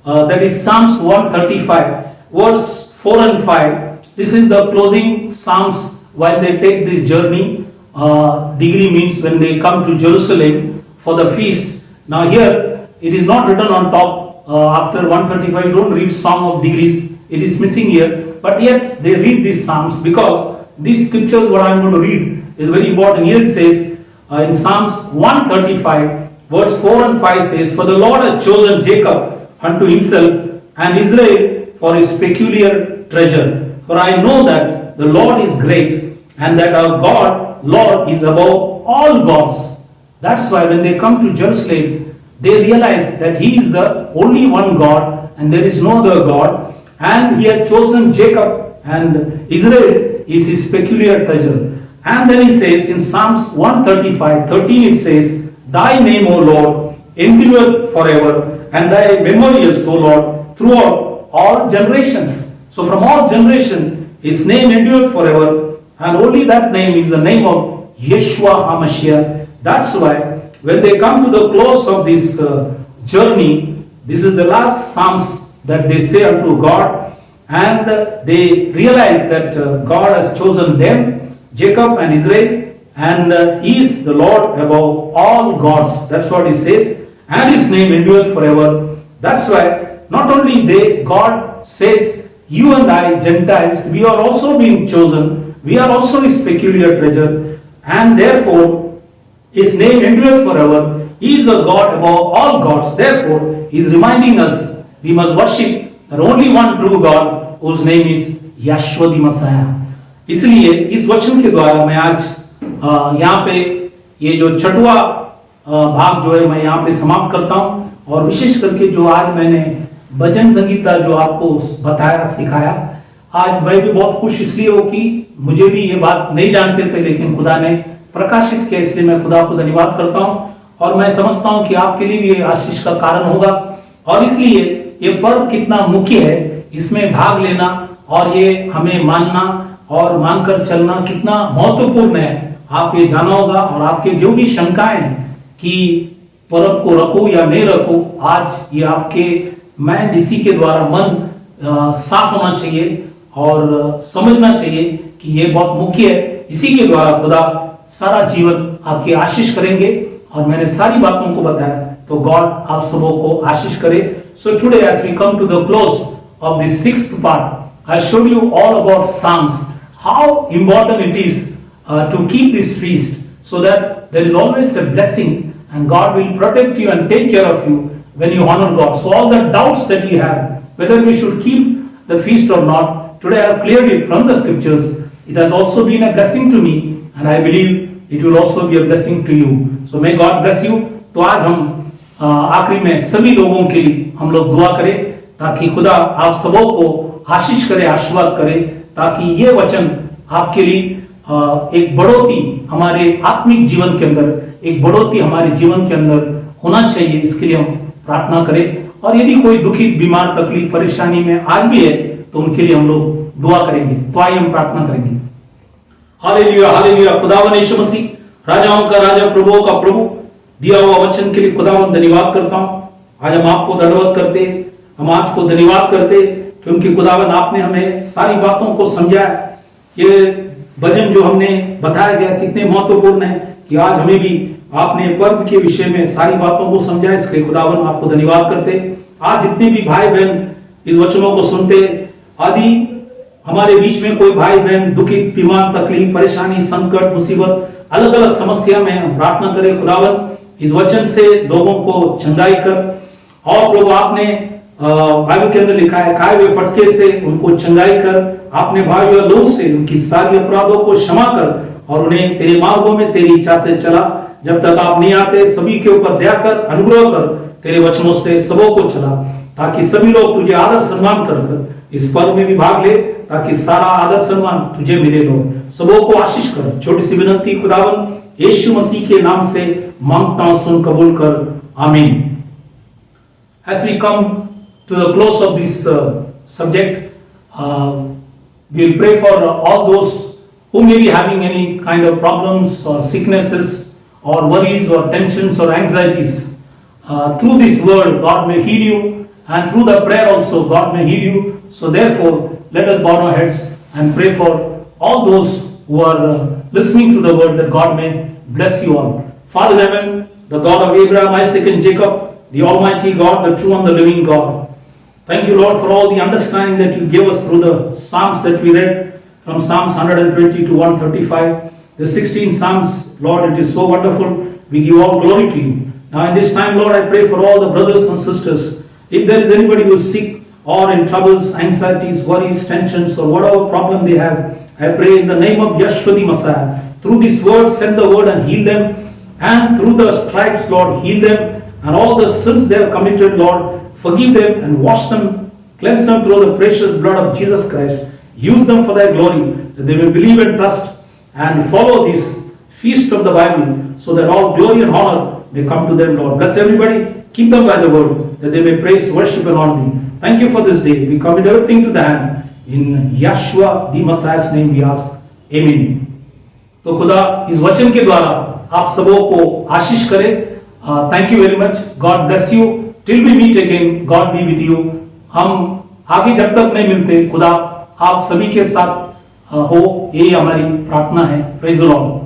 that is Psalms 135, verse 4 and 5. This is the closing Psalms while they take this journey. Degree means when they come to Jerusalem for the feast. Now here it is not written on top after 135. You don't read Song of Degrees. It is missing here, but yet they read these Psalms because these scriptures what I am going to read is very important. Here it says in Psalms 135 verse 4 and 5 says, for the Lord has chosen Jacob unto himself and Israel for his peculiar treasure. For I know that the Lord is great and that our God, Lord, is above all gods. That's why when they come to Jerusalem, they realize that He is the only one God and there is no other God. And He had chosen Jacob and Israel is His peculiar treasure. And then He says in Psalms 135:13 it says, Thy name, O Lord, endureth forever, and Thy memorials, O Lord, throughout all generations. So from all generation, His name endureth forever, and only that name is the name of Yeshua HaMashiach. That's why when they come to the close of this journey, this is the last Psalms that they say unto God, and they realize that God has chosen them, Jacob and Israel, and He is the Lord above all gods. That's what He says, and His name endureth forever. That's why not only they, God says, you and I, Gentiles, we are also being chosen. We are also His peculiar treasure, and therefore His name endureth forever. He is a God above all gods. Therefore, He is reminding us we must worship the only one true God, whose name is Yeshua the Messiah. इसलिए इस वचन के द्वारा मैं आज यहाँ पे ये जो छठवां भाग जो है मैं यहाँ पे समाप्त करता हूँ, और विशेष करके जो आज मैंने भजन संगीता जो आपको बताया सिखाया, आज मैं भी बहुत खुश इसलिए हूँ कि मुझे भी ये बात नहीं जानते थे, लेकिन खुदा ने प्रकाशित किया, इसलिए मैं खुदा को धन्यवाद करता हूँ। और मैं समझता हूँ कि आपके लिए भी ये आशीष का कारण होगा, और इसलिए ये पर्व कितना मुख्य है, इसमें भाग लेना और ये हमें मानना और मानकर चलना कितना महत्वपूर्ण है, आप ये जाना होगा। और आपके जो भी शंकाएं कि पर्व को रखो या नहीं रखो, आज ये आपके माइंड इसी के द्वारा मन साफ होना चाहिए और समझना चाहिए कि ये बहुत मुख्य है। इसी के द्वारा खुदा सारा जीवन आपकी आशीष करेंगे। और मैंने सारी बातों को बताया, तो गॉड आप सबों को आशीष करे। So today as we come to the close of this 6th part, I showed you all about Psalms, how important it is to keep this feast, so that there is always a blessing and God will protect you and take care of you when you honor God. So all the doubts that you have, whether we should keep the feast or not, today I have cleared it from the scriptures. It has also been a blessing to me and I believe it will also be a blessing to you. So may God bless you. तो आज हम आखिरी में सभी लोगों के लिए हम लोग दुआ करें ताकि खुदा आप सबों को आशीष करे, आशीर्वाद करे, ताकि ये वचन आपके लिए एक बढ़ोतरी हमारे आत्मिक जीवन के अंदर, एक बढ़ोतरी हमारे जीवन के अंदर होना चाहिए। इसके लिए हम प्रार्थना करें। और यदि कोई दुखित, बीमार, तकलीफ, परेशानी में आज भी है तो उनके लिए हम लोग दुआ करेंगे। तो आइए हम प्रार्थना करेंगे। Hallelujah, hallelujah. खुदावन यीशु मसीह, राजाओं का राजा, प्रभुओं का प्रभु, दिया हुआ वचन के लिए खुदावन धन्यवाद करता हूं। आज हम आपको दंडवत करते, हम आज को धन्यवाद करते क्योंकि खुदावन आपने हमें सारी बातों को समझाया। ये भजन जो हमने बताया गया कितने महत्वपूर्ण है कि आज हमें भी आपने पर्व के विषय में सारी बातों को समझा। इसलिए खुदावन आपको धन्यवाद करते। आज जितने भी भाई बहन इस वचनों को सुनते, यदि हमारे बीच में कोई भाई बहन दुखित, बीमार, तकलीफ, परेशानी, संकट, मुसीबत, अलग अलग समस्या में, हम प्रार्थना करें खुदावन इस वचन से लोगों को चंगाई कर। और प्रभु आपने बाइबल के अंदर लिखा है, खाए हुए फटके से उनको चंगाई कर, आपने भाई और लोग से उनकी सारी अपराधों को क्षमा कर और उन्हें तेरे मार्गों में तेरी इच्छा से चला। जब तक आप नहीं आते, सभी के ऊपर दया कर, अनुग्रह कर, तेरे वचनों से सबों को चला, ताकि सभी लोग तुझे आदर सम्मान कर इस पर्व में भी भाग ले, ताकि सारा आदर सम्मान तुझे मिले। लोग सबों को आशीष कर। छोटी सी विनती खुदावन यीशु मसीह के नाम से मांगता हूं, सुन कबूल कर, आमीन। As we come to the close of this subject, we will pray for all those who may be having any kind of problems or sicknesses or worries or tensions or anxieties. Through this word, God may heal you, and through the prayer also, God may heal you. So therefore, let us bow our heads and pray for all those who are listening to the word, that God may bless you all. Father in heaven, the God of Abraham, Isaac and Jacob, the Almighty God, the true and the living God, thank you, Lord, for all the understanding that you gave us through the Psalms that we read, from Psalms 120 to 135. The 16 Psalms, Lord, it is so wonderful. We give all glory to you. Now in this time, Lord, I pray for all the brothers and sisters. If there is anybody who is sick or in troubles, anxieties, worries, tensions, or whatever problem they have, I pray in the name of Yeshua the Messiah, through this word, send the word and heal them. And through the stripes, Lord, heal them. And all the sins they have committed, Lord, forgive them and wash them, cleanse them through the precious blood of Jesus Christ. Use them for thy glory, that they will believe and trust and follow this feast of the Bible, so that all glory and honor may come to them, Lord. Bless everybody, keep them by the word, that they may praise, worship and honor thee. Thank you for this day. We commit everything to the hand. In Yeshua the Messiah's name we ask. Amen. तो खुदा इस वचन के द्वारा आप सबों को आशीष करे। Thank you very much. God bless you. Till we meet again, God be with you. हम आगे जब तक नहीं मिलते, खुदा आप सभी के साथ हो, ये हमारी प्रार्थना है। Praise the Lord.